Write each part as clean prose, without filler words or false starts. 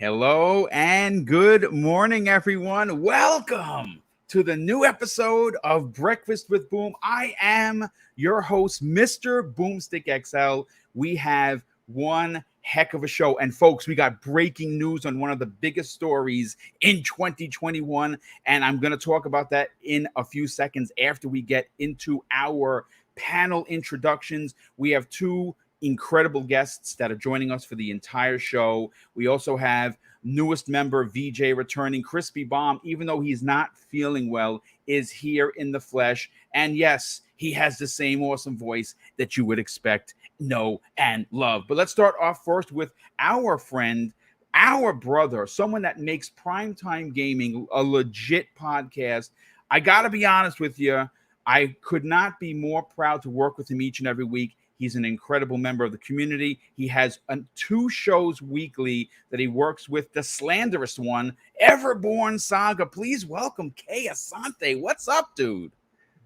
Hello and good morning, everyone. Welcome to the new episode of Breakfast with Boom. I am your host, Mr. BoomStick XL. We have one heck of a show. And folks, we got breaking news on one of the biggest stories in 2021. And I'm going to talk about that in a few seconds after we get into our panel introductions. We have two incredible guests that are joining us for the entire show. We also have newest member VJ returning. Crispy Bomb, even though he's not feeling well, is here in the flesh. And yes, he has the same awesome voice that you would expect, know, and love. But let's start off first with our friend, our brother, someone that makes primetime gaming a legit podcast. I got to be honest with you. I could not be more proud to work with him each and every week. He's an incredible member of the community. He has two shows weekly that he works with. The slanderous one, Everborn Saga. Please welcome Kay Asante. What's up, dude?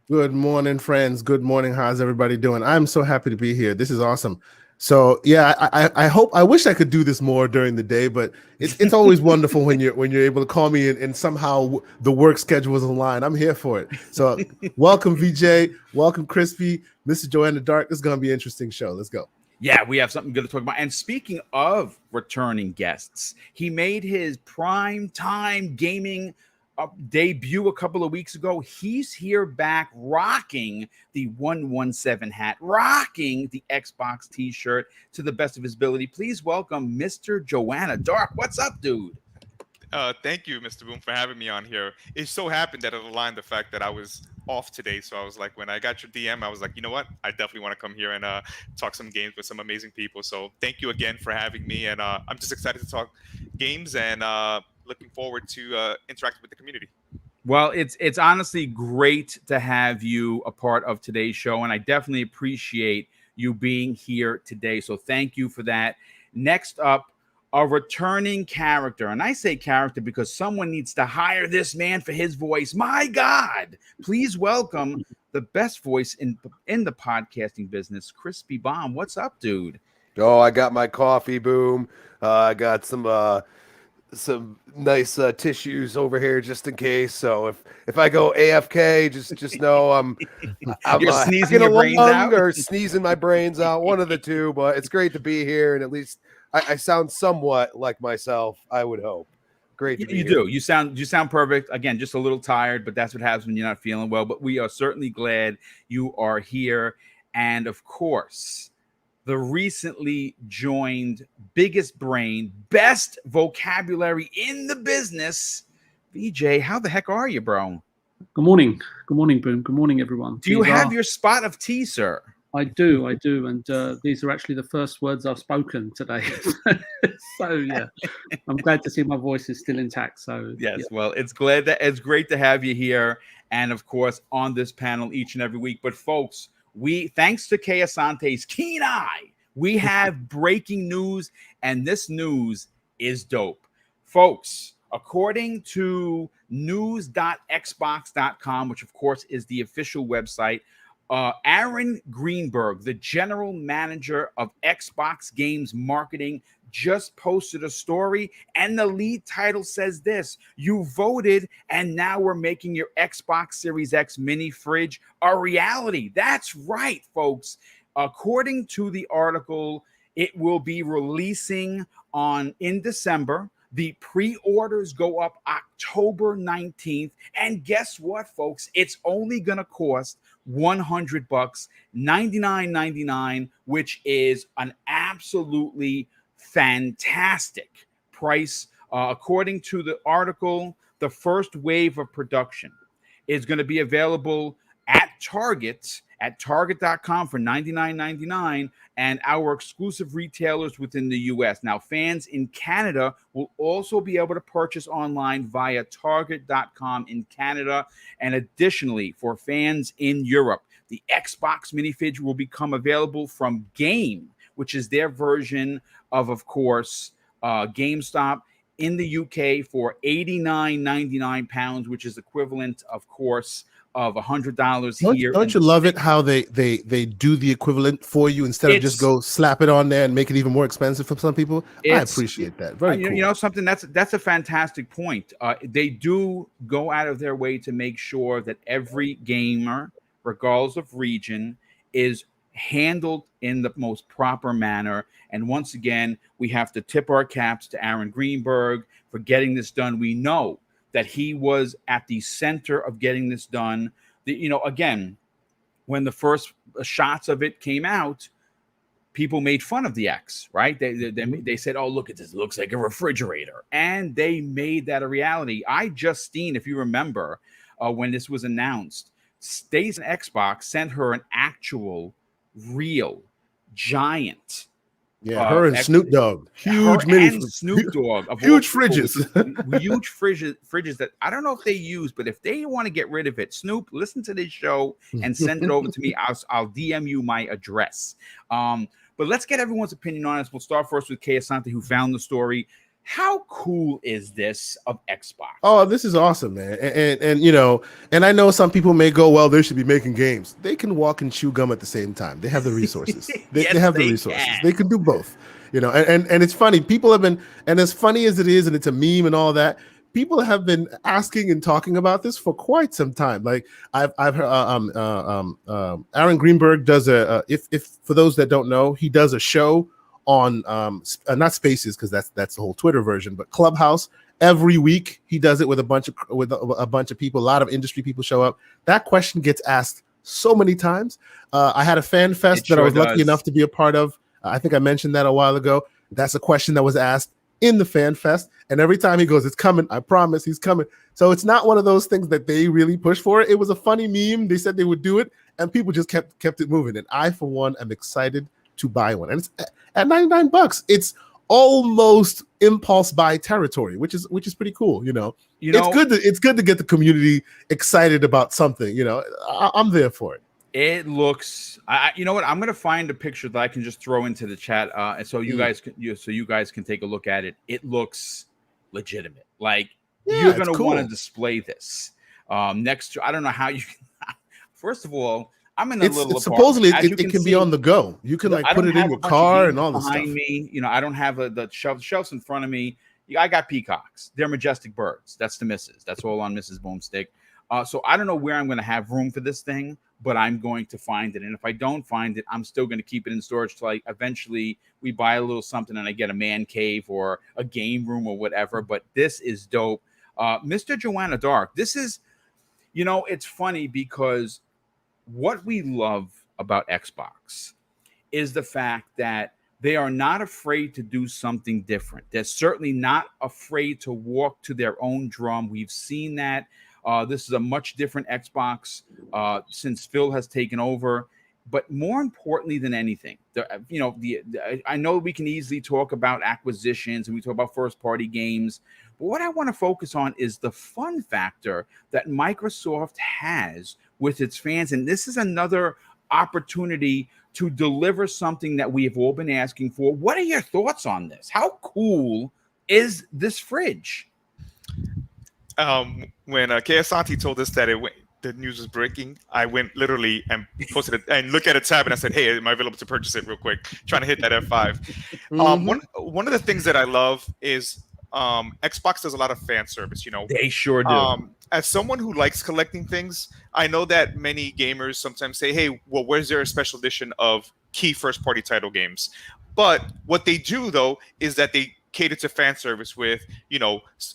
Good morning, friends. Good morning. How's everybody doing? I'm so happy to be here. This is awesome. So yeah, I wish I could do this more during the day, but it's always wonderful when you're able to call me and somehow the work schedule is aligned. I'm here for it. So welcome VJ, welcome Crispy, Mr. Joanna Dark. This is gonna be an interesting show. Let's go. Yeah, we have something good to talk about. And speaking of returning guests, he made his prime time gaming debut a couple of weeks ago. He's here back rocking the 117 hat, rocking the Xbox t-shirt to the best of his ability. Please welcome Mr. Joanna Dark. What's up, dude? Thank you, Mr. Boom, for having me on here. It so happened that it aligned the fact that I was off today. So I was like, when I got your DM, I was like, you know what? I definitely want to come here and talk some games with some amazing people. So thank you again for having me. And I'm just excited to talk games and looking forward to interacting with the community. Well, it's honestly great to have you a part of today's show, and I definitely appreciate you being here today. So thank you for that. Next up, a returning character, and I say character because someone needs to hire this man for his voice. My God, please welcome the best voice in the podcasting business, Crispy Bomb. What's up, dude? Oh, I got my coffee, Boom. I got some nice tissues over here just in case. So if I go AFK, just know I'm You're sneezing your brains out or sneezing my brains out, one of the two. But it's great to be here, and at least I sound somewhat like myself. I would hope. Great to be here. You sound perfect. Again, just a little tired, but that's what happens when you're not feeling well. But we are certainly glad you are here, and of course, the recently joined biggest brain, best vocabulary in the business, VJ. How the heck are you, bro? Good morning. Good morning, Boom. Good morning, everyone. Do you have your spot of tea, sir? I do. And these are actually the first words I've spoken today. So, yeah, I'm glad to see my voice is still intact. So, yes, yeah. Well, it's great to have you here. And of course, on this panel each and every week. But folks, thanks to Kay Asante's keen eye, we have breaking news, and this news is dope. Folks, according to news.xbox.com, which of course is the official website, Aaron Greenberg, the general manager of Xbox Games Marketing, just posted a story, and the lead title says this: you voted, and now we're making your Xbox Series X mini fridge a reality. That's right, folks. According to the article, it will be releasing in December. The pre-orders go up October 19th. And guess what, folks? It's only going to cost $100, $99.99, which is an absolutely fantastic price. According to the article, the first wave of production is going to be available at Target, at target.com for $99.99, and our exclusive retailers within the US. Now, fans in Canada will also be able to purchase online via target.com in Canada. And additionally, for fans in Europe, the Xbox mini fridge will become available from Game, which is their version of course, GameStop, in the UK for £89.99, which is equivalent, of course, of $100 Don't, here. don't you love it how they do the equivalent for you instead of just go slap it on there and make it even more expensive for some people? I appreciate that. Very cool. You know something, that's a fantastic point. They do go out of their way to make sure that every gamer, regardless of region, is handled in the most proper manner. And once again, we have to tip our caps to Aaron Greenberg for getting this done. We know that he was at the center of getting this done. Again, when the first shots of it came out, people made fun of the X, right? They said, "Oh, look at this, it looks like a refrigerator," and they made that a reality. Justine, if you remember, when this was announced, Stace and Xbox sent her an actual, real, giant. Yeah, her and Snoop Dogg, huge Snoop Dogg, huge fridges, huge fridges that I don't know if they use, but if they want to get rid of it, Snoop, listen to this show and send it over to me. I'll DM you my address. But let's get everyone's opinion on this. We'll start first with Kay Asante, who found the story. How cool is this of Xbox? Oh, this is awesome, man. And I know some people may go, well, they should be making games. They can walk and chew gum at the same time. They have the resources. They have the resources. They can do both. And it's funny. People have been, and as funny as it is, and it's a meme and all that, people have been asking and talking about this for quite some time. Like I've heard Aaron Greenberg does if for those that don't know, he does a show on not Spaces, because that's the whole Twitter version, but Clubhouse. Every week he does it with a bunch of people. A lot of industry people show up. That question gets asked so many times. I had a fan fest that I was lucky enough to be a part of. I think I mentioned that a while ago. That's a question that was asked in the fan fest, and every time he goes, "It's coming, I promise, he's coming." So it's not one of those things that they really push for. It was a funny meme. They said they would do it, and people just kept it moving. And I, for one, am excited to buy one, and it's at $99. It's almost impulse buy territory, which is pretty cool. It's good to get the community excited about something. I'm there for it. It looks. You know what? I'm gonna find a picture that I can just throw into the chat, and so you guys can take a look at it. It looks legitimate. Like you're gonna want to display this next to. I don't know how you can. First of all, I'm in a little. Supposedly, it can be on the go. You can put it in your car and all the stuff. Behind me, I don't have the shelves in front of me. I got peacocks. They're majestic birds. That's the missus. That's all on Mrs. Boomstick. So I don't know where I'm going to have room for this thing, but I'm going to find it. And if I don't find it, I'm still going to keep it in storage till eventually we buy a little something and I get a man cave or a game room or whatever. But this is dope. Mr. Joanna Dark, this is, it's funny because what we love about Xbox is the fact that they are not afraid to do something different. They're certainly not afraid to walk to their own drum. We've seen that. This is a much different Xbox since Phil has taken over. But more importantly than anything, I know we can easily talk about acquisitions and we talk about first-party games. But what I want to focus on is the fun factor that Microsoft has with its fans. And this is another opportunity to deliver something that we have all been asking for. What are your thoughts on this? How cool is this fridge? When Kay Asante told us that the news was breaking, I went literally and posted it and looked at a tab and I said, "Hey, am I available to purchase it real quick?" Trying to hit that F5. One of the things that I love is Xbox does a lot of fan service. They sure do. As someone who likes collecting things, I know that many gamers sometimes say, "Hey, well, where's there a special edition of key first-party title games?" But what they do though is that they cater to fan service with,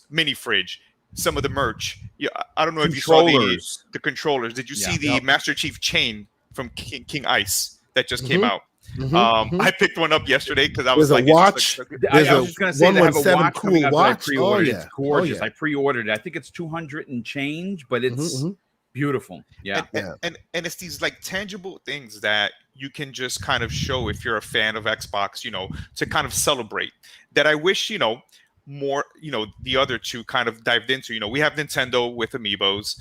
mini fridge, some of the merch. Yeah, I don't know if you saw the controllers. Did you see the Master Chief chain from King Ice that just came out? I picked one up yesterday because I was like, watch. I was just going to say they have a watch coming up that I pre-ordered. Oh, yeah. It's gorgeous. Oh, yeah. I pre-ordered it. I think it's 200 and change, but it's beautiful. Yeah. And it's these tangible things that you can just kind of show if you're a fan of Xbox, to kind of celebrate. That I wish, more, the other two kind of dived into. We have Nintendo with Amiibos,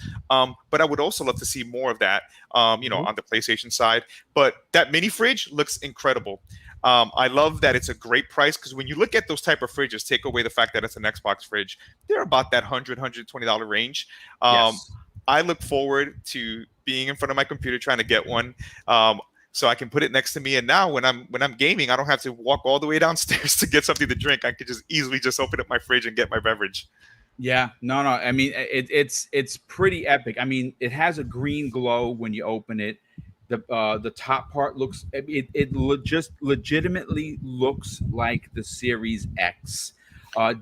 but I would also love to see more of that, on the PlayStation side. But that mini fridge looks incredible. I love that it's a great price because when you look at those type of fridges, take away the fact that it's an Xbox fridge, they're about that $100, $120 range. Yes. I look forward to being in front of my computer trying to get one. So I can put it next to me. And now when I'm gaming, I don't have to walk all the way downstairs to get something to drink. I could just easily just open up my fridge and get my beverage. Yeah, no. I mean, it's pretty epic. I mean, it has a green glow when you open it. The top part looks just legitimately looks like the Series X,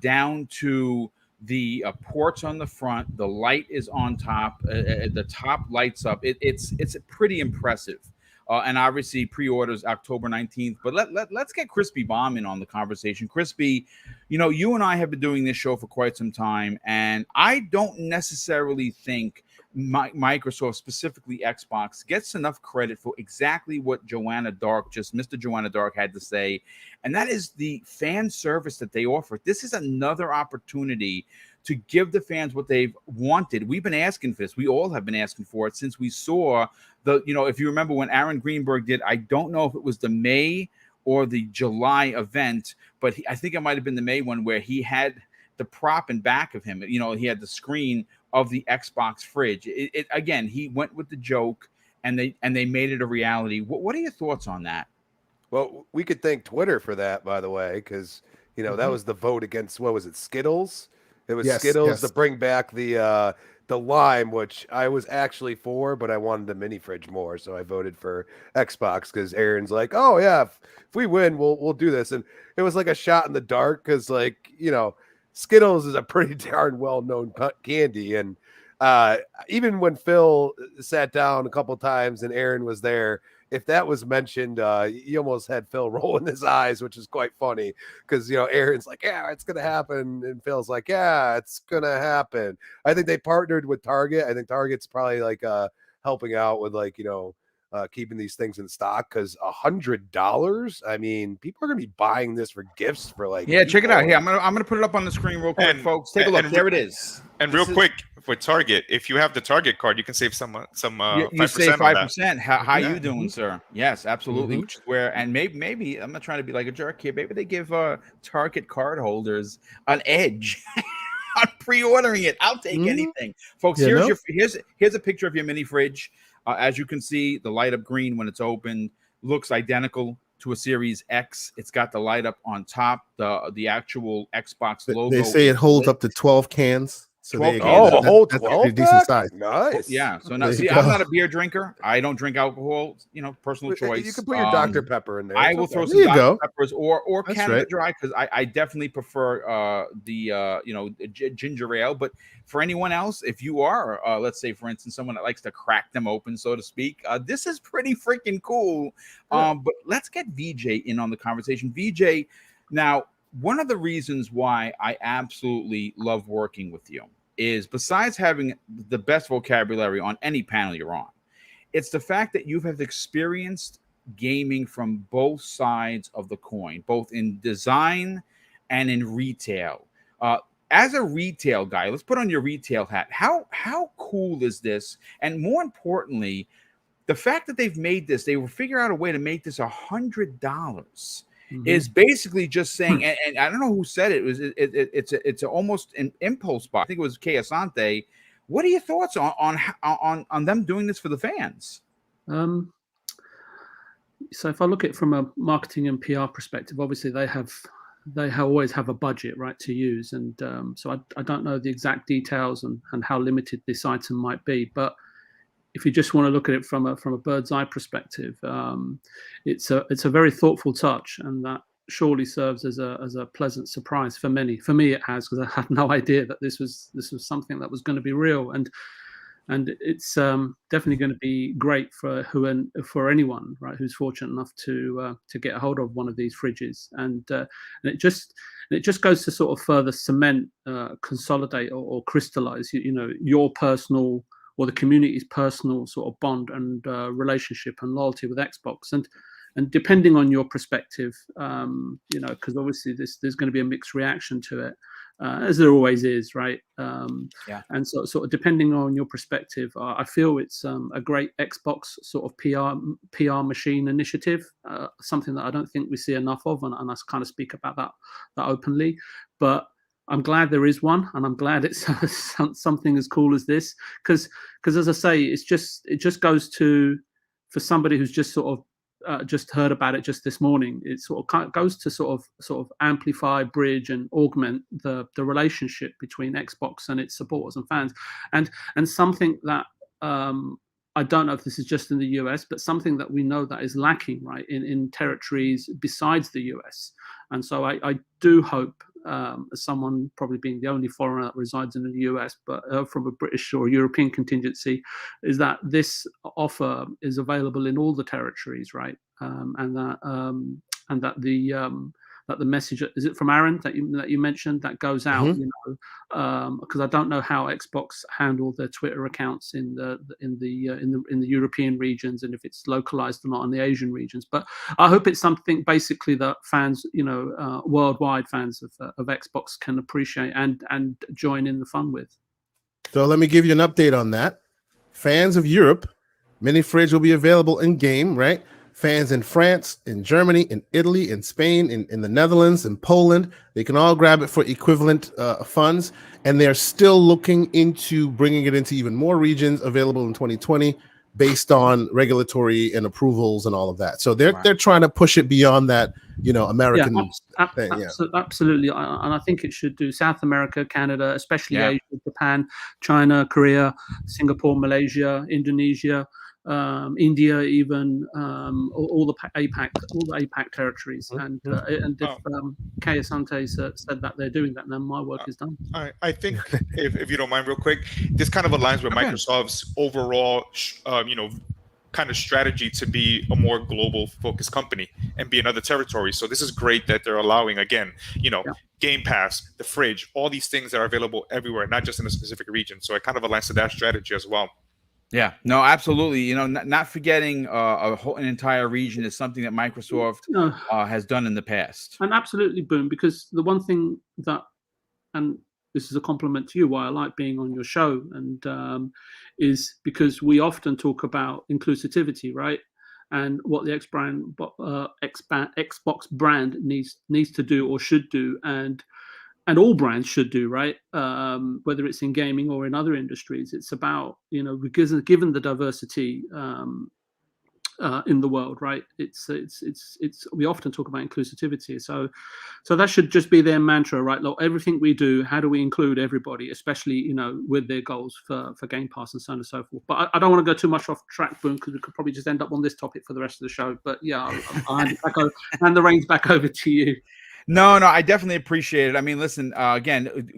down to the ports on the front. The light is on top. The top lights up. It's pretty impressive. And obviously pre-orders October 19th. But let's get Crispy Bomb in on the conversation. Crispy, you and I have been doing this show for quite some time, and I don't necessarily think Microsoft, specifically Xbox, gets enough credit for exactly what Mr. Joanna Dark had to say, and that is the fan service that they offer. This is another opportunity to give the fans what they've wanted. We've been asking for this. We all have been asking for it since we saw if you remember when Aaron Greenberg did, I don't know if it was the May or the July event, but I think it might have been the May one where he had the prop in back of him. He had the screen of the Xbox fridge. Again, he went with the joke, and they made it a reality. What are your thoughts on that? Well, we could thank Twitter for that, by the way, because that was the vote against, what was it, Skittles? It was Skittles to bring back the lime, which I was actually for, but I wanted the mini fridge more, so I voted for Xbox because Aaron's like, oh yeah, if we win, we'll do this, and it was like a shot in the dark because Skittles is a pretty darn well-known candy, and even when Phil sat down a couple times and Aaron was there, if that was mentioned, you almost had Phil rolling his eyes, which is quite funny because, Aaron's like, yeah, it's going to happen. And Phil's like, yeah, it's going to happen. I think they partnered with Target. I think Target's probably like helping out with keeping these things in stock because $100. I mean, people are going to be buying this for gifts for check it out. Here, I'm gonna put it up on the screen real quick, folks. Take a look. There it is. And real quick, for Target, if you have the Target card, you can save some you save 5%. How you doing, sir? Yes, absolutely. Which is where, and maybe I'm not trying to be like a jerk here. Maybe they give Target card holders an edge on pre-ordering it. I'll take anything, folks. Here's a picture of your mini fridge. As you can see, the light up green when it's open looks identical to a Series X. It's got the light up on top, the actual Xbox logo. They say it holds up to 12 cans. So 12 cans. That's a decent size. Nice. Yeah. So now, see, I'm not a beer drinker. I don't drink alcohol. Personal choice. You can put your Dr. Pepper in there. I will throw some Dr. Peppers or Canada Dry because I definitely prefer the ginger ale. But for anyone else, if you are, let's say, for instance, someone that likes to crack them open, so to speak, this is pretty freaking cool. But let's get VJ in on the conversation. VJ, now, one of the reasons why I absolutely love working with you is, besides having the best vocabulary on any panel you're on, it's the fact that you have experienced gaming from both sides of the coin, both in design and in retail. As a retail guy, let's put on your retail hat. How cool is this? And more importantly, the fact that they've made this, they will figure out a way to make this $100. Is basically just saying, and I don't know who said it. It's almost an impulse buy. I think it was Kay Asante. What are your thoughts on them doing this for the fans? So if I look at it from a marketing and PR perspective, obviously they always have a budget, right, to use, and so I don't know the exact details and how limited this item might be, but if you just want to look at it from a bird's eye perspective, it's a very thoughtful touch, and that surely serves as a pleasant surprise for many. For me, it has, because I had no idea that this was something that was going to be real, and it's definitely going to be great for anyone, right, who's fortunate enough to get a hold of one of these fridges, and it just goes to sort of further cement, consolidate, or crystallize, your personal, or the community's personal sort of bond and relationship and loyalty with Xbox. And depending on your perspective, because obviously there's going to be a mixed reaction to it, as there always is, right? And so sort of depending on your perspective, I feel it's a great Xbox sort of PR machine initiative, something that I don't think we see enough of, and I kind of speak about that openly. But I'm glad there is one, and I'm glad it's something as cool as this, because as I say, it just goes to, for somebody who's just sort of just heard about it just this morning, it sort of goes to sort of amplify, bridge, and augment the relationship between Xbox and its supporters and fans, and something that I don't know if this is just in the US, but something that we know that is lacking, right, in territories besides the US. And so I do hope, as someone probably being the only foreigner that resides in the US, but from a British or European contingency, is that this offer is available in all the territories, right? And that the message, is it from Aaron that you mentioned, that goes out, you know, because I don't know how Xbox handle their Twitter accounts in the European regions, and if it's localized or not in the Asian regions. But I hope it's something basically that fans, you know, worldwide fans of Xbox can appreciate and join in the fun with. So let me give you an update on that. Fans of Europe, Mini Fridge will be available in game, right? Fans in France, in Germany, in Italy, in Spain, in the Netherlands, in Poland, they can all grab it for equivalent funds. And they're still looking into bringing it into even more regions, available in 2020, based on regulatory and approvals and all of that. So they're trying to push it beyond that, you know, American thing. Absolutely. And I think it should do South America, Canada, especially Asia, Japan, China, Korea, Singapore, Malaysia, Indonesia, India, even all the APAC territories. And if Kay Asante said that they're doing that, then my work is done. I think, if you don't mind, real quick, this kind of aligns with Microsoft's overall, you know, kind of strategy to be a more global focused company and be in other territories. So this is great that they're allowing, again, you know, Game Pass, the fridge, all these things that are available everywhere, not just in a specific region. So it kind of aligns to that strategy as well. Yeah, no, absolutely. You know, not forgetting an entire region is something that Microsoft has done in the past. And absolutely, Boom, because the one thing that, and this is a compliment to you, why I like being on your show, and is because we often talk about inclusivity, right? And what the Xbox brand needs to do or should do, and all brands should do, right? Whether it's in gaming or in other industries, it's about, you know, because given the diversity in the world, right? It's we often talk about inclusivity, so that should just be their mantra, right? Look, everything we do, how do we include everybody, especially, you know, with their goals for Game Pass and so on and so forth. But I don't want to go too much off track, Boom, because we could probably just end up on this topic for the rest of the show. But yeah, I'll hand the reins back over to you. No, I definitely appreciate it. I mean, listen, again,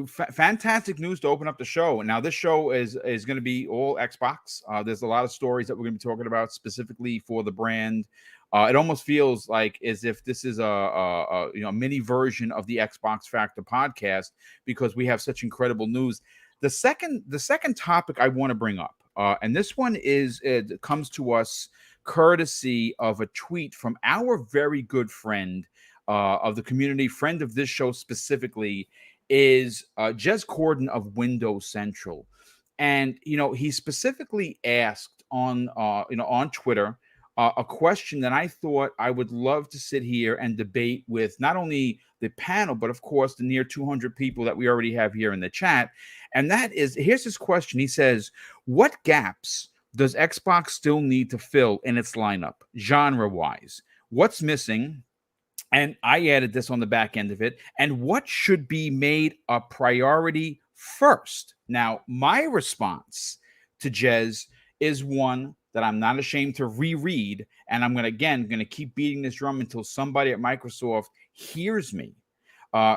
fantastic news to open up the show. Now, this show is going to be all Xbox. There's a lot of stories that we're going to be talking about specifically for the brand. It almost feels like as if this is a mini version of the Xbox Factor podcast, because we have such incredible news. The second topic I want to bring up, and this one it comes to us courtesy of a tweet from our very good friend of the community, friend of this show specifically, is Jez Corden of Windows Central. And, you know, he specifically asked on Twitter a question that I thought I would love to sit here and debate with not only the panel, but of course the near 200 people that we already have here in the chat. And that is, here's his question. He says, what gaps does Xbox still need to fill in its lineup, genre-wise? What's missing? And I added this on the back end of it. And what should be made a priority first? Now, my response to Jez is one that I'm not ashamed to reread. And I'm going to keep beating this drum until somebody at Microsoft hears me.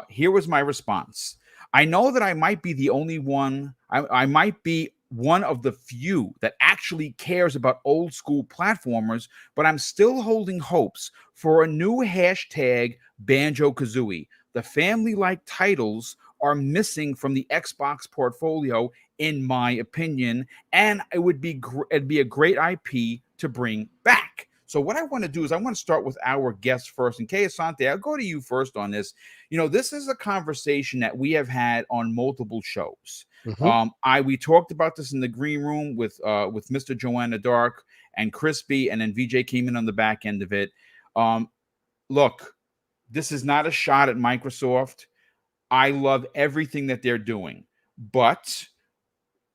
Here was my response. I know that I might be the only one. I might be one of the few that actually cares about old school platformers, but I'm still holding hopes for a new hashtag Banjo-Kazooie. The family-like titles are missing from the Xbox portfolio, in my opinion, and it'd be a great IP to bring back. So what I want to do is I want to start with our guest first. And Kay Asante, I'll go to you first on this. You know, this is a conversation that we have had on multiple shows. We talked about this in the green room with Mr. Joanna Dark and Crispy, and then VJ came in on the back end of it. Look, this is not a shot at Microsoft. I love everything that they're doing. But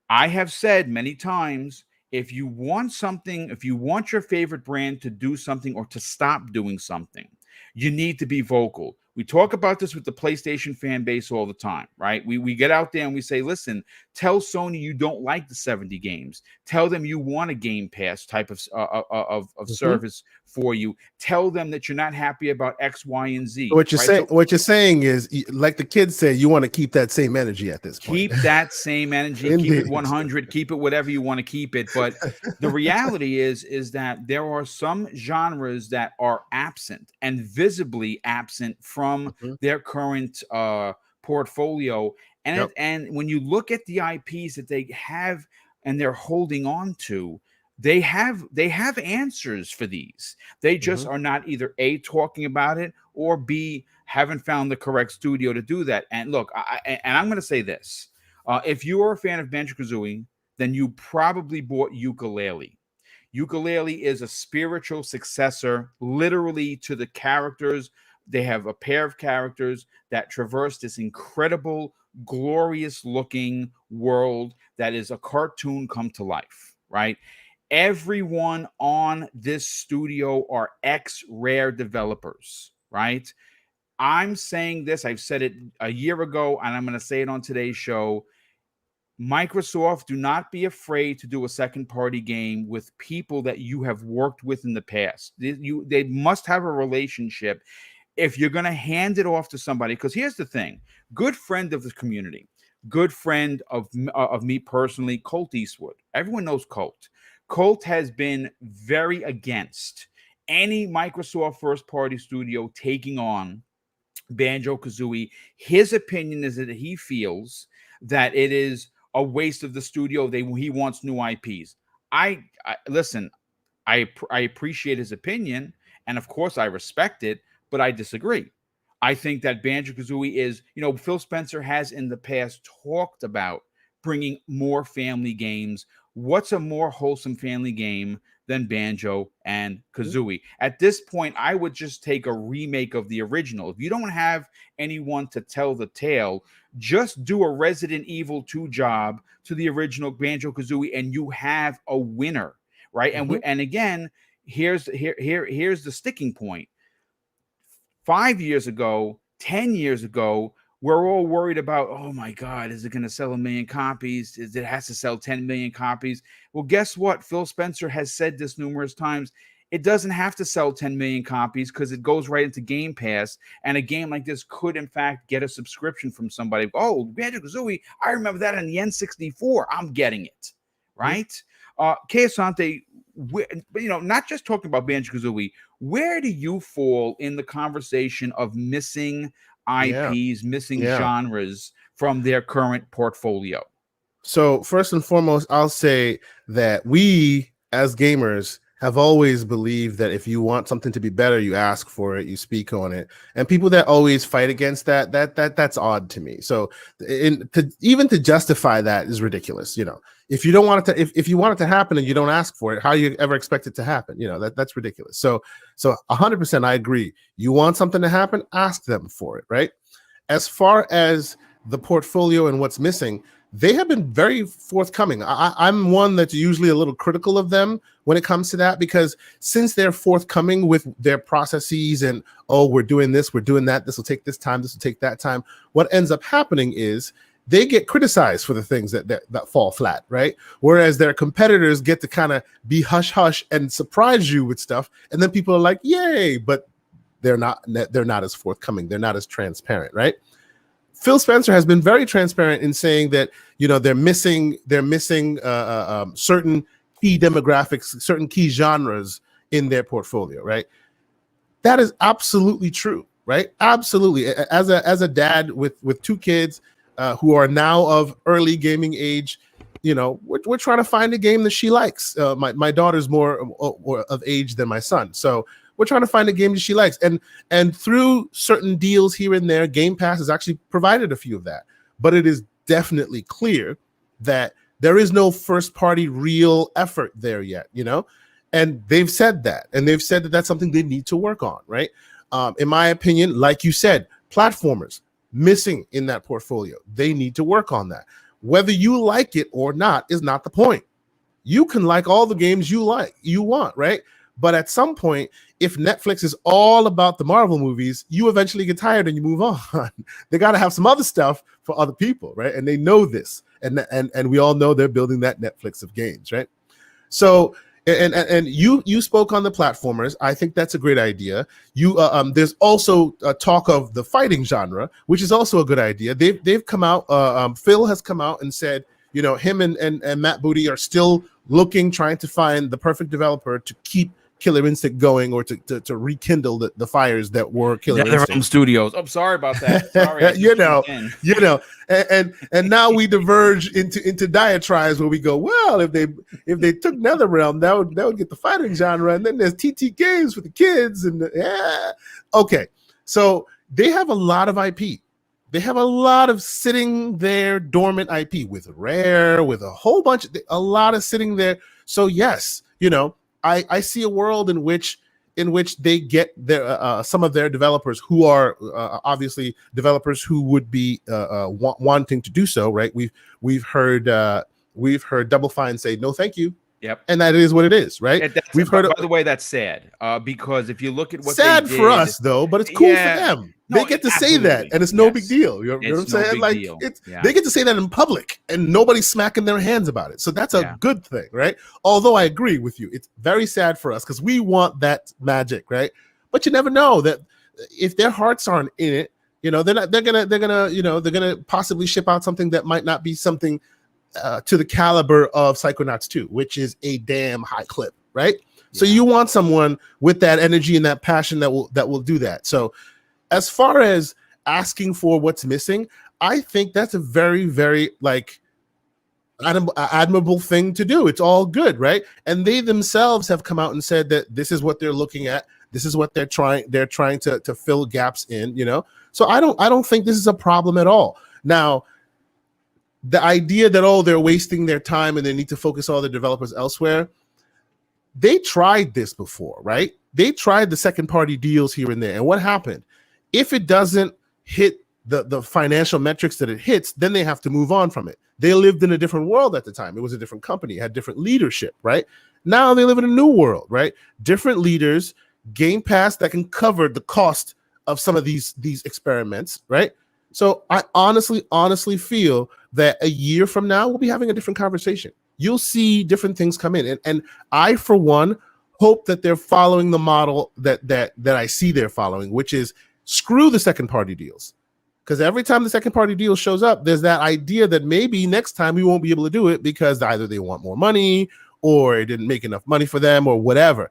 I have said many times, if you want something, if you want your favorite brand to do something or to stop doing something, you need to be vocal. We talk about this with the PlayStation fan base all the time, right? We get out there and we say, listen, tell Sony you don't like the 70 games. Tell them you want a Game Pass type of service for you. Tell them that you're not happy about X, Y, and Z. What you're saying is, like the kids say, you want to keep that same energy at this point. Keep that same energy. Keep it 100. Keep it whatever you want to keep it. But the reality is that there are some genres that are absent and visibly absent from their current portfolio. And and when you look at the IPs that they have and they're holding on to, they have answers for these. They just are not either A, talking about it, or B, haven't found the correct studio to do that. And look, I'm going to say this. If you are a fan of Banjo-Kazooie, then you probably bought Yooka-Laylee. Yooka-Laylee is a spiritual successor, literally, to the characters. They have a pair of characters that traverse this incredible, glorious-looking world that is a cartoon come to life, right? Everyone on this studio are ex-Rare developers, right? I'm saying this, I've said it a year ago, and I'm going to say it on today's show. Microsoft, do not be afraid to do a second-party game with people that you have worked with in the past. They must have a relationship. If you're going to hand it off to somebody, because here's the thing, good friend of the community, good friend of me personally, Colt Eastwood. Everyone knows Colt. Colt has been very against any Microsoft first-party studio taking on Banjo-Kazooie. His opinion is that he feels that it is a waste of the studio. He wants new IPs. I listen, I appreciate his opinion, and of course I respect it, but I disagree. I think that Banjo-Kazooie is, Phil Spencer has in the past talked about bringing more family games. What's a more wholesome family game than Banjo and Kazooie? At this point, I would just take a remake of the original. If you don't have anyone to tell the tale, just do a Resident Evil 2 job to the original Banjo-Kazooie, and you have a winner, right? And again, here's the sticking point. 5 years ago, 10 years ago, we're all worried about, oh my God, is it going to sell 1 million copies? It has to sell 10 million copies. Well, guess what? Phil Spencer has said this numerous times. It doesn't have to sell 10 million copies because it goes right into Game Pass. And a game like this could, in fact, get a subscription from somebody. Oh, Banjo-Kazooie, I remember that on the N64. I'm getting it, right? Keisante, not just talking about Banjo-Kazooie, where do you fall in the conversation of missing IPs, missing genres from their current portfolio? So first and foremost, I'll say that we as gamers have always believed that if you want something to be better, you ask for it, you speak on it. And people that always fight against that's odd to me. So even to justify that is ridiculous. If you don't want it to, if you want it to happen and you don't ask for it, how do you ever expect it to happen? That's ridiculous. So 100% I agree. You want something to happen, ask them for it, right? As far as the portfolio and what's missing, they have been very forthcoming. I'm one that's usually a little critical of them when it comes to that, because since they're forthcoming with their processes and, we're doing this, we're doing that, this will take this time, this will take that time, what ends up happening is they get criticized for the things that fall flat, right? Whereas their competitors get to kind of be hush-hush and surprise you with stuff, and then people are like, yay, but they're not as forthcoming, they're not as transparent, right? Phil Spencer has been very transparent in saying that they're missing certain key demographics, certain key genres in their portfolio, right? That is absolutely true, right? Absolutely. As a dad with 2 kids who are now of early gaming age, we're trying to find a game that she likes. My daughter's more of age than my son, so we're trying to find a game that she likes. And through certain deals here and there, Game Pass has actually provided a few of that. But it is definitely clear that there is no first-party real effort there yet, And they've said that. And they've said that that's something they need to work on, right? In my opinion, like you said, platformers, missing in that portfolio. They need to work on that. Whether you like it or not is not the point. You can like all the games you want, right? But at some point, if Netflix is all about the Marvel movies, you eventually get tired and you move on. They got to have some other stuff for other people, right? And they know this, and we all know they're building that Netflix of games, right? So, and you spoke on the platformers. I think that's a great idea. There's also a talk of the fighting genre, which is also a good idea. They've come out. Phil has come out and said, you know, him and Matt Booty are still trying to find the perfect developer to keep Killer Instinct going, or to rekindle the fires that were Killer Instinct Studios. I'm sorry about that. Sorry, you know, and now we diverge into diatribes where we go, well, if they took NetherRealm, that would get the fighting genre, and then there's TT Games for the kids, and okay, so they have a lot of IP. They have a lot of sitting there dormant IP with Rare, with a whole bunch, a lot of sitting there. So yes, you know, I see a world in which they get their some of their developers who are obviously developers who would be wanting to do so, right? We've heard Double Fine say no, thank you. Yep, and that is what it is, right? We've heard. By the way, that's sad because if you look at what sad they did, for us though, but it's cool for them. No, they get to say that, and it's no big deal. You know what I'm saying? Like they get to say that in public, and nobody's smacking their hands about it. So that's a good thing, right? Although I agree with you, it's very sad for us because we want that magic, right? But you never know that if their hearts aren't in it, you know, they're gonna possibly ship out something that might not be something to the caliber of Psychonauts 2, which is a damn high clip, right? So you want someone with that energy and that passion that will do that. So as far as asking for what's missing, I think that's a very, very like admirable thing to do. It's all good, right? And they themselves have come out and said that this is what they're looking at. This is what they're trying to fill gaps in, you know? So I don't think this is a problem at all. Now, the idea that, they're wasting their time and they need to focus all the developers elsewhere, they tried this before, right? They tried the second party deals here and there. And what happened? If it doesn't hit the financial metrics that it hits, then they have to move on from it. They lived in a different world at the time. It was a different company, had different leadership, right? Now they live in a new world, right? Different leaders, Game Pass that can cover the cost of some of these experiments, right? So I honestly feel that a year from now, we'll be having a different conversation. You'll see different things come in. And I, for one, hope that they're following the model that I see they're following, which is screw the second party deals. Because every time the second party deal shows up, there's that idea that maybe next time we won't be able to do it because either they want more money or it didn't make enough money for them or whatever.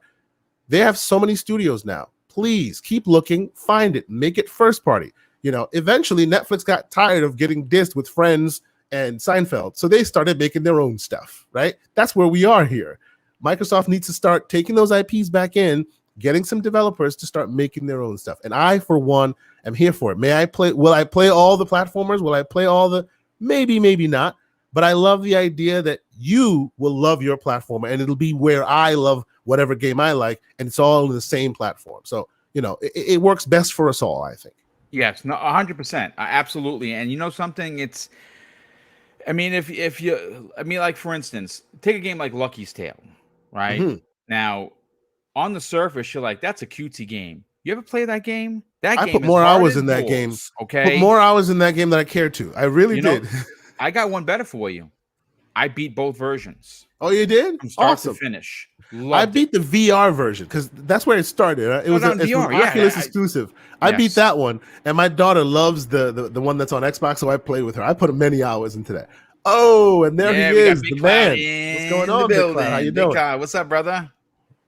They have so many studios now. Please keep looking, find it, make it first party. You know, eventually Netflix got tired of getting dissed with Friends and Seinfeld, so they started making their own stuff, right? That's where we are here. Microsoft needs to start taking those IPs back in, getting some developers to start making their own stuff. And I, for one, am here for it. Will I play all the platformers? Will I play all the, maybe not. But I love the idea that you will love your platformer and it'll be where I love whatever game I like. And it's all in the same platform. So, you know, it works best for us all, I think. Yes, no, 100%. Absolutely. And you know something, like for instance, take a game like Lucky's Tale, right? Mm-hmm. Now, on the surface, you're like, that's a cutesy game. You ever play that game? I put more hours in that game. Okay. Put more hours in that game than I care to. I really did. I got one better for you. I beat both versions. Oh, you did? From start to finish. I beat the VR version because that's where it started. Right? It was an Oculus exclusive. I beat that one, and my daughter loves the one that's on Xbox, so I played with her. I put many hours into that. Oh, and there he is, the man. What's going on, Big Cloud? How you doing? What's up, brother?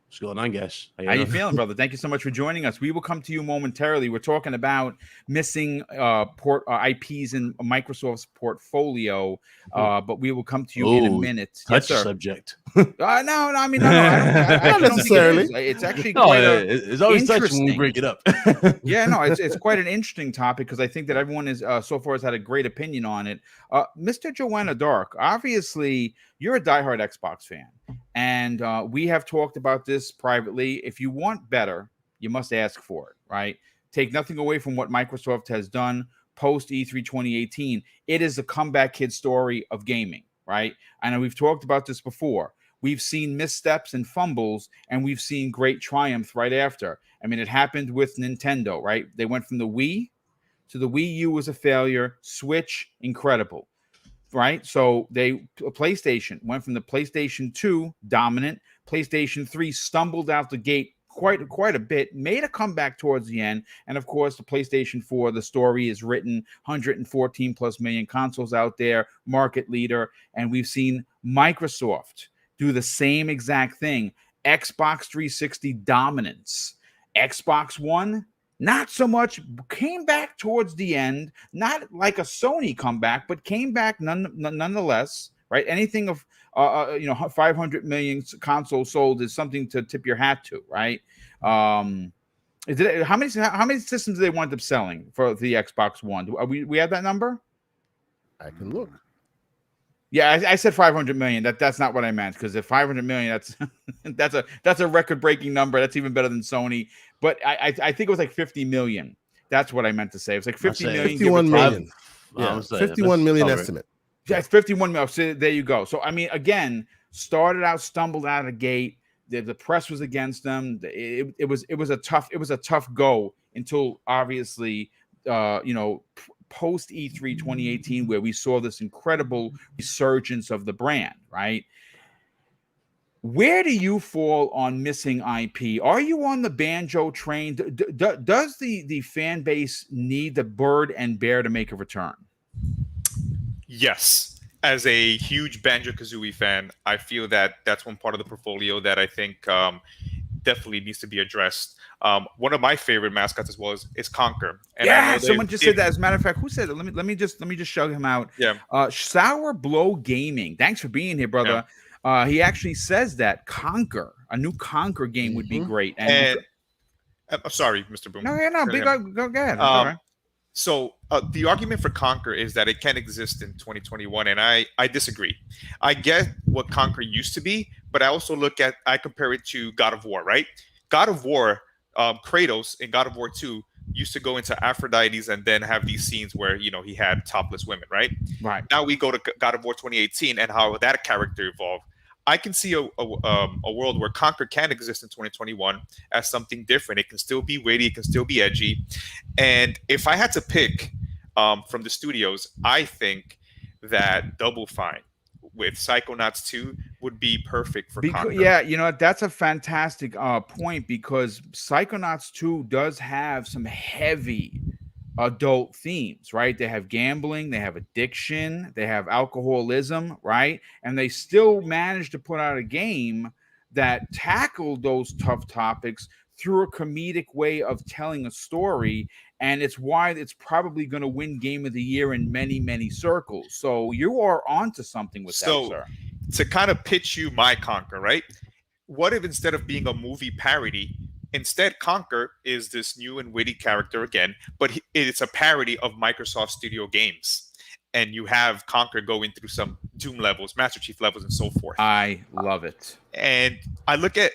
What's going on, guys? How you feeling, brother? Thank you so much for joining us. We will come to you momentarily. We're talking about missing IPs in Microsoft's portfolio, but we will come to you in a minute. Touch subject. No. I mean, no, not necessarily. It's actually it's always touch when we break it up. Yeah, no, it's quite an interesting topic because I think that everyone is so far has had a great opinion on it. Mr. Joanna Dark, obviously, you're a diehard Xbox fan, and we have talked about this privately. If you want better, you must ask for it, right? Take nothing away from what Microsoft has done. post E3 2018. It is a comeback kid story of gaming, right? I know we've talked about this before. We've seen missteps and fumbles, and we've seen great triumph right after. I mean, it happened with Nintendo, right? They went from the Wii to the Wii U was a failure. Switch, incredible, right? So PlayStation went from the PlayStation 2, dominant. PlayStation 3 stumbled out the gate quite a bit, made a comeback towards the end. And of course, the PlayStation 4, the story is written, 114 plus million consoles out there, market leader. And we've seen Microsoft do the same exact thing. Xbox 360 dominance. Xbox One, not so much, came back towards the end, not like a Sony comeback, but came back nonetheless, right? Anything of 500 million consoles sold is something to tip your hat to, right? How many systems did they wind up selling for the Xbox One? We have that number? I can look. Yeah, I said 500 million. That's not what I meant, because if 500 million, that's a record-breaking number. That's even better than Sony. But I think it was like 50 million. That's what I meant to say. It was like 50 million. 51 million. Yeah, 51 million estimate. Yeah, it's 51 million. So there you go. So I mean, again, stumbled out of the gate. The press was against them. It was a tough go until obviously post E3 2018, where we saw this incredible resurgence of the brand, right? Where do you fall on missing IP? Are you on the banjo train? Does the fan base need the bird and bear to make a return? Yes. As a huge Banjo-Kazooie fan, I feel that that's one part of the portfolio that I think definitely needs to be addressed. One of my favorite mascots as well is Conker. And yeah, someone just said that. As a matter of fact, who said it? Let me just show him out. Yeah. Sour Blow Gaming. Thanks for being here, brother. Yeah. He actually says that Conker, a new Conker game would be great. And I'm sorry, Mr. Boom. No, go ahead. All right. So the argument for Conker is that it can't exist in 2021, and I disagree. I get what Conker used to be, but I compare it to God of War, right? God of War, Kratos in God of War 2 used to go into Aphrodite's and then have these scenes where he had topless women, right? Right. Now we go to God of War 2018 and how that character evolved. I can see a world where Conker can exist in 2021 as something different. It can still be witty, it can still be edgy. And if I had to pick from the studios, I think that Double Fine with Psychonauts 2 would be perfect for Conker. Yeah, that's a fantastic point, because Psychonauts 2 does have some heavy adult themes, right? They have gambling, they have addiction, they have alcoholism, right? And they still managed to put out a game that tackled those tough topics through a comedic way of telling a story. And it's why it's probably going to win Game of the Year in many, many circles. So you are onto something with that, sir. To kind of pitch you my Conker, right? What if instead of being a movie parody, instead, Conker is this new and witty character again, but it's a parody of Microsoft Studio games. And you have Conker going through some Doom levels, Master Chief levels, and so forth. I love it. And I look at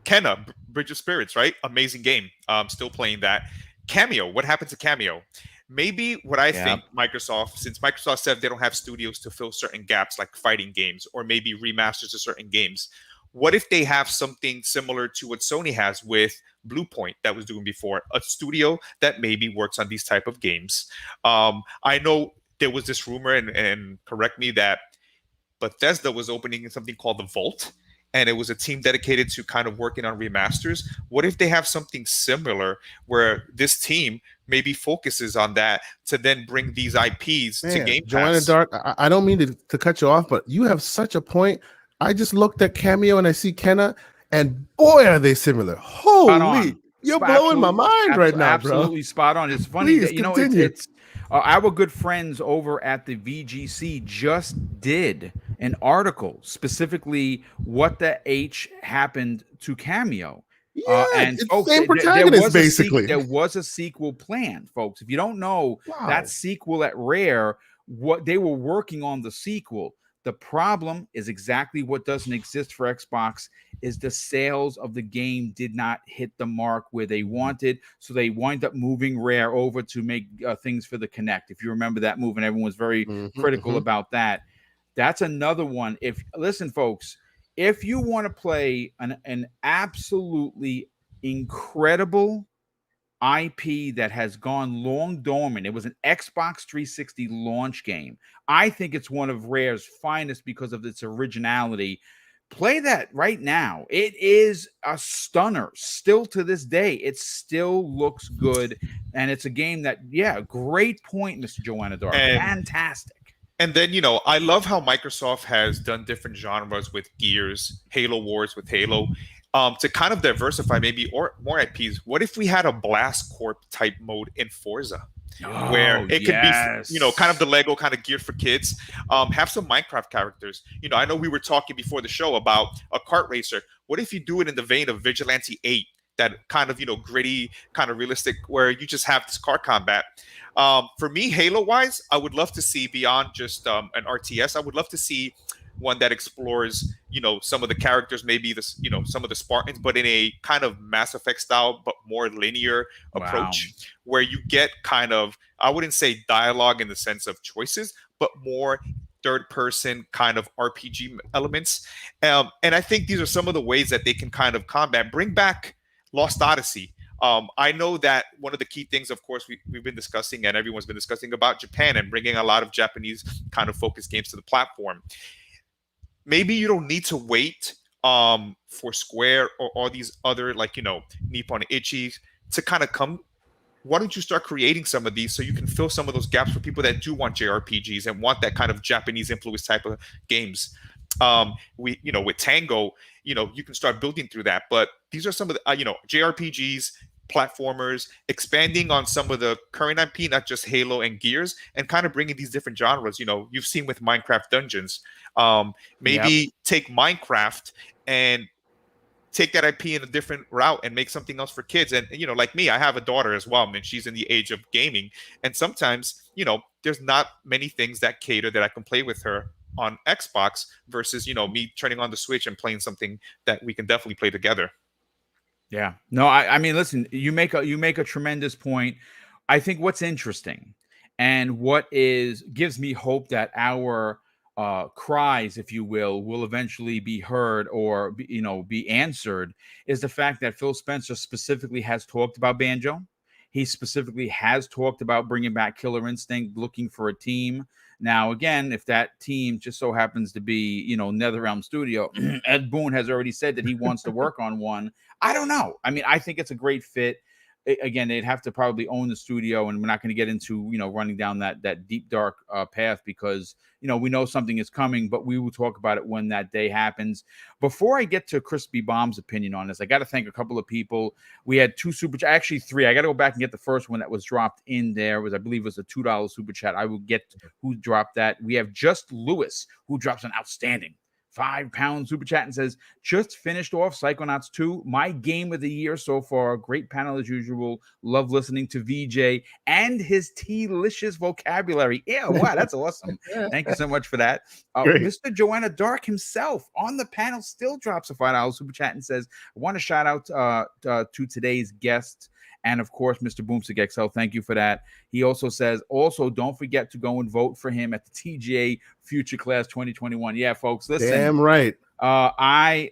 Kenna, Bridge of Spirits, right? Amazing game. Still playing that. Cameo. What happened to Cameo? Maybe what I think Microsoft, since Microsoft said they don't have studios to fill certain gaps like fighting games or maybe remasters of certain games, what if they have something similar to what Sony has with Bluepoint that was doing before, a studio that maybe works on these type of games? I know there was this rumor, and correct me, that Bethesda was opening something called the Vault, and it was a team dedicated to kind of working on remasters. What if they have something similar where this team maybe focuses on that to then bring these IPs to Game Pass? Joanna Dark, I don't mean to cut you off, but you have such a point. I just looked at Cameo and I see Kenna, and boy, are they similar. Holy, you're blowing my mind right now, bro. Absolutely spot on. It's funny that, it's our good friends over at the VGC just did an article specifically what the H happened to Cameo. And it's folks, same protagonist, basically. There was a sequel planned, folks. If you don't know, that sequel at Rare, what they were working on the sequel. The problem is exactly what doesn't exist for Xbox is the sales of the game did not hit the mark where they wanted. So they wind up moving Rare over to make things for the Kinect. If you remember that move, and everyone was very critical about that. That's another one. Listen, folks, if you want to play an absolutely incredible IP that has gone long dormant, it was an Xbox 360 launch game. I think it's one of Rare's finest because of its originality. Play that right now. It is a stunner still to this day. It still looks good, and it's a game that, great point, Mr. Joanna Dark. Fantastic. And then, I love how Microsoft has done different genres with Gears, Halo Wars with Halo, to kind of diversify maybe or more IPs. What if we had a Blast Corp type mode in Forza? Where it could be, kind of the Lego kind of geared for kids. Have some Minecraft characters. I know we were talking before the show about a kart racer. What if you do it in the vein of Vigilante 8? That kind of, gritty, kind of realistic, where you just have this car combat. For me, Halo-wise, I would love to see beyond just an RTS. I would love to see one that explores, some of the characters, maybe this, some of the Spartans, but in a kind of Mass Effect style, but more linear approach, where you get kind of, I wouldn't say dialogue in the sense of choices, but more third-person kind of RPG elements. And I think these are some of the ways that they can kind of combat, bring back Lost Odyssey. I know that one of the key things, of course, we've been discussing and everyone's been discussing about Japan and bringing a lot of Japanese kind of focused games to the platform. Maybe you don't need to wait for Square or all these other, like, Nippon Ichi to kind of come. Why don't you start creating some of these so you can fill some of those gaps for people that do want JRPGs and want that kind of Japanese influence type of games? With Tango, you can start building through that. But these are some of the, JRPGs, platformers, expanding on some of the current IP, not just Halo and Gears, and kind of bringing these different genres. You've seen with Minecraft Dungeons. Maybe take Minecraft and take that IP in a different route and make something else for kids. And, like me, I have a daughter as well, and she's in the age of gaming. And sometimes, there's not many things that cater that I can play with her on Xbox versus, me turning on the Switch and playing something that we can definitely play together. Yeah. No, I mean, listen, you make a tremendous point. I think what's interesting and what gives me hope that our cries, if you will eventually be heard or be answered is the fact that Phil Spencer specifically has talked about Banjo. He specifically has talked about bringing back Killer Instinct, looking for a team. Now, again, if that team just so happens to be, NetherRealm Studio, Ed Boon has already said that he wants to work on one. I don't know. I mean, I think it's a great fit. Again, they'd have to probably own the studio, and we're not going to get into, running down that deep, dark path because, we know something is coming, but we will talk about it when that day happens. Before I get to Crispy Bomb's opinion on this, I got to thank a couple of people. We had actually three. I got to go back and get the first one that was dropped in there. I believe it was a $2 super chat. I will get who dropped that. We have Just Lewis, who drops an outstanding £5 super chat and says, just finished off Psychonauts 2, my game of the year so far. Great panel as usual. Love listening to VJ and his T-licious vocabulary. Yeah, wow, that's awesome. Thank you so much for that. Mr. Joanna Dark himself on the panel still drops a $5 super chat and says, I want to shout out to today's guest. And of course, Mr. BoomStick XL, thank you for that. He also says, don't forget to go and vote for him at the TGA Future Class 2021. Yeah, folks, listen. Damn right. I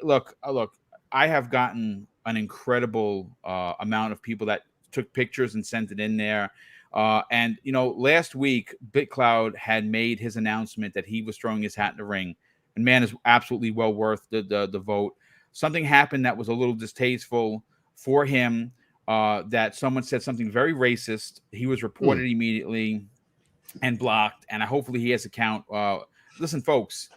have gotten an incredible amount of people that took pictures and sent it in there. And last week, BitCloud had made his announcement that he was throwing his hat in the ring. And man, is absolutely well worth the vote. Something happened that was a little distasteful for him. That someone said something very racist. He was reported immediately and blocked, and hopefully he has account. Listen, folks,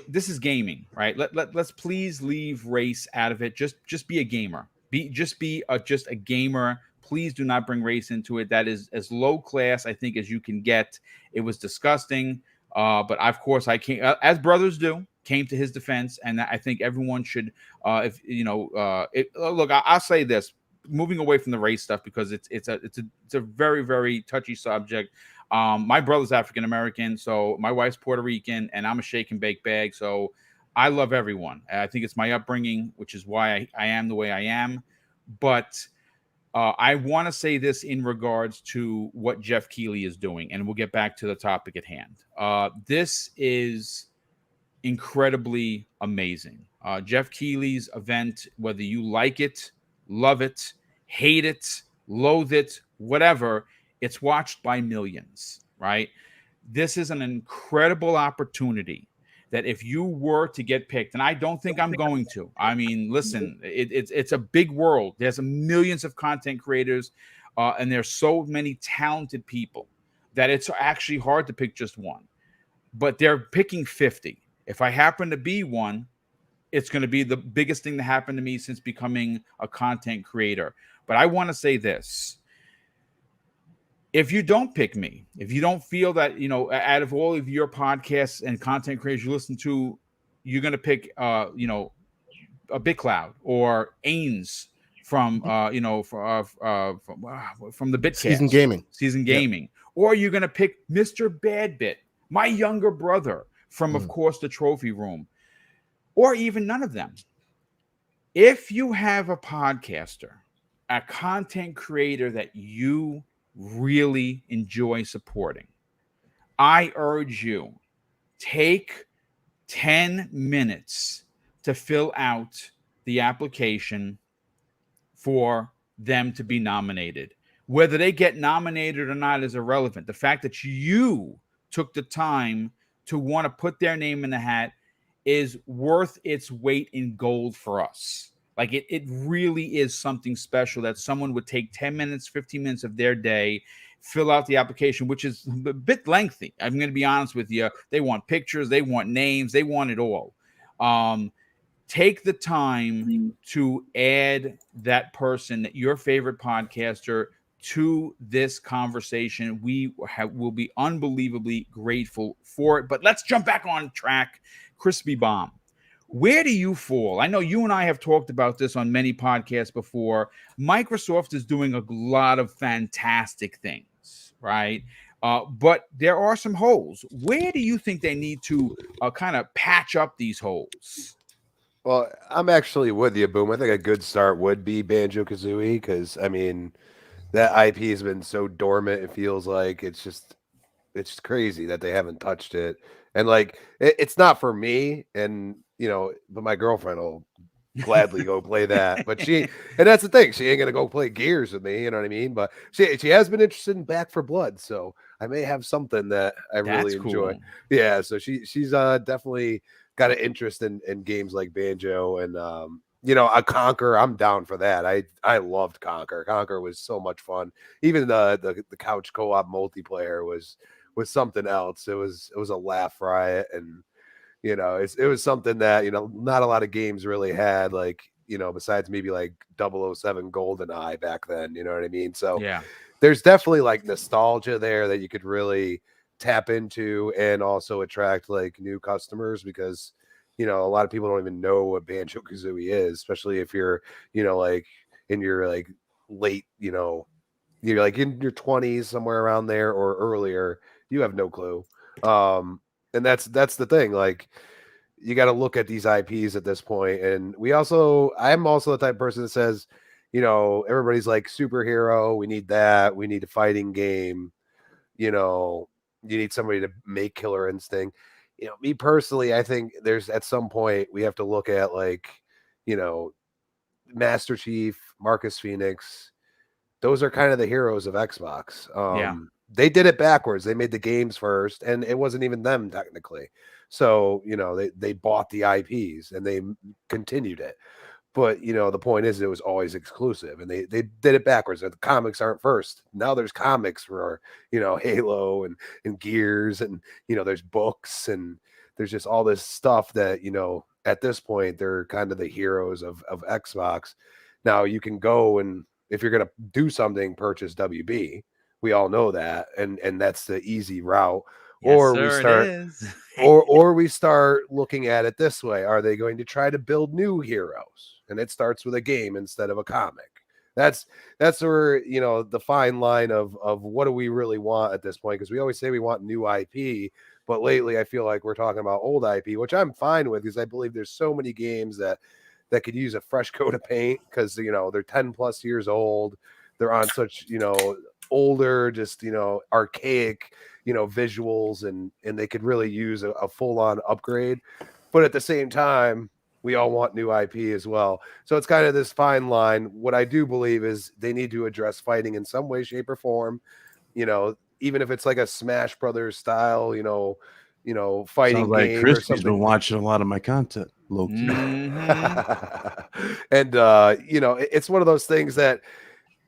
this is gaming, right? Let's please leave race out of it. Just be a gamer. Just a gamer. Please do not bring race into it. That is as low class, I think, as you can get. It was disgusting. But of course, I came as brothers do. Came to his defense, and I think everyone should. Look, I'll say this. Moving away from the race stuff because it's a very, very touchy subject. My brother's African American, so my wife's Puerto Rican, and I'm a shake and bake bag. So I love everyone. I think it's my upbringing, which is why I am the way I am. But I want to say this in regards to what Jeff Keighley is doing, and we'll get back to the topic at hand. This is incredibly amazing. Jeff Keighley's event, whether you like it, love it, hate it, loathe it, whatever, it's watched by millions, right? This is an incredible opportunity that if you were to get picked, and I don't think I'm going to. I mean, listen, it's a big world. There's millions of content creators, and there's so many talented people that it's actually hard to pick just one. But they're picking 50. If I happen to be one, it's going to be the biggest thing that happened to me since becoming a content creator. But I want to say this. If you don't pick me, if you don't feel that, out of all of your podcasts and content creators you listen to, you're going to pick, a Big Cloud or Ains from, from the Bitcast. Season Gaming. Or you're going to pick Mr. Badbit, my younger brother from, of course, the Trophy Room, or even none of them. If you have a podcaster, a content creator that you really enjoy supporting, I urge you, take 10 minutes to fill out the application for them to be nominated. Whether they get nominated or not is irrelevant. The fact that you took the time to want to put their name in the hat is worth its weight in gold for us. Like it really is something special that someone would take 10 minutes, 15 minutes of their day, fill out the application, which is a bit lengthy. I'm going to be honest with you. They want pictures, they want names, they want it all. Take the time to add that person, your favorite podcaster, to this conversation. We will be unbelievably grateful for it. But let's jump back on track. Crispy Bomb, where do you fall? I know you and I have talked about this on many podcasts before. Microsoft is doing a lot of fantastic things, right? But there are some holes. Where do you think they need to kind of patch up these holes? Well, I'm actually with you, Boom. I think a good start would be Banjo-Kazooie because, I mean, that IP has been so dormant. It feels like it's just crazy that they haven't touched it. And like, it's not for me. And, but my girlfriend will gladly go play that. But and that's the thing. She ain't going to go play Gears with me. You know what I mean? But she has been interested in Back 4 Blood. So I may have something that I really enjoy. Cool. Yeah. So she's definitely got an interest in games like Banjo and, a Conquer. I'm down for that. I loved Conquer. Conquer was so much fun. Even the couch co-op multiplayer was something else. It was a laugh riot, and it was something that not a lot of games really had, like besides maybe like 007 GoldenEye back then. You know what I mean? So yeah, there's definitely like nostalgia there that you could really tap into and also attract like new customers because a lot of people don't even know what Banjo-Kazooie is, especially if you're like in your like late you're like in your 20s somewhere around there or earlier. You have no clue. And that's the thing, like you got to look at these IPs at this point. And I'm also the type of person that says everybody's like superhero, we need that, we need a fighting game, you need somebody to make Killer Instinct. Me personally, I think there's at some point we have to look at like, Master Chief, Marcus Phoenix. Those are kind of the heroes of Xbox. They did it backwards. They made the games first, and it wasn't even them technically. So, they bought the IPs and they continued it. But, the point is it was always exclusive, and they did it backwards. The comics aren't first. Now there's comics for, Halo and Gears, and, there's books, and there's just all this stuff that, at this point, they're kind of the heroes of Xbox. Now you can go and if you're going to do something, purchase WB. We all know that. And that's the easy route. Yes, or sir, we start, it is. or we start looking at it this way. Are they going to try to build new heroes? And it starts with a game instead of a comic. That's where, the fine line of what do we really want at this point? Because we always say we want new IP, but lately I feel like we're talking about old IP, which I'm fine with, because I believe there's so many games that could use a fresh coat of paint, because they're 10 plus years old. They're on such older, just archaic visuals, and they could really use a full-on upgrade. But at the same time, we all want new IP as well. So it's kind of this fine line. What I do believe is they need to address fighting in some way, shape, or form. Even if it's like a Smash Brothers style, fighting Sounds like game Crispy's or something. been watching a lot of my content, low-key. And it's one of those things that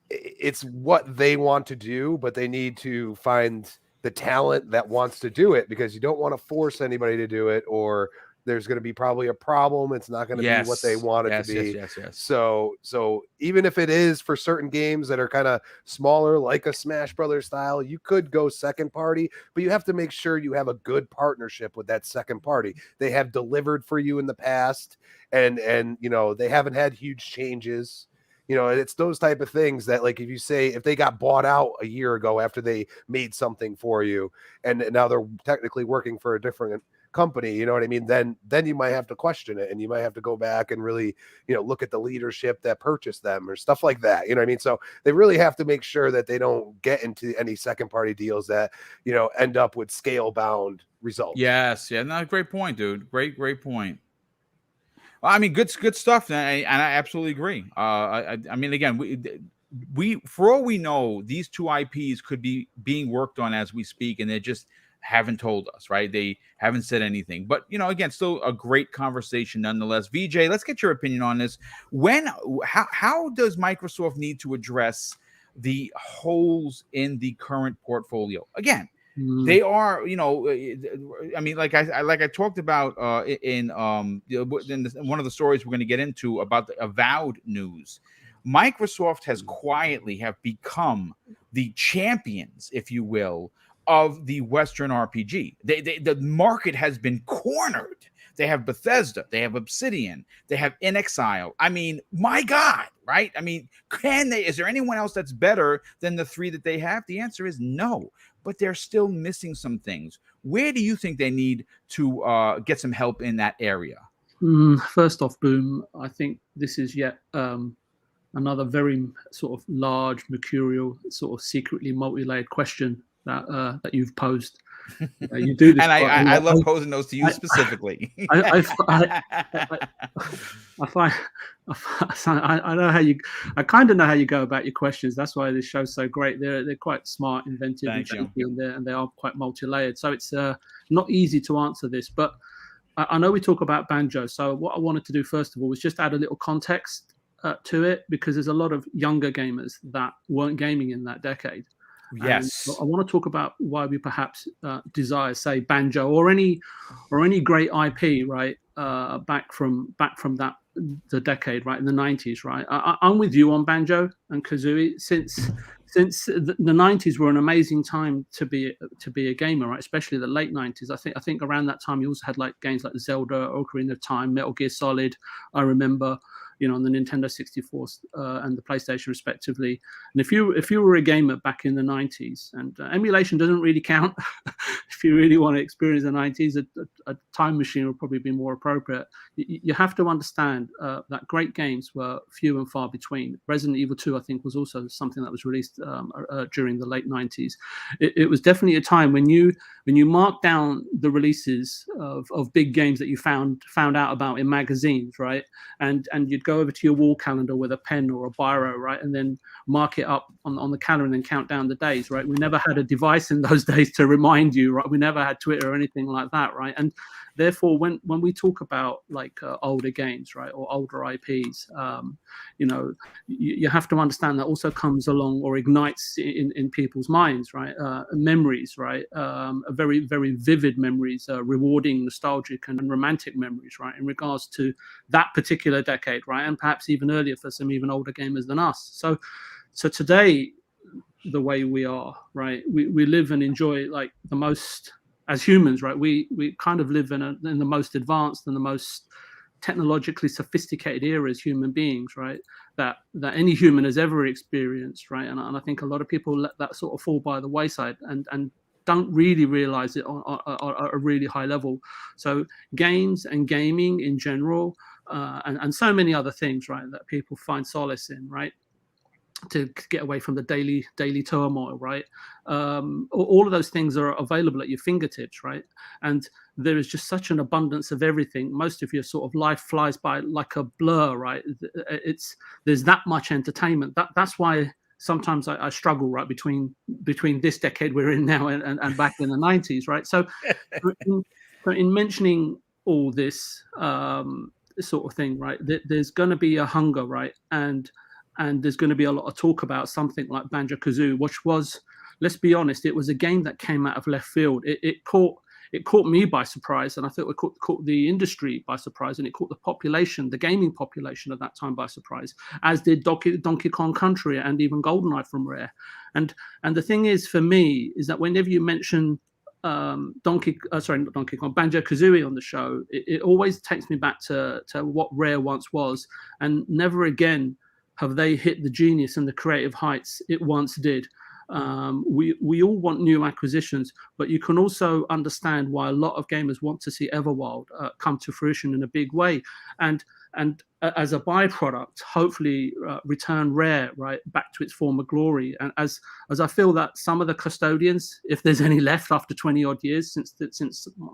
it's what they want to do, but they need to find the talent that wants to do it, because you don't want to force anybody to do it, or there's going to be probably a problem. It's not going to be what they want it to be. Yes. So even if it is for certain games that are kind of smaller, like a Smash Brothers style, you could go second party, but you have to make sure you have a good partnership with that second party. They have delivered for you in the past, and they haven't had huge changes. It's those type of things that, like, if they got bought out a year ago after they made something for you, and now they're technically working for a different company, you know what I mean? Then you might have to question it, and you might have to go back and really, look at the leadership that purchased them or stuff like that. You know what I mean? So they really have to make sure that they don't get into any second party deals that, end up with scale bound results. Yes. Yeah. No, great point, dude. Great point. Well, I mean, good stuff, and I absolutely agree. I mean, again, we for all we know, these two IPs could be being worked on as we speak, and they just haven't told us, right? They haven't said anything. But again, still a great conversation nonetheless. VJ, let's get your opinion on this. How does Microsoft need to address the holes in the current portfolio? Again, they are, I mean, like I talked about in one of the stories we're going to get into about the Avowed news. Microsoft has quietly have become the champions, if you will, of the Western RPG. The market has been cornered. They have Bethesda, they have Obsidian, they have In Exile. I mean, my God, right? I mean, is there anyone else that's better than the three that they have? The answer is no, but they're still missing some things. Where do you think they need to get some help in that area? First off, Boom, I think this is yet another very sort of large, mercurial, sort of secretly multi-layered question that you've posed. You do this, and I love posing those to you specifically. I know how you. I kind of know how you go about your questions. That's why this show's so great. They're quite smart, inventive, and they are quite multi-layered. So it's not easy to answer this, but I know we talk about Banjo. So what I wanted to do first of all was just add a little context to it, because there's a lot of younger gamers that weren't gaming in that decade. Yes, and I want to talk about why we perhaps desire, say, Banjo or any great IP, right? Back from the decade, right, in the 90s, right? I'm with you on Banjo and Kazooie. Since the 90s were an amazing time to be a gamer, right? Especially the late 90s. I think around that time you also had like games like Zelda, Ocarina of Time, Metal Gear Solid. I remember, on the Nintendo 64 and the PlayStation respectively. And if you were a gamer back in the 90s, and emulation doesn't really count, if you really want to experience the 90s, a time machine would probably be more appropriate. You have to understand that great games were few and far between. Resident Evil 2, I think, was also something that was released during the late 90s. It was definitely a time when you marked down the releases of big games that you found out about in magazines, right? And you'd go over to your wall calendar with a pen or a biro, right? And then mark it up on the calendar and then count down the days, right? We never had a device in those days to remind you, right? We never had Twitter or anything like that, right? And therefore, when we talk about like older games, right, or older IPs, you have to understand that also comes along or ignites in people's minds, right? Memories, right? Very, very vivid memories, rewarding, nostalgic, and romantic memories, right? In regards to that particular decade, right? And perhaps even earlier for some even older gamers than us. So today, the way we are, right? We live and enjoy like the most, as humans, right? We kind of live in the most advanced and the most technologically sophisticated era as human beings, right? That any human has ever experienced, right? And I think a lot of people let that sort of fall by the wayside and don't really realize it on a really high level. So games and gaming in general, and so many other things, right, that people find solace in, right, to get away from the daily turmoil, right? All of those things are available at your fingertips, right? And there is just such an abundance of everything. Most of your sort of life flies by like a blur, right? There's that much entertainment. That's why sometimes I struggle, right, between this decade we're in now and back in the 90s, right? So in mentioning all this sort of thing, right, there's going to be a hunger, right? And there's going to be a lot of talk about something like Banjo-Kazooie, which was, let's be honest, it was a game that came out of left field. It caught me by surprise, and I think it caught the industry by surprise, and it caught the population, the gaming population at that time by surprise, as did Donkey Kong Country and even GoldenEye from Rare. And the thing is, for me, is that whenever you mention Banjo-Kazooie on the show, it always takes me back to what Rare once was, and never again have they hit the genius and the creative heights it once did. We all want new acquisitions, but you can also understand why a lot of gamers want to see Everwild come to fruition in a big way, and as a byproduct, hopefully return Rare right back to its former glory. And as I feel that some of the custodians, if there's any left after 20 odd years since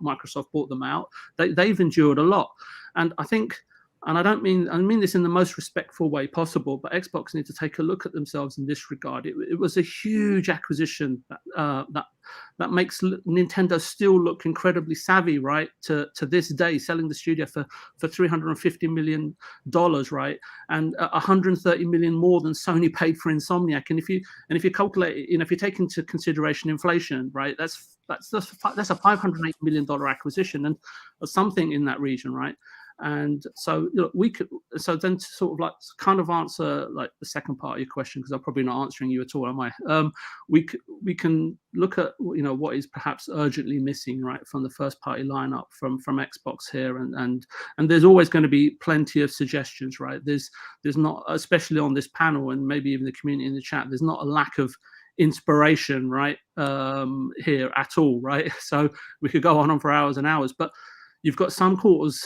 Microsoft bought them out, they've endured a lot, and I think. And I mean this in the most respectful way possible, but Xbox need to take a look at themselves in this regard. It was a huge acquisition that makes Nintendo still look incredibly savvy, right? To this day, selling the studio for $350 million, right, and 130 million more than Sony paid for Insomniac. And if you calculate, if you take into consideration inflation, right, that's a $508 million acquisition and something in that region, right? And so then to sort of like kind of answer like the second part of your question, because I'm probably not answering you at all, am I? We can look at what is perhaps urgently missing, right, from the first party lineup from Xbox here, and there's always going to be plenty of suggestions, right? There's not, especially on this panel and maybe even the community in the chat, there's not a lack of inspiration, right, here at all, right? So we could go on for hours and hours, but you've got some quarters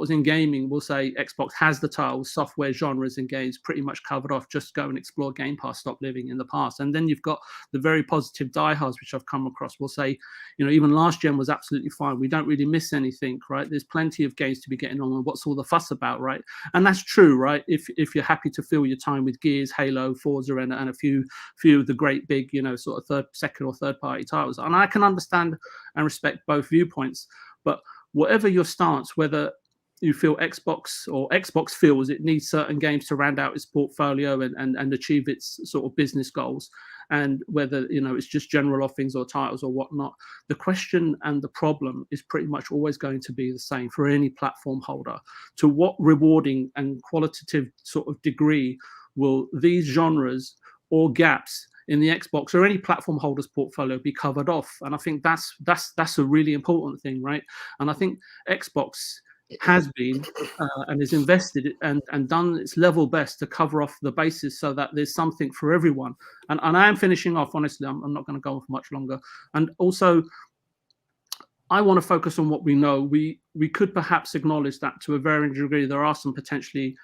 in gaming will say Xbox has the titles, software, genres, and games pretty much covered off. Just go and explore Game Pass, stop living in the past. And then you've got the very positive diehards, which I've come across, will say, even last gen was absolutely fine. We don't really miss anything, right? There's plenty of games to be getting on, and what's all the fuss about, right? And that's true, right? If you're happy to fill your time with Gears, Halo, Forza, and a few of the great big, sort of second or third party titles. And I can understand and respect both viewpoints, but whatever your stance, whether you feel Xbox feels it needs certain games to round out its portfolio and achieve its sort of business goals, and whether it's just general offerings or titles or whatnot, the question and the problem is pretty much always going to be the same for any platform holder. To what rewarding and qualitative sort of degree will these genres or gaps in the Xbox or any platform holder's portfolio be covered off? And I think that's a really important thing, right? And I think Xbox has been and is invested and done its level best to cover off the bases so that there's something for everyone. And I am finishing off, honestly, I'm not going to go on for much longer. And also, I want to focus on what we know. We could perhaps acknowledge that to a varying degree there are some potentially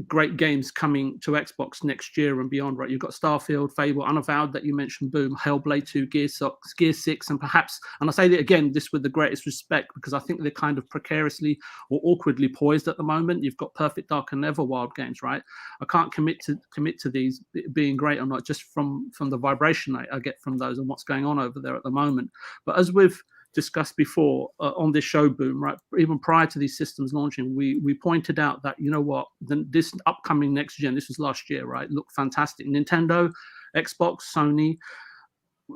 great games coming to Xbox next year and beyond, right? You've got Starfield, Fable, Unavowed that you mentioned, Boom, Hellblade 2, Gear 6, and perhaps, and I say that again, this with the greatest respect, because I think they're kind of precariously or awkwardly poised at the moment. You've got Perfect Dark and Everwild games, right? I can't commit to these being great or not, just from the vibration I get from those and what's going on over there at the moment. But as we've discussed before on this show, Boom, right, even prior to these systems launching, we pointed out that, this upcoming next gen, this was last year, right, looked fantastic. Nintendo, Xbox, Sony,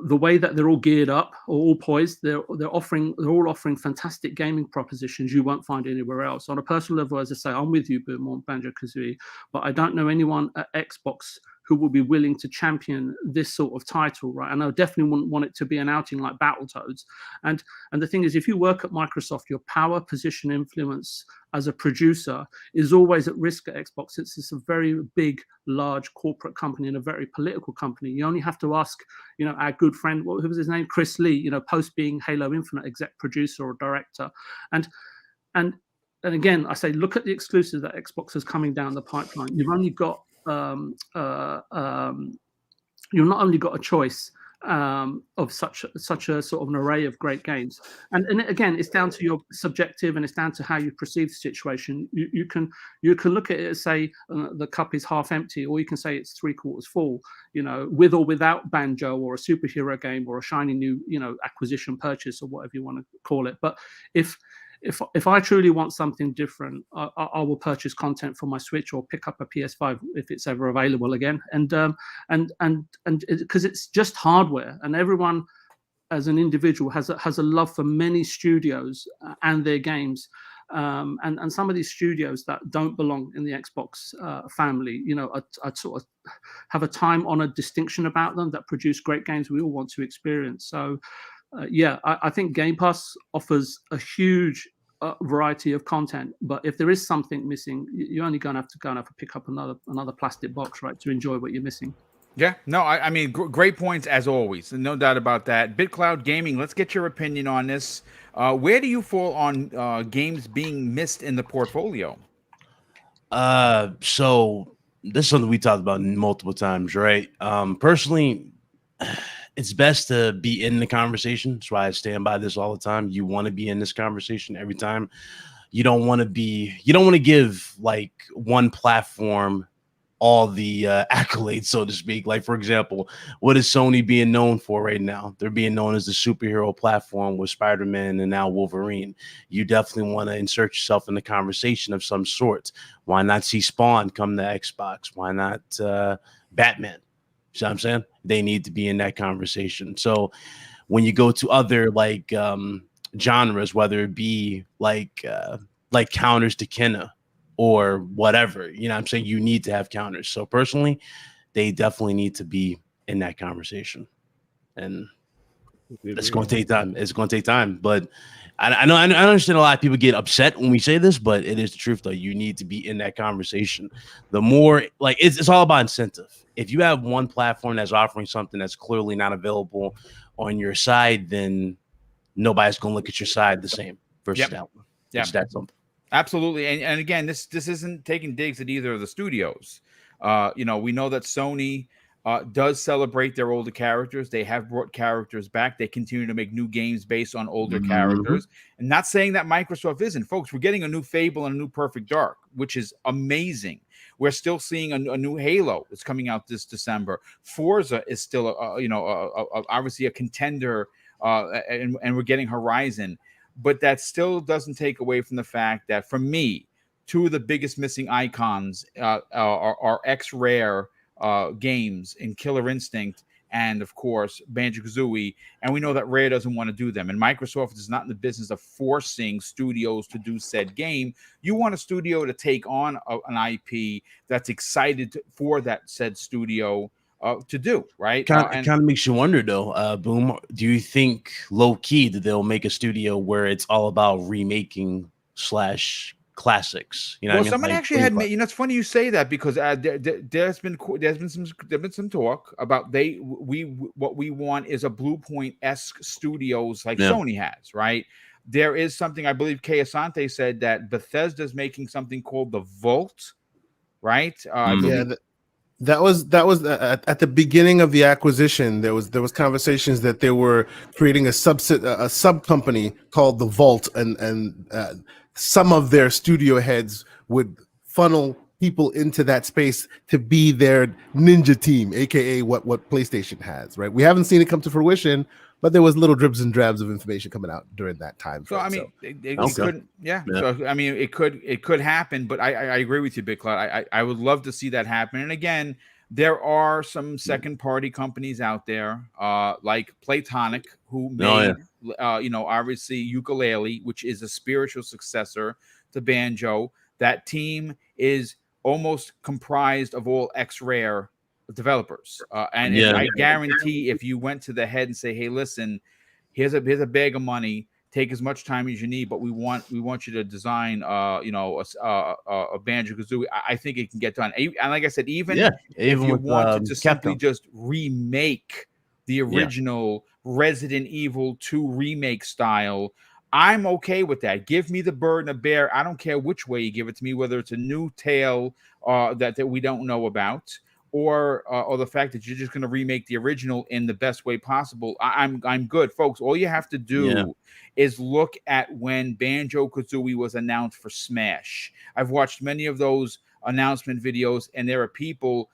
the way that they're all geared up or all poised, they're all offering fantastic gaming propositions you won't find anywhere else. On a personal level, as I say, I'm with you, Boom, on Banjo-Kazooie, but I don't know anyone at Xbox who will be willing to champion this sort of title, right? And I definitely wouldn't want it to be an outing like Battletoads. And the thing is, if you work at Microsoft, your power, position, influence as a producer is always at risk at Xbox. It's a very big, large corporate company and a very political company. You only have to ask, our good friend, who was his name, Chris Lee, post being Halo Infinite exec producer or director, and again, I say, look at the exclusives that Xbox is coming down the pipeline. You've only got you've not only got a choice of such a sort of an array of great games, and again, it's down to your subjective, and it's down to how you perceive the situation. You can look at it and say the cup is half empty, or you can say it's 3/4 full. With or without Banjo or a superhero game or a shiny new acquisition purchase or whatever you want to call it. But if I truly want something different, I will purchase content for my Switch or pick up a PS5 if it's ever available again. And because it's just hardware, and everyone as an individual has a love for many studios and their games. And some of these studios that don't belong in the Xbox family, I'd sort of have a time-honored distinction about them that produce great games we all want to experience. So. I think Game Pass offers a huge variety of content, but if there is something missing, you're only going to have to pick up another plastic box, right, to enjoy what you're missing. Yeah, no, I mean, great points as always, no doubt about that. BitCloud Gaming, let's get your opinion on this. Where do you fall on games being missed in the portfolio? So this is something we talked about multiple times, right? Personally, it's best to be in the conversation. That's why I stand by this all the time. You want to be in this conversation every time. You don't want to give like one platform all the accolades, so to speak. Like, for example, what is Sony being known for right now? They're being known as the superhero platform with Spider-Man and now Wolverine. You definitely want to insert yourself in the conversation of some sort. Why not see Spawn come to Xbox? Why not Batman? You know what I'm saying? They need to be in that conversation. So when you go to other like genres, whether it be like counters to Kenna or whatever, you know what I'm saying? You need to have counters. So personally, they definitely need to be in that conversation. And it's going to take time. It's going to take time. But I understand a lot of people get upset when we say this, but it is the truth, though. You need to be in that conversation. The more, like, it's all about incentive. If you have one platform that's offering something that's clearly not available on your side, then nobody's going to look at your side the same versus that one. Yeah, it's that simple. Absolutely. And again, this isn't taking digs at either of the studios. We know that Sony does celebrate their older characters. They have brought characters back. They continue to make new games based on older characters. And not saying that Microsoft isn't. Folks, we're getting a new Fable and a new Perfect Dark, which is amazing. We're still seeing a new Halo that's coming out this December. Forza is still, obviously a contender, and we're getting Horizon. But that still doesn't take away from the fact that, for me, two of the biggest missing icons are X-Rare games in Killer Instinct and, of course, Banjo-Kazooie. And we know that Rare doesn't want to do them. And Microsoft is not in the business of forcing studios to do said game. You want a studio to take on an IP that's excited for that said studio to do, right? Kind of makes you wonder, though, Boom. Do you think low-key that they'll make a studio where it's all about remaking / classics? You know, well, someone actually had made. It's funny you say that, because there's been some talk about what we want is a Blue Point-esque studios like Sony has, right? There is something, I believe Kay Asante said, that Bethesda's making something called the Vault, right? That was at the beginning of the acquisition. There was conversations that they were creating a sub company called the Vault, and some of their studio heads would funnel people into that space to be their ninja team, aka what PlayStation has. Right? We haven't seen it come to fruition, but there was little dribs and drabs of information coming out during that time. So I mean, it could, So I mean, it could happen, but I agree with you, Big Cloud. I would love to see that happen. And again, there are some second party companies out there, like Playtonic, who made, obviously Ukulele, which is a spiritual successor to Banjo. That team is almost comprised of all X-Rare developers. And I guarantee if you went to the head and say, hey, listen, here's a bag of money, take as much time as you need, but we want you to design a Banjo-Kazooie, I think it can get done. And like I said, even if you wanted to simply just remake the original Resident Evil 2 remake style, I'm okay with that. Give me the bird and the bear. I don't care which way you give it to me, whether it's a new tale that we don't know about, or the fact that you're just going to remake the original in the best way possible. I'm good, folks. All you have to do is look at when Banjo-Kazooie was announced for Smash. I've watched many of those announcement videos, and there are people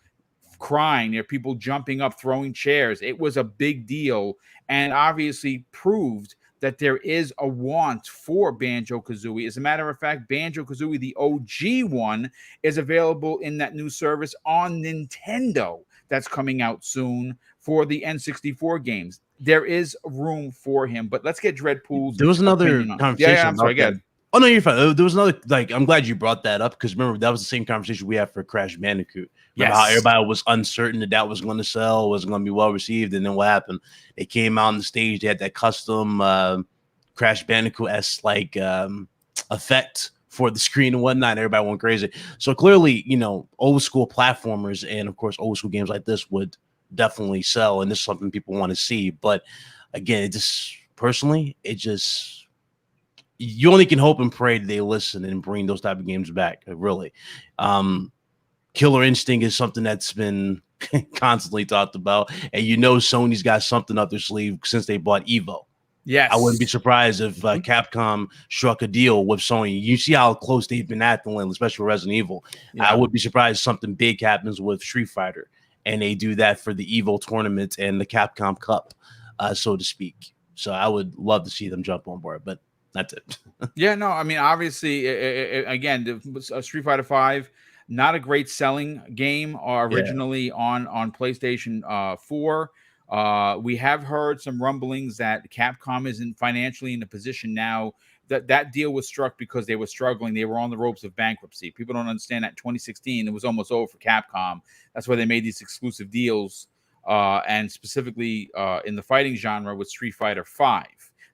crying. There are people jumping up, throwing chairs. It was a big deal, and obviously proved that there is a want for Banjo-Kazooie. As a matter of fact, Banjo-Kazooie, the OG one, is available in that new service on Nintendo that's coming out soon for the N64 games. There is room for him, but let's get Dreadpool's There was another conversation. Yeah, I'm sorry, again. Oh, no, you're fine. There was another, I'm glad you brought that up, because remember, that was the same conversation we had for Crash Bandicoot. Remember how everybody was uncertain that was going to sell, was going to be well received, and then what happened? They came out on the stage, they had that custom Crash Bandicoot-esque effect for the screen and whatnot, and everybody went crazy. So clearly, old school platformers and, of course, old school games like this would definitely sell, and this is something people want to see. But again, you only can hope and pray that they listen and bring those type of games back. Really, Killer Instinct is something that's been constantly talked about, and Sony's got something up their sleeve since they bought Evo. Yes, I wouldn't be surprised if Capcom struck a deal with Sony. You see how close they've been at the limit, especially with Resident Evil. I would be surprised if something big happens with Street Fighter, and they do that for the Evo tournament and the Capcom Cup, so to speak. So I would love to see them jump on board, but that's it. I mean, obviously, again, Street Fighter 5, not a great selling game originally on PlayStation 4. We have heard some rumblings that Capcom isn't financially in a position now. That deal was struck because they were struggling. They were on the ropes of bankruptcy. People don't understand that in 2016, it was almost over for Capcom. That's why they made these exclusive deals, and specifically in the fighting genre with Street Fighter 5.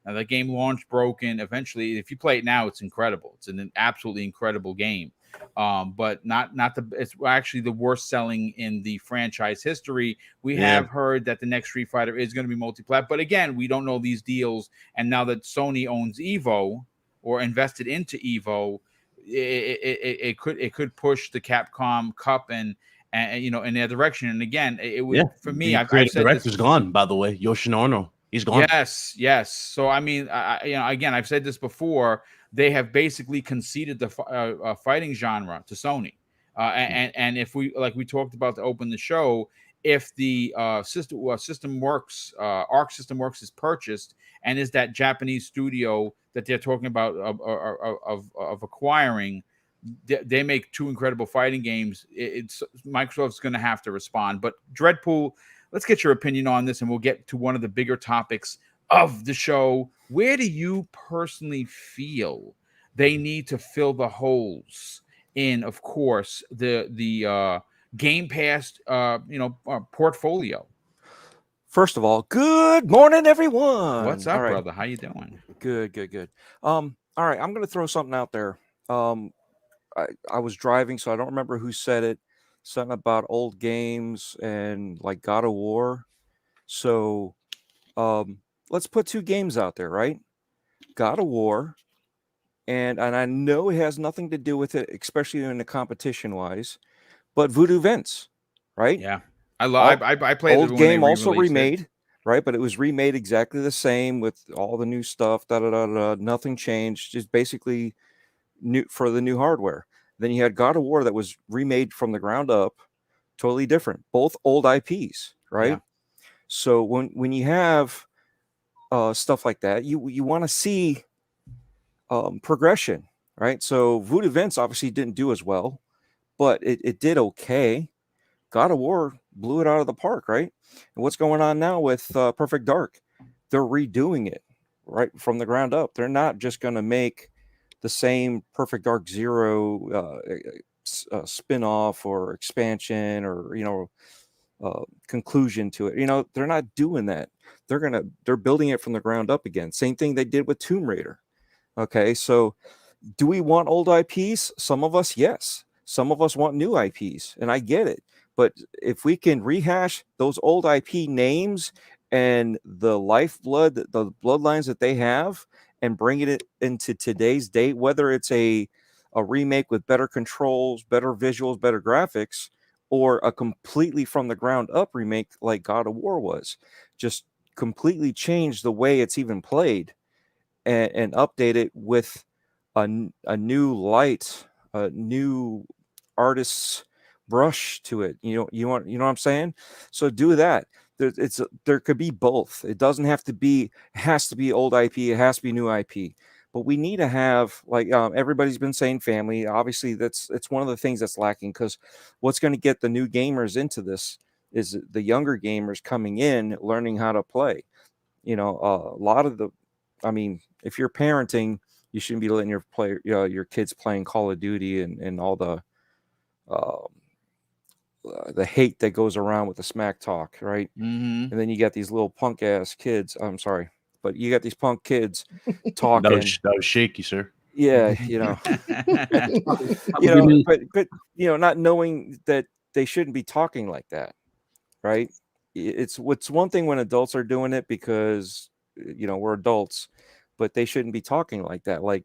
Now, that game launched broken. Eventually, if you play it now, it's incredible. It's an absolutely incredible game. But it's actually the worst selling in the franchise history. We have heard that the next Street Fighter is going to be multi-plat, but again, we don't know these deals. And now that Sony owns Evo or invested into Evo, it could push the Capcom Cup and in their direction. And again, it would for me. I've said director's gone, by the way, Yoshinori Ono. He's gone. Yes. So I mean, again, I've said this before. They have basically conceded the fighting genre to Sony, and if we talked about to open the show, if the System Works Arc System Works is purchased and is that Japanese studio that they're talking about of acquiring, they make two incredible fighting games. Microsoft's going to have to respond. But Dreadpool, let's get your opinion on this, and we'll get to one of the bigger topics of the show. Where do you personally feel they need to fill the holes in, of course, the Game Pass portfolio? First of all, good morning, everyone. What's up, brother? How you doing? Good. All right, I'm going to throw something out there. I was driving, so I don't remember who said it. Something about old games and like God of War. So let's put two games out there, right? God of War, and I know it has nothing to do with it, especially in the competition wise, but Voodoo Vince, right? Yeah, I played old game, also remade, right? But it was remade exactly the same with all the new stuff. Nothing changed, just basically new for the new hardware. Then you had God of War that was remade from the ground up, totally different. Both old IPs, right? Yeah. So when you have stuff like that, you want to see progression, right? So Voodoo Vince obviously didn't do as well, but it did okay. God of War blew it out of the park, right? And what's going on now with Perfect Dark? They're redoing it right from the ground up. They're not just going to make the same Perfect Dark Zero spin-off or expansion or conclusion to it. You know, they're not doing that. They're building it from the ground up again. Same thing they did with Tomb Raider. Okay, so do we want old IPs? Some of us, yes. Some of us want new IPs, and I get it. But if we can rehash those old IP names and the lifeblood, the bloodlines that they have, and bring it into today's date, whether it's a remake with better controls, better visuals, better graphics, or a completely from the ground up remake like God of War was, just completely change the way it's even played and update it with a new light, a new artist's brush to it. You know what I'm saying? So do that. There could be both. It doesn't have to be, it has to be old IP, it has to be new IP. But we need to have, like, everybody's been saying, family. Obviously, it's one of the things that's lacking, because what's going to get the new gamers into this is the younger gamers coming in, learning how to play. You know, a lot of if you're parenting, you shouldn't be letting your kids playing Call of Duty and all the hate that goes around with the smack talk, right? Mm-hmm. And then you got these little punk ass kids. I'm sorry, but you got these punk kids talking. that was shaky, sir. Yeah, you know, but not knowing that they shouldn't be talking like that, right? It's one thing when adults are doing it because we're adults, but they shouldn't be talking like that. Like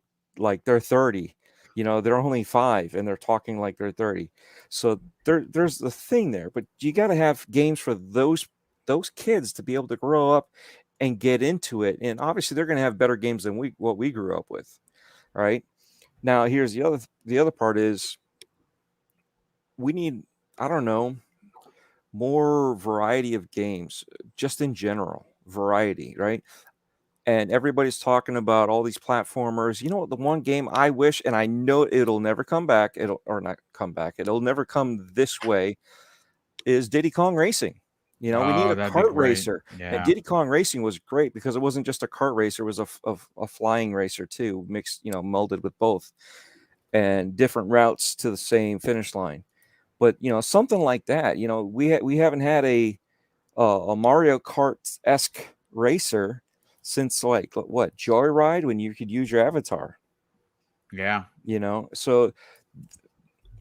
they're 30, they're only 5 and they're talking like they're 30. So there's the thing there, but you got to have games for those kids to be able to grow up and get into it. And obviously they're going to have better games than what we grew up with. Right now, here's the other part is we need, I don't know, more variety of games, just in general variety, right? And everybody's talking about all these platformers. You know what? The one game I wish, and I know it'll never come back, it'll never come this way, is Diddy Kong Racing. We need a kart racer. Yeah. And Diddy Kong Racing was great because it wasn't just a kart racer, it was a flying racer too, mixed, molded with both, and different routes to the same finish line. But something like that, we haven't had a Mario Kart-esque racer since like what, Joyride, when you could use your avatar. Yeah. So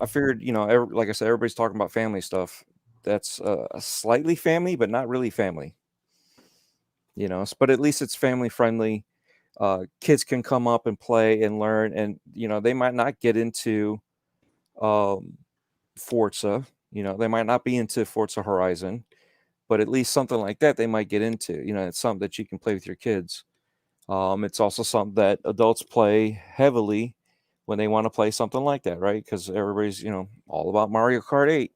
I figured, like I said, everybody's talking about family stuff. That's slightly family, but not really family. But at least it's family friendly. Kids can come up and play and learn, and they might not get into Forza. They might not be into Forza Horizon, but at least something like that they might get into. It's something that you can play with your kids. It's also something that adults play heavily when they want to play something like that, right? Because everybody's all about Mario Kart 8.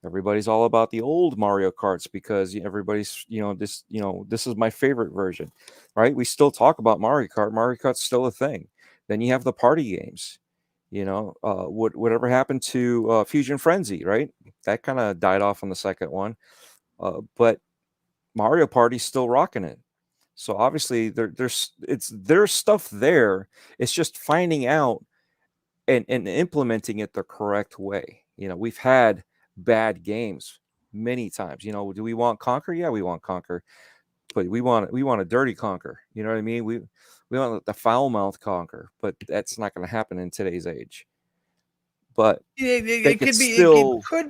Everybody's all about the old Mario Karts because everybody's, this is my favorite version, right? We still talk about Mario Kart. Mario Kart's still a thing. Then you have the party games, whatever happened to Fusion Frenzy, right? That kind of died off on the second one. But Mario Party's still rocking it. So obviously there's stuff there. It's just finding out and implementing it the correct way. We've had bad games many times. Do we want Conquer? Yeah, we want Conquer, but we want a dirty Conquer. You know what I mean? We want the foul mouth Conquer, but that's not going to happen in today's age. But it could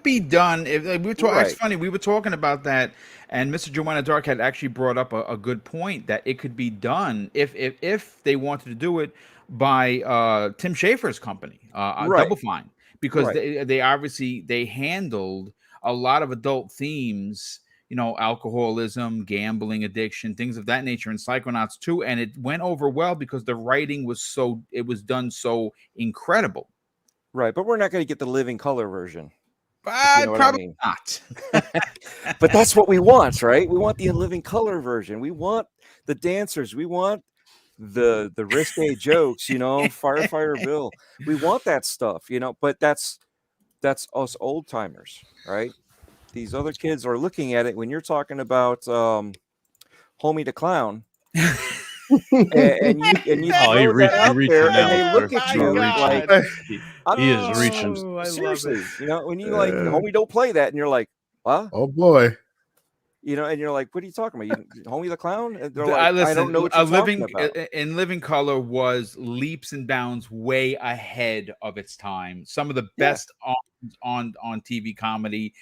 be done. If we were talking, it's funny, we were talking about that, and Mr. Joanna Dark had actually brought up a good point that it could be done if they wanted to do it by Tim Schafer's company, Double Fine. Because they obviously handled a lot of adult themes, alcoholism, gambling addiction, things of that nature in Psychonauts 2, and it went over well because the writing was done so incredible. Right, but we're not going to get the living color version. Probably not. But that's what we want, right? We want the living color version. We want the dancers. We want the risque jokes, Firefighter Bill. We want that stuff, but that's us old timers, right? These other kids are looking at it when you're talking about Homie the Clown. and you throw that out there, and they look at you like he is reaching. Seriously, when you like, Homie, don't play that, and you're like, What? Oh boy. You know, and you're like, what are you talking about? You Homie the Clown? And they're like, I don't know what a you're living talking about. in Living Color was leaps and bounds way ahead of its time. Some of the best on TV comedy.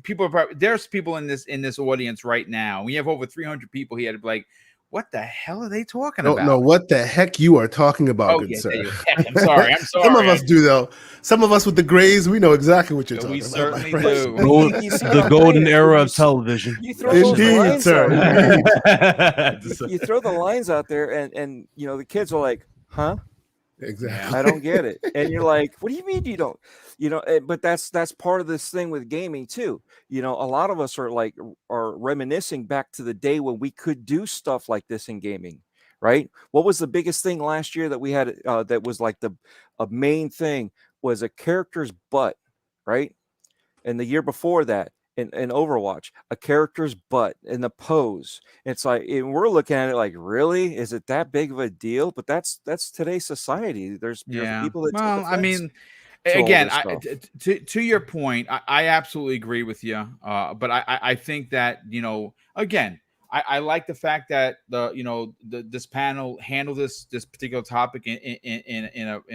People are probably, there's people in this audience right now. We have over 300 people here to be like, what the hell are they talking Don't about? know what the heck you are talking about, Oh good yeah, sir. heck, I'm sorry. Some of us do though. Some of us with the grays, we know exactly what you're talking We about. certainly my friend. do. The golden era of television. You throw those Indeed, lines sir. out. Indeed. You throw the lines out there, and you know the kids are like, huh? Exactly. I don't get it. And you're like, what do you mean you don't? You know, but that's part of this thing with gaming too. You know, a lot of us are reminiscing back to the day when we could do stuff like this in gaming, right? What was the biggest thing last year that we had that was like a main thing was a character's butt, right? And the year before that, in Overwatch, a character's butt and the pose. It's like, and we're looking at it like, really? Is it that big of a deal? But that's today's society. There's people that well, take I mean, to all again, this to your point, I absolutely agree with you. But I think that, you know, again, I like the fact that this panel handled this particular topic in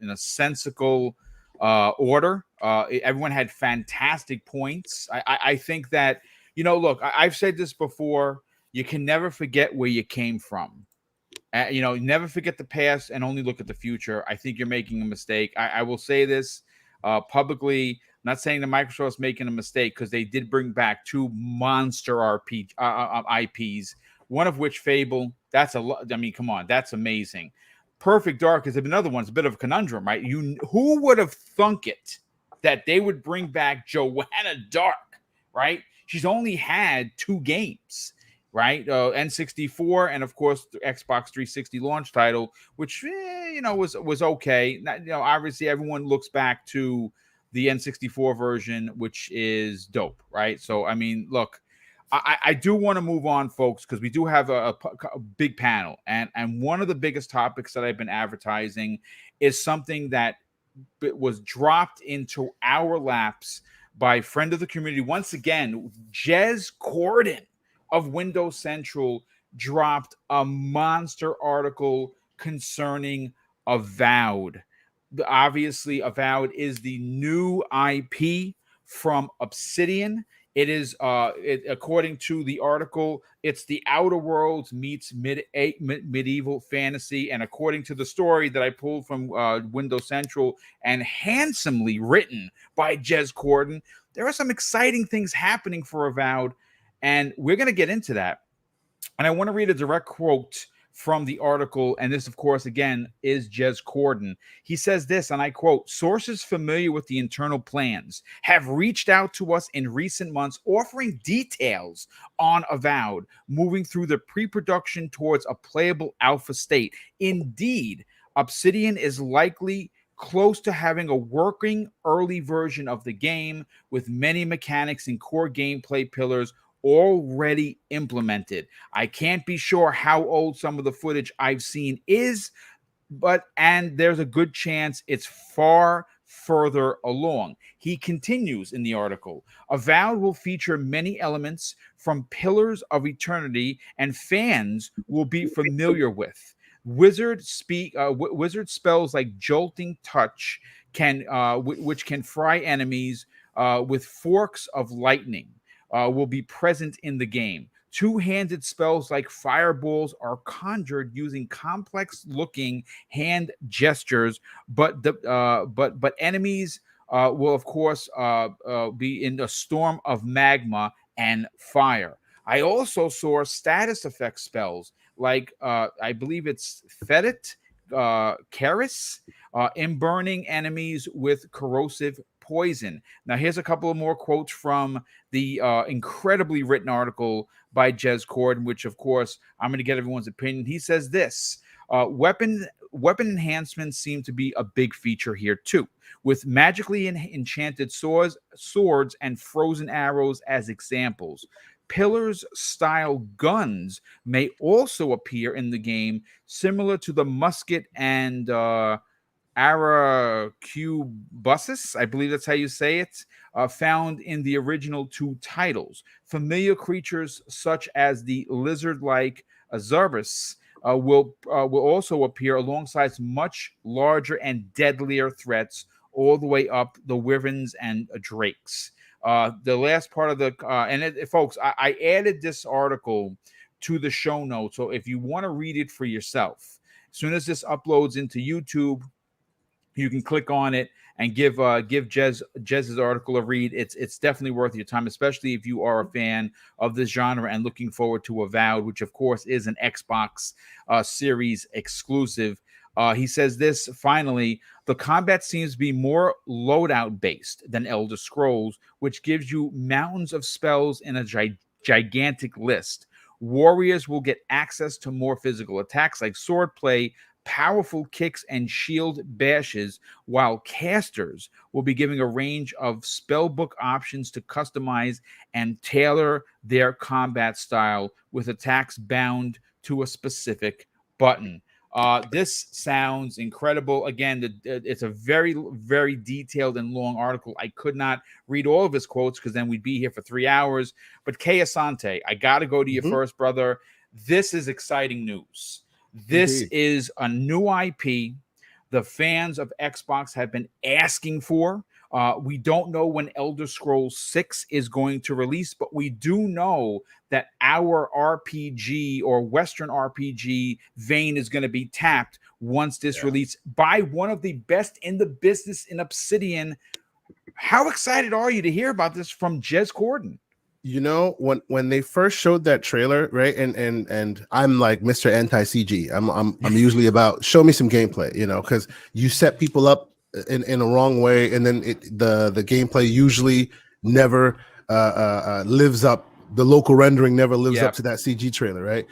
a sensical order. Everyone had fantastic points. I think that, you know, look, I've said this before. You can never forget where you came from. You know, never forget the past and only look at the future. I think you're making a mistake. I will say this publicly. I'm not saying that Microsoft's making a mistake, because they did bring back 2 monster IPs, one of which Fable. That's I mean, come on, that's amazing. Perfect Dark is another one. It's a bit of a conundrum, right? Who would have thunk it that they would bring back Joanna Dark, right? She's only had 2 games. Right, N64, and of course the Xbox 360 launch title, which was okay. You know, obviously everyone looks back to the N64 version, which is dope, right? So I mean, look, I do want to move on, folks, because we do have a big panel, and one of the biggest topics that I've been advertising is something that was dropped into our laps by a friend of the community once again, Jez Corden of Windows Central dropped a monster article concerning Avowed. Obviously, Avowed is the new IP from Obsidian. It is, according to the article, it's the Outer Worlds meets medieval fantasy. And according to the story that I pulled from Windows Central and handsomely written by Jez Corden, there are some exciting things happening for Avowed. And we're going to get into that. And I want to read a direct quote from the article. And this, of course, again, is Jez Corden. He says this, and I quote, "Sources familiar with the internal plans have reached out to us in recent months, offering details on Avowed, moving through the pre-production towards a playable alpha state. Indeed, Obsidian is likely close to having a working early version of the game with many mechanics and core gameplay pillars already implemented. I can't be sure how old some of the footage I've seen is, and there's a good chance it's far further along." He continues in the article, "Avowed will feature many elements from Pillars of Eternity and fans will be familiar with. Wizard spells like Jolting Touch which can fry enemies with forks of lightning. Will be present in the game. Two-handed spells like fireballs are conjured using complex-looking hand gestures, but enemies will, of course, be in a storm of magma and fire. I also saw status effect spells like I believe it's Fedit, Karis, in burning enemies with corrosive poison." Now, here's a couple of more quotes from the incredibly written article by Jez Corden, which, of course, I'm going to get everyone's opinion. He says this, weapon enhancements seem to be a big feature here, too, with magically enchanted swords and frozen arrows as examples. Pillars-style guns may also appear in the game, similar to the musket and Aracubusus, I believe that's how you say it, found in the original 2 titles. Familiar creatures such as the lizard-like Azarbus will also appear alongside much larger and deadlier threats, all the way up the wyverns and drakes. The last part of the folks, I added this article to the show notes, so if you want to read it for yourself, as soon as this uploads into YouTube, you can click on it and give Jez's article a read. It's definitely worth your time, especially if you are a fan of this genre and looking forward to Avowed, which of course is an Xbox Series exclusive. He says this finally: the combat seems to be more loadout based than Elder Scrolls, which gives you mountains of spells in a gigantic list. Warriors will get access to more physical attacks like swordplay, powerful kicks, and shield bashes, while casters will be giving a range of spellbook options to customize and tailor their combat style with attacks bound to a specific button. This sounds incredible. Again, it's a very, very detailed and long article. I could not read all of his quotes because then we'd be here for 3 hours. But Kay Asante, I got to go to you first, brother. This is exciting news. This is a new IP the fans of Xbox have been asking for. We don't know when Elder Scrolls 6 is going to release, but we do know that our RPG or Western RPG vein is going to be tapped once this release by one of the best in the business in Obsidian. How excited are you to hear about this from Jez Corden? You know, when they first showed that trailer, right? And I'm like Mr. Anti-CG. I'm usually about show me some gameplay, you know, because you set people up in a wrong way, and then the gameplay usually never lives up. The local rendering never lives up to that CG trailer, right?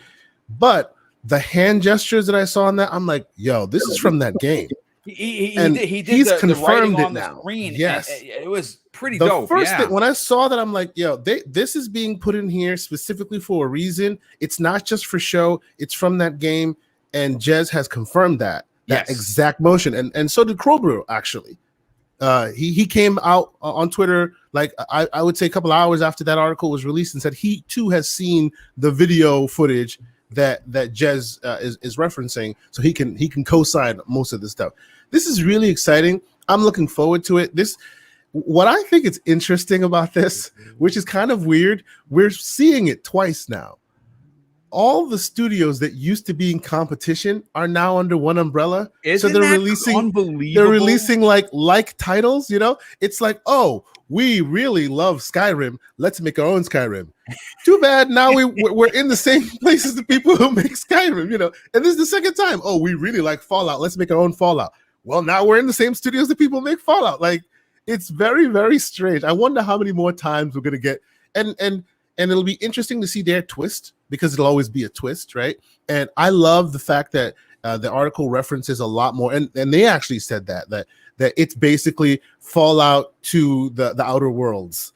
But the hand gestures that I saw in that, I'm like, yo, this is from that game. He did confirmed the it now. Screen, yes, it was pretty dope. First thing, when I saw that, I'm like, yo, this is being put in here specifically for a reason. It's not just for show. It's from that game, and Jez has confirmed that exact motion, and so did Crowbrew actually. He came out on Twitter like I would say a couple hours after that article was released and said he too has seen the video footage that Jez is referencing, so he can co-sign most of this stuff. This is really exciting. I'm looking forward to it. What I think is interesting about this, which is kind of weird, we're seeing it twice now. All the studios that used to be in competition are now under one umbrella. Isn't so they're releasing unbelievable? They're releasing like titles, you know? It's like, oh, we really love Skyrim. Let's make our own Skyrim. Too bad now we're in the same place as the people who make Skyrim, you know? And this is the second time. Oh, we really like Fallout. Let's make our own Fallout. Well, now we're in the same studios that people make Fallout. Like, it's very, very strange. I wonder how many more times we're going to get. And it'll be interesting to see their twist, because it'll always be a twist, right? And I love the fact that the article references a lot more. And they actually said that it's basically Fallout to the Outer Worlds.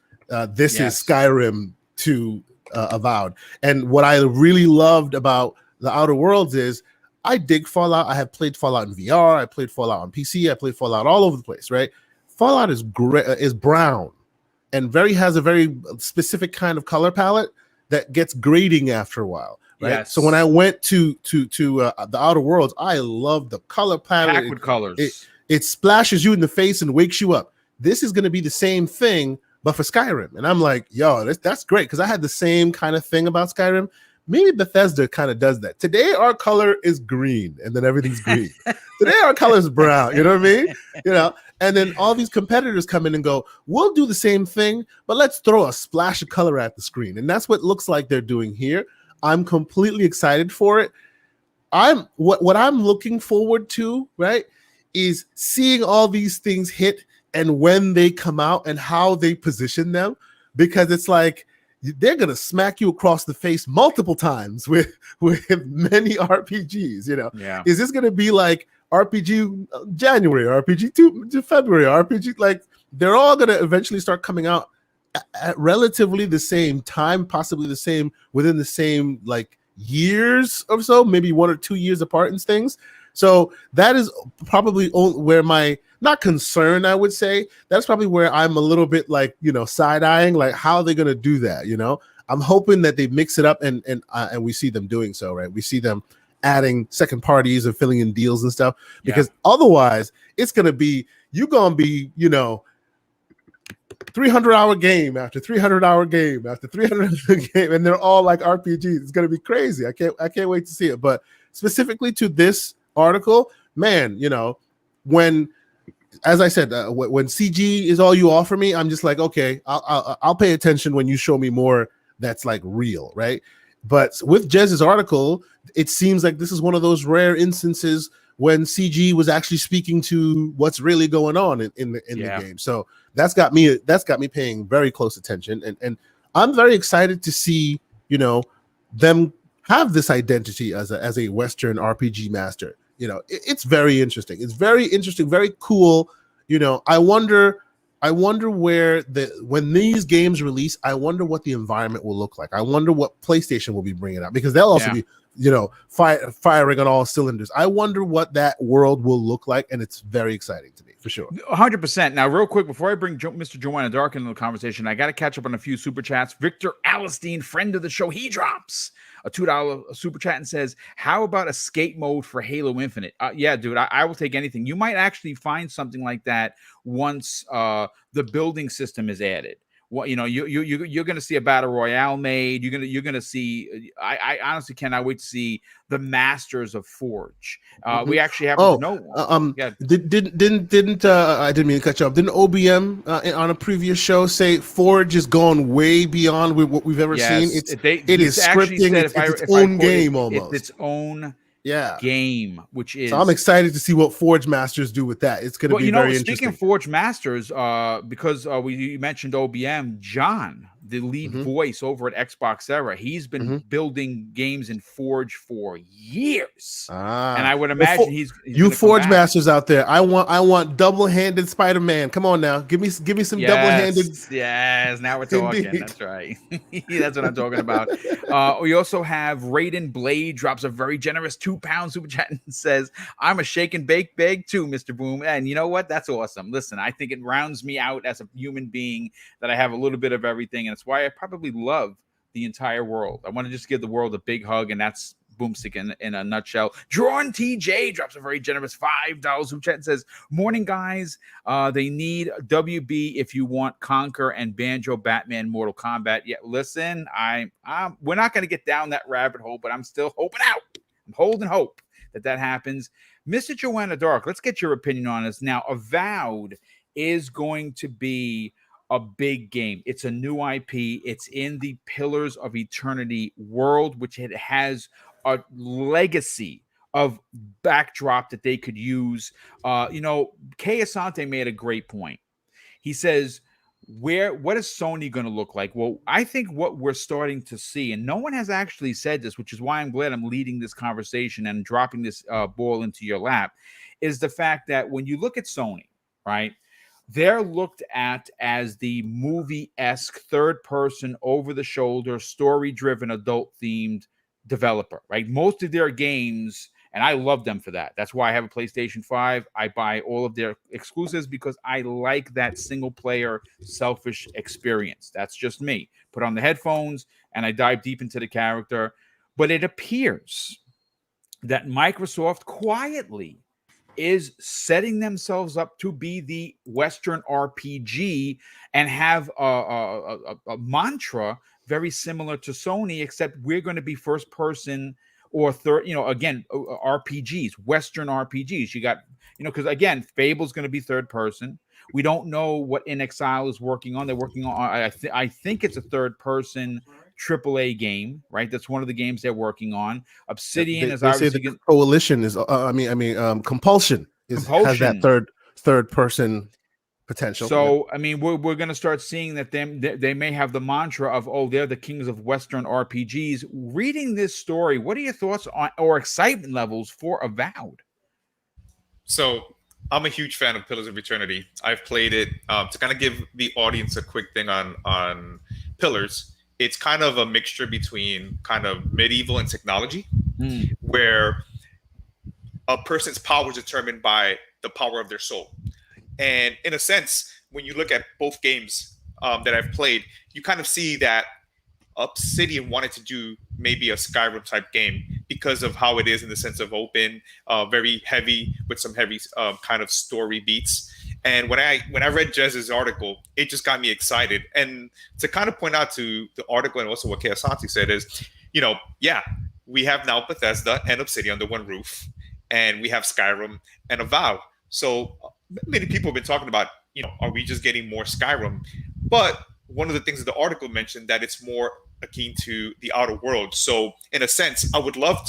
This is Skyrim to Avowed. And what I really loved about the Outer Worlds is I dig Fallout. I have played Fallout in VR. I played Fallout on PC. I played Fallout all over the place, right? Fallout is brown and has a very specific kind of color palette that gets grating after a while, right? Yes. So when I went to the Outer Worlds, I love the color palette. Packed with colors. It splashes you in the face and wakes you up. This is going to be the same thing, but for Skyrim. And I'm like, yo, that's great, because I had the same kind of thing about Skyrim. Maybe Bethesda kind of does that. Today our color is green, and then everything's green. Today our color is brown. You know what I mean? You know, and then all these competitors come in and go, we'll do the same thing, but let's throw a splash of color at the screen. And that's what it looks like they're doing here. I'm completely excited for it. What I'm looking forward to, right, is seeing all these things hit and when they come out and how they position them, because it's like they're gonna smack you across the face multiple times with many RPGs. You know, is this gonna be like RPG January, RPG to February, RPG? Like, they're all gonna eventually start coming out at relatively the same time, possibly the same within the same like years or so, maybe 1 or 2 years apart and things. So that is probably where my, not concern, I would say, that's probably where I'm a little bit like, side-eyeing, like how are they going to do that? I'm hoping that they mix it up and we see them doing so, right? We see them adding second parties and filling in deals and stuff, because otherwise it's going to be, 300-hour game after 300-hour game after 300-hour game, and they're all like RPGs. It's going to be crazy. I can't wait to see it. But specifically to this article, man, when, as I said, when CG is all you offer me, I'm just like, okay, I'll pay attention when you show me more that's like real, right? But with Jez's article, it seems like this is one of those rare instances when CG was actually speaking to what's really going on in the game. So that's got me paying very close attention, and I'm very excited to see them have this identity as a Western RPG master. It's very interesting. It's very interesting, very cool. I wonder where when these games release, I wonder what the environment will look like. I wonder what PlayStation will be bringing out, because they'll also be firing on all cylinders. I wonder what that world will look like, and it's very exciting to me, for sure. 100%. Now, real quick, before I bring Mr. Joanna Dark into the conversation, I got to catch up on a few super chats. Victor Alistine, friend of the show, he drops a $2 super chat and says, how about escape mode for Halo Infinite? Yeah, dude, I will take anything. You might actually find something like that once the building system is added. What you're going to see a battle royale made. You're going to see. I honestly cannot wait to see the Masters of Forge. We actually have to know. Didn't I didn't mean to cut you off. Didn't OBM on a previous show say Forge is going way beyond what we've ever seen? It is scripting. It's its own game almost. It's its own game, which is. So I'm excited to see what Forge Masters do with that. It's going to be very interesting. Speaking of Forge Masters, because you mentioned OBM, John, the lead voice over at Xbox Era, he's been building games in Forge for years, and I would imagine he's you Forge Masters out there. I want double-handed Spider-Man. Come on now, give me some double-handed. Yes, now we're talking. Indeed. That's right. That's what I'm talking about. We also have Raiden Blade drops a very generous £2 super chat and says, "I'm a shake and bake bag too, Mr. Boom." And you know what? That's awesome. Listen, I think it rounds me out as a human being that I have a little bit of everything, and it's why I probably love the entire world. I want to just give the world a big hug, and that's BoomStick in a nutshell. Drawn TJ drops a very generous $5 super chat and says, "Morning, guys. They need WB if you want Conquer and Banjo Batman Mortal Kombat." Yeah, listen, we're not going to get down that rabbit hole, but I'm still hoping out. I'm holding hope that happens. Mr. Joanna Dark, let's get your opinion on this. Now, Avowed is going to be a big game. It's a new IP. It's in the Pillars of Eternity world, which it has a legacy of backdrop that they could use. Kay Asante made a great point. He says, what is Sony going to look like? Well, I think what we're starting to see, and no one has actually said this, which is why I'm glad I'm leading this conversation and dropping this ball into your lap, is the fact that when you look at Sony, right, they're looked at as the movie-esque, third-person, over-the-shoulder, story-driven, adult-themed developer, right? Most of their games, and I love them for that. That's why I have a PlayStation 5. I buy all of their exclusives because I like that single-player, selfish experience. That's just me. Put on the headphones, and I dive deep into the character. But it appears that Microsoft quietly is setting themselves up to be the Western RPG and have a mantra very similar to Sony, except we're going to be first person or third, again, RPGs, Western RPGs. You got, because again, Fable's going to be third person. We don't know what In Exile is working on. They're working on, I think it's a third person AAA game, right? That's one of the games they're working on. Obsidian is obviously the Coalition is. Compulsion has that third person potential. So we're going to start seeing that they may have the mantra of they're the kings of Western RPGs. Reading this story, what are your thoughts on or excitement levels for Avowed? So I'm a huge fan of Pillars of Eternity. I've played it. To kind of give the audience a quick thing on Pillars. It's kind of a mixture between kind of medieval and technology, where a person's power is determined by the power of their soul. And in a sense, when you look at both games that I've played, you kind of see that Obsidian wanted to do maybe a Skyrim type game because of how it is in the sense of open, very heavy with some heavy kind of story beats. And when I read Jez's article, it just got me excited. And to kind of point out to the article and also what Keosante said is, yeah, we have now Bethesda and Obsidian under one roof, and we have Skyrim and Avowed. So many people have been talking about, are we just getting more Skyrim? But one of the things that the article mentioned that it's more akin to the Outer World. So in a sense, I would love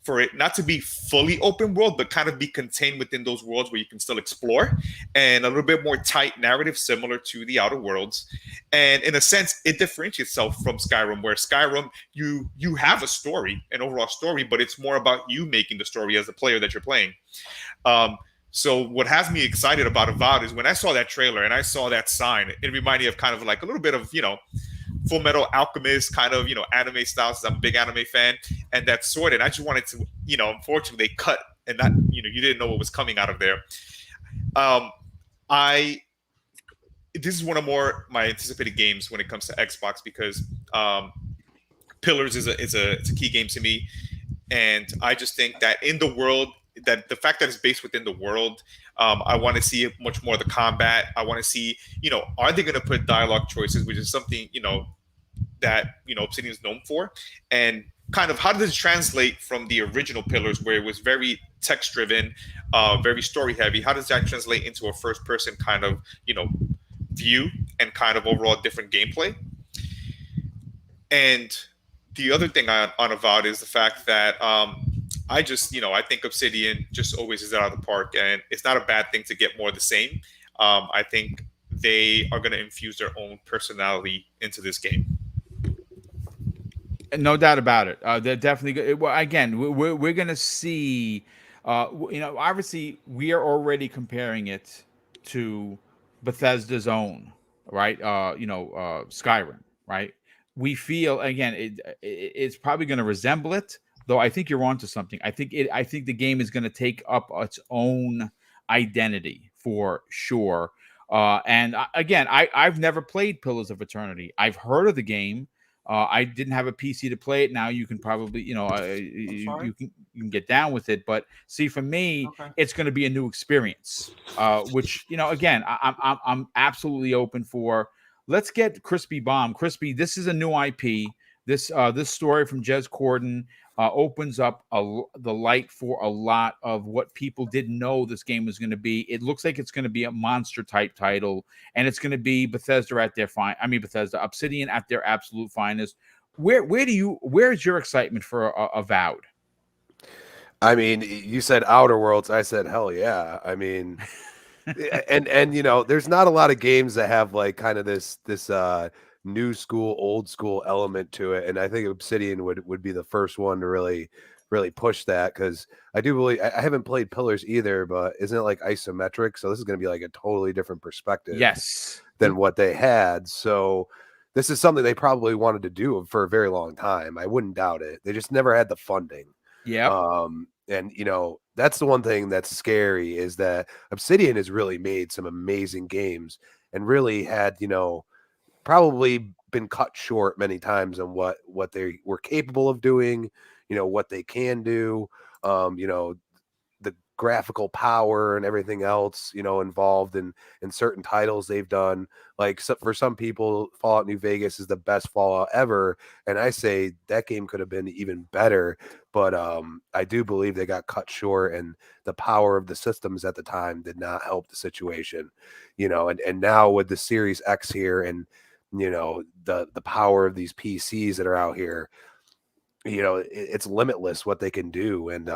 for it not to be fully open world, but kind of be contained within those worlds where you can still explore, and a little bit more tight narrative similar to the Outer Worlds. And in a sense, it differentiates itself from Skyrim, where Skyrim, you have a story, an overall story, but it's more about you making the story as the player that you're playing. So what has me excited about Avowed is when I saw that trailer and I saw that sign, it reminded me of kind of like a little bit of, Full Metal Alchemist kind of, anime style, since I'm a big anime fan, and that sword. And I just wanted to, unfortunately they cut and that, you didn't know what was coming out of there. This is one of my anticipated games when it comes to Xbox because Pillars is a key game to me. And I just think that in the world, that the fact that it's based within the world, I want to see much more of the combat. I want to see, are they going to put dialogue choices, which is something, that, Obsidian is known for, and kind of how does it translate from the original Pillars where it was very text driven, very story heavy? How does that translate into a first person kind of, view and kind of overall different gameplay? And the other thing on Avowed is the fact that, I just, I think Obsidian just always is out of the park, and it's not a bad thing to get more of the same. I think they are going to infuse their own personality into this game. No doubt about it. They're definitely. Well, again, we're going to see. Obviously, we are already comparing it to Bethesda's own, right? Skyrim, right? We feel again, it's probably going to resemble it. Though I think you're onto something. I think the game is going to take up its own identity for sure. I've never played Pillars of Eternity. I've heard of the game. I didn't have a PC to play it. Now you can probably, you can get down with it. But see, for me, it's going to be a new experience. Which again, I'm absolutely open for. Let's get Crispy Bomb. Crispy, this is a new IP. This story from Jez Corden opens up the light for a lot of what people didn't know this game was going to be. It looks like it's going to be a monster type title, and it's going to be Bethesda at their Obsidian at their absolute finest. Where's your excitement for Avowed? I mean, you said Outer Worlds. I said, hell yeah. I mean, and there's not a lot of games that have like kind of this new school, old school element to it, and I think Obsidian would be the first one to really push that, because I do believe I haven't played Pillars either, but isn't it like isometric? So this is going to be like a totally different perspective, than what they had. So this is something they probably wanted to do for a very long time. I wouldn't doubt it. They just never had the funding. And that's the one thing that's scary, is that Obsidian has really made some amazing games and really had probably been cut short many times on what they were capable of doing, what they can do, the graphical power and everything else, involved in certain titles they've done. Like, so for some people, Fallout New Vegas is the best Fallout ever, and I say that game could have been even better, but I do believe they got cut short, and the power of the systems at the time did not help the situation, and now with the Series X here, and the power of these PCs that are out here, it's limitless what they can do. And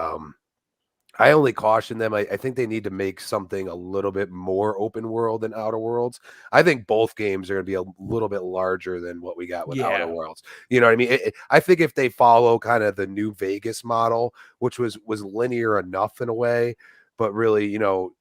I only caution them. I think they need to make something a little bit more open world than Outer Worlds. I think both games are going to be a little bit larger than what we got with Outer Worlds. You know what I mean? I think if they follow kind of the New Vegas model, which was linear enough in a way, but really,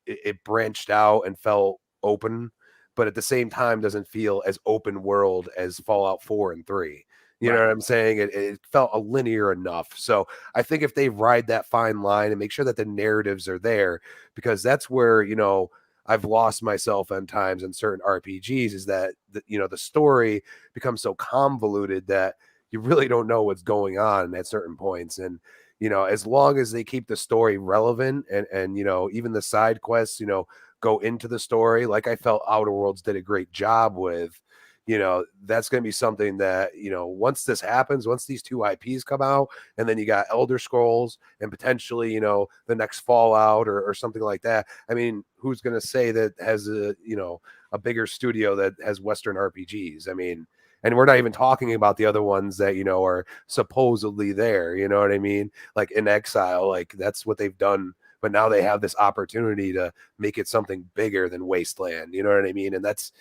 it branched out and felt open, but at the same time doesn't feel as open world as Fallout 4 and 3. You know what I'm saying? It felt linear enough. So I think if they ride that fine line and make sure that the narratives are there, because that's where, you know, I've lost myself at times in certain RPGs, is that, you know, the story becomes so convoluted that you really don't know what's going on at certain points. And, you know, as long as they keep the story relevant and, you know, even the side quests, you know, go into the story, like I felt Outer Worlds did a great job with, you know, that's going to be something that, you know, once this happens, once these two IPs come out, and then you got Elder Scrolls and potentially, you know, the next Fallout or something like that. I mean, who's going to say that has a, you know, a bigger studio that has Western RPGs? I mean, and we're not even talking about the other ones that, you know, are supposedly there, you know what I mean? Like in Exile, like that's what they've done. But now they have this opportunity to make it something bigger than Wasteland, you know what I mean? And that's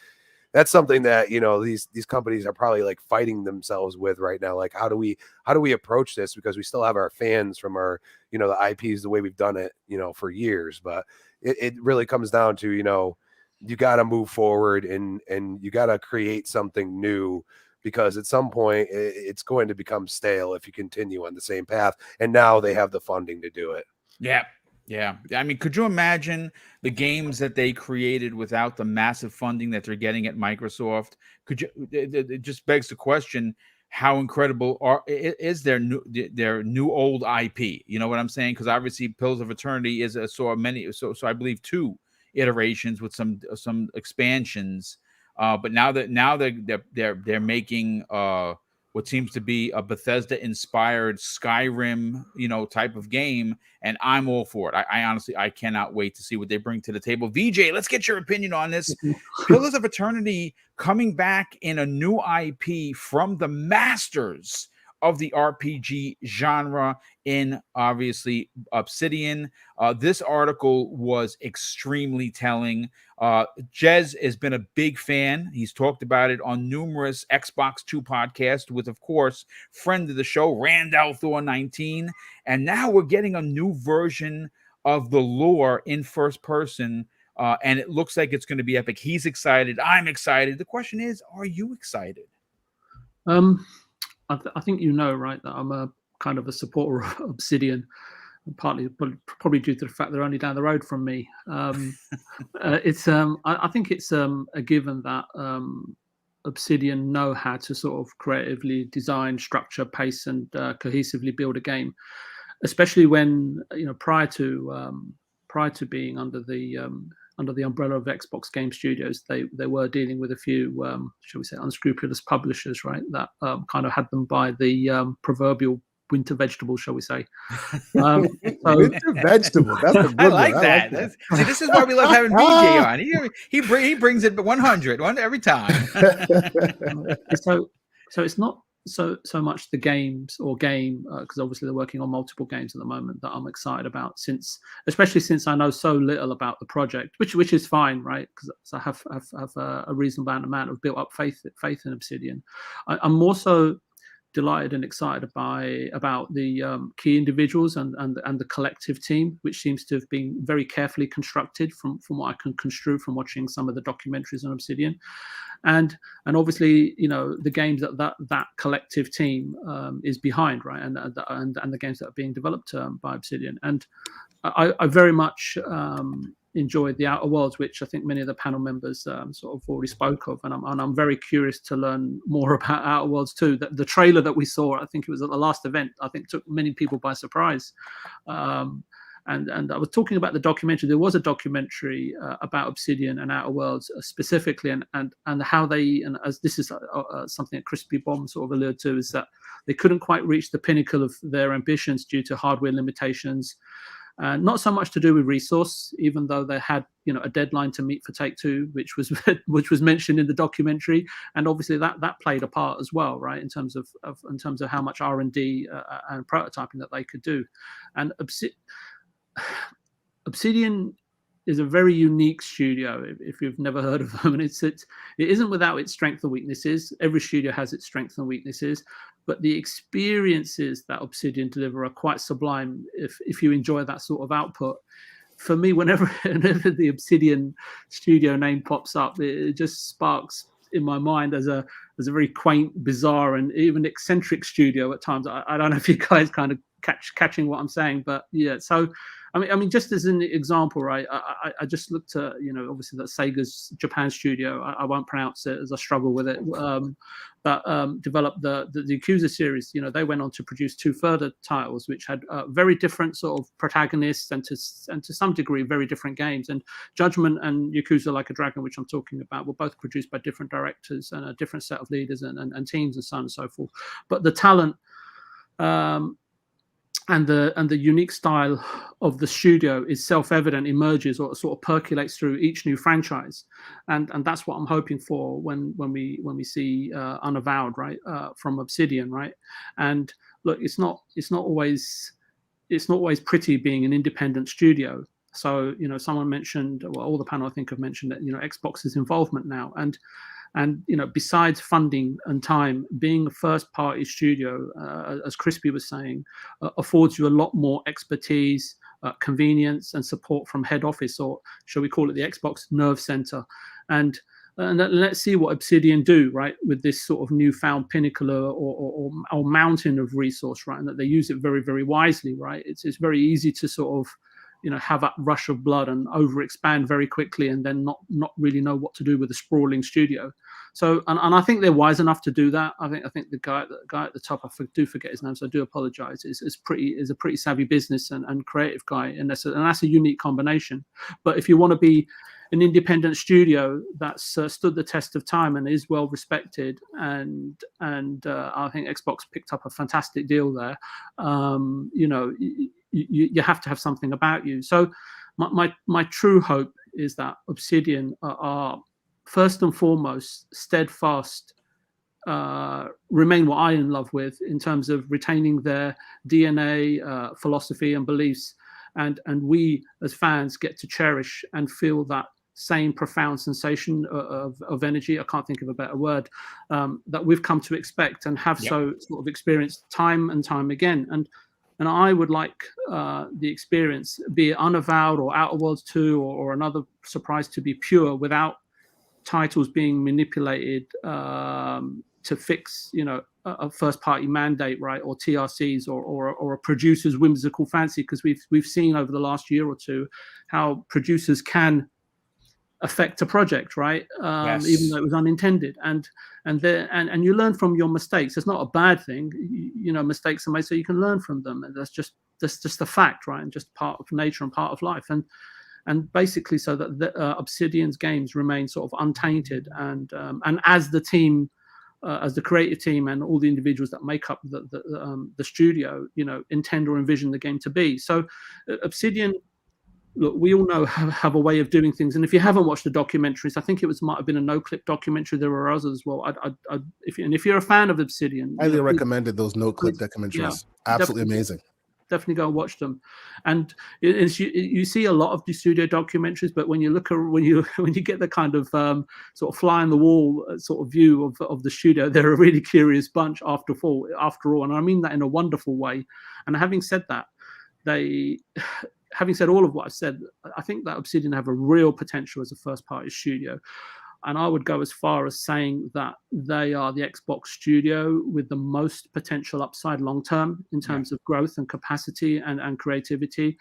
something that, you know, these companies are probably like fighting themselves with right now. Like, how do we approach this? Because we still have our fans from our, you know, the IPs, the way we've done it, you know, for years. But it really comes down to, you know, you got to move forward and you got to create something new, because at some point it's going to become stale if you continue on the same path. And now they have the funding to do it. Yeah. Yeah. I mean, could you imagine the games that they created without the massive funding that they're getting at Microsoft? Could you, it just begs the question, how incredible is their new old IP? You know what I'm saying? Because obviously Pillars of Eternity is so I believe 2 iterations with some expansions. But now they're making what seems to be a Bethesda-inspired Skyrim, you know, type of game, and I'm all for it. I honestly, I cannot wait to see what they bring to the table. VJ, let's get your opinion on this. Pillars of Eternity coming back in a new IP from the masters of the RPG genre in, obviously, Obsidian. This article was extremely telling. Jez has been a big fan. He's talked about it on numerous Xbox 2 podcasts with, of course, friend of the show, Randall Thor 19. And now we're getting a new version of the lore in first person. And it looks like it's going to be epic. He's excited. I'm excited. The question is, are you excited? I think you know, right, that I'm a kind of a supporter of Obsidian, partly probably due to the fact they're only down the road from me. I think it's a given that Obsidian know how to sort of creatively design, structure, pace, and cohesively build a game, especially when, you know, prior to being under the umbrella of Xbox Game Studios, they were dealing with a few, shall we say, unscrupulous publishers, right? That kind of had them by the proverbial winter vegetable, shall we say? Winter vegetable. That's a good I like one. that. See, this is why we love having VJ on. He brings it 100 every time. So it's not so much the games or game, because obviously they're working on multiple games at the moment, that I'm excited about, especially since I know so little about the project, which is fine, right? Because I have a reasonable amount of built up faith in Obsidian. I'm more so delighted and excited about the key individuals and the collective team, which seems to have been very carefully constructed from what I can construe from watching some of the documentaries on Obsidian. And obviously, you know, the games that collective team is behind, right, and the games that are being developed by Obsidian. And I very much enjoyed the Outer Worlds, which I think many of the panel members sort of already spoke of, and I'm very curious to learn more about Outer Worlds too. The trailer that we saw, I think it was at the last event, I think took many people by surprise. And I was talking about the documentary. There was a documentary about Obsidian and Outer Worlds specifically, and how they, and as this is something that Crispy Bomb sort of alluded to, is that they couldn't quite reach the pinnacle of their ambitions due to hardware limitations. Not so much to do with resource, even though they had, you know, a deadline to meet for Take-Two, which was mentioned in the documentary, and obviously that played a part as well, right, in terms of how much R&D and prototyping that they could do. And Obsidian is a very unique studio if you've never heard of them, and it isn't without its strengths and weaknesses. Every studio has its strengths and weaknesses, but the experiences that Obsidian deliver are quite sublime if you enjoy that sort of output. For me, whenever the Obsidian studio name pops up, it just sparks in my mind as a as a very quaint, bizarre, and even eccentric studio at times. I don't know if you guys kind of catching what I'm saying, but yeah. So I mean, just as an example, right? I just looked at, obviously that Sega's Japan studio. I won't pronounce it as I struggle with it. But developed the Yakuza series. They went on to produce 2 further titles, which had very different sort of protagonists and to some degree very different games. And Judgment and Yakuza Like a Dragon, which I'm talking about, were both produced by different directors and a different set of leaders and teams and so on and so forth. But the talent. And the unique style of the studio is self-evident, emerges or sort of percolates through each new franchise, and that's what I'm hoping for when we see Unavowed, right, from Obsidian, right. And look, it's not always pretty being an independent studio. So someone mentioned, well, all the panel I think have mentioned that Xbox's involvement now, and besides funding and time, being a first-party studio, as Crispy was saying, affords you a lot more expertise, convenience, and support from head office, or shall we call it the Xbox Nerve Center. And let's see what Obsidian do, right, with this sort of newfound pinnacle or mountain of resource, right, and that they use it very, very wisely, right. It's very easy to sort of have that rush of blood and overexpand very quickly, and then not really know what to do with a sprawling studio. So, and I think they're wise enough to do that. I think the guy at the top, I do forget his name, so I do apologize. Is a pretty savvy business and creative guy, and that's a unique combination. But if you want to be an independent studio that's stood the test of time and is well respected, and I think Xbox picked up a fantastic deal there. You have to have something about you. So my true hope is that Obsidian are first and foremost steadfast, remain what I in love with in terms of retaining their DNA, philosophy and beliefs, and we as fans get to cherish and feel that same profound sensation of energy, I can't think of a better word, that we've come to expect and have so sort of experienced time and time again. And I would like the experience, be it Unavowed or Outer Worlds 2 or another surprise, to be pure without titles being manipulated to fix, a first-party mandate, right, or TRCs or a producer's whimsical fancy, because we've seen over the last year or two how producers can affect a project, right? Even though it was unintended, and you learn from your mistakes. It's not a bad thing, mistakes are made so you can learn from them, and that's just a fact, right? And just part of nature and part of life, and basically so that the, Obsidian's games remain sort of untainted, and as the team, as the creative team and all the individuals that make up the studio, intend or envision the game to be. So Obsidian, look, we all know have a way of doing things, and if you haven't watched the documentaries, I think might have been a no-clip documentary. There were others as well. If you're a fan of Obsidian, I highly recommended those no-clip documentaries. Yeah, absolutely amazing. Definitely go and watch them. And you see a lot of the studio documentaries, but when you look at when you get the kind of sort of fly on the wall sort of view of the studio, they're a really curious bunch after all, and I mean that in a wonderful way. And having said that, having said all of what I've said, I think that Obsidian have a real potential as a first-party studio. And I would go as far as saying that they are the Xbox studio with the most potential upside long-term in terms of growth and capacity and creativity.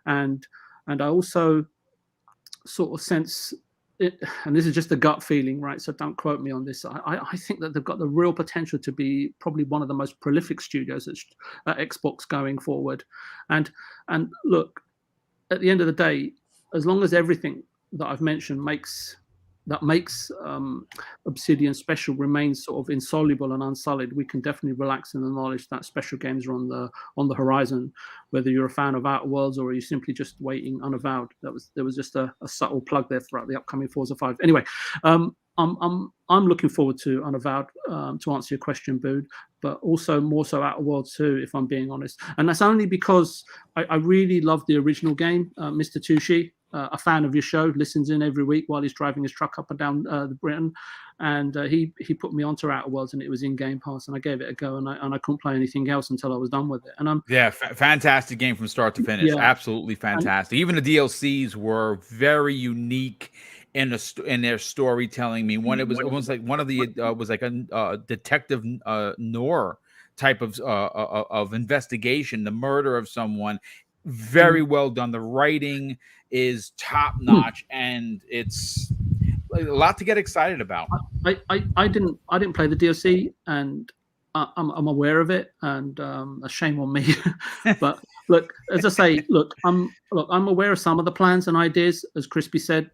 And I also sort of sense it, and this is just a gut feeling, right? So don't quote me on this. I think that they've got the real potential to be probably one of the most prolific studios at Xbox going forward. And look, at the end of the day, as long as everything that I've mentioned makes Obsidian special remains sort of insoluble and unsullied, we can definitely relax in the knowledge that special games are on the horizon. Whether you're a fan of Outer Worlds or you're simply just waiting Unavowed, there was just a subtle plug there throughout the upcoming Forza 5. Anyway, I'm looking forward to Unavowed, to answer your question, Bood, but also more so Outer Worlds 2, if I'm being honest. And that's only because I really love the original game. Mr. Tushi, a fan of your show, listens in every week while he's driving his truck up and down Britain, and he put me onto Outer Worlds, and it was in Game Pass, and I gave it a go, and I couldn't play anything else until I was done with it. And fantastic game from start to finish. Absolutely fantastic. Even the DLCs were very unique in their storytelling. One, it was almost like one of the was like a detective noir type of investigation, the murder of someone. Very well done. The writing is top notch, and it's a lot to get excited about. I didn't play the DLC, and I'm aware of it, and a shame on me. But look, as I say, I'm aware of some of the plans and ideas, as Crispy said.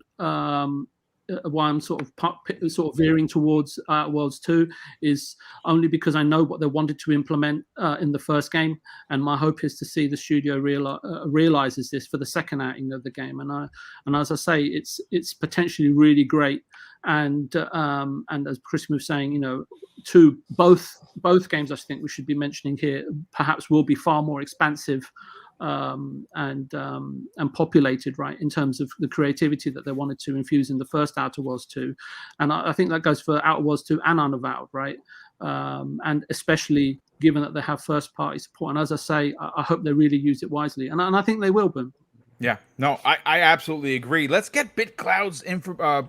Why I'm sort of veering towards Worlds 2 is only because I know what they wanted to implement in the first game, and my hope is to see the studio realizes this for the second outing of the game. And as I say, it's potentially really great. And as Chris was saying, both games I think we should be mentioning here perhaps will be far more expansive and populated, right, in terms of the creativity that they wanted to infuse in the first Outer Worlds 2. And I think that goes for Outer Worlds 2 and Unavowed, right? And especially given that they have first party support. And as I say, I hope they really use it wisely. And I think they will, Boom. Yeah, no, I absolutely agree. Let's get BitCloud's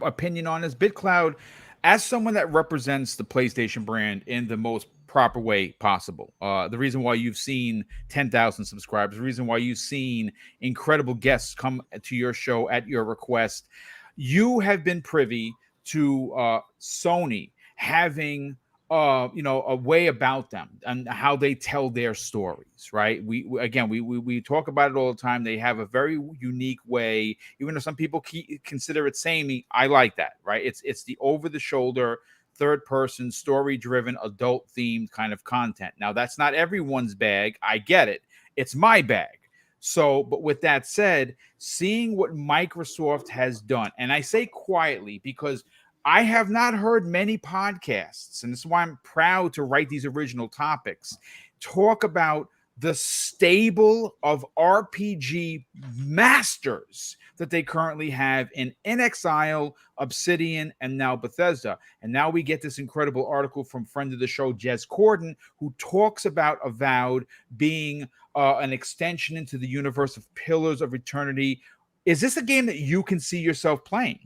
opinion on this. BitCloud, as someone that represents the PlayStation brand in the most proper way possible, the reason why you've seen 10,000 subscribers, the reason why you've seen incredible guests come to your show at your request, you have been privy to Sony having a way about them and how they tell their stories, right? We talk about it all the time. They have a very unique way, even though some people consider it samey. I like that, right? It's the over-the-shoulder, third-person, story-driven, adult-themed kind of content. Now, that's not everyone's bag. I get it. It's my bag. So, but with that said, seeing what Microsoft has done, and I say quietly because I have not heard many podcasts, and this is why I'm proud to write these original topics, talk about the stable of RPG masters that they currently have in Exile, Obsidian, and now Bethesda. And now we get this incredible article from friend of the show, Jez Corden, who talks about Avowed being an extension into the universe of Pillars of Eternity. Is this a game that you can see yourself playing?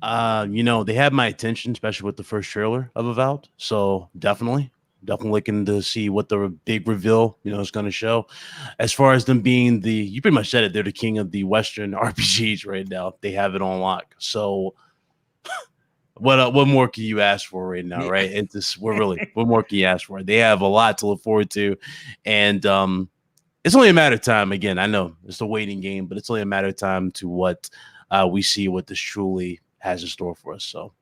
They had my attention, especially with the first trailer of Avowed. So definitely looking to see what the big reveal, is going to show. As far as them being you pretty much said it, they're the king of the Western RPGs right now. They have it on lock. So what more can you ask for right now, right? And what more can you ask for? They have a lot to look forward to, and it's only a matter of time. Again, I know it's a waiting game, but it's only a matter of time to what we see what this truly has in store for us. So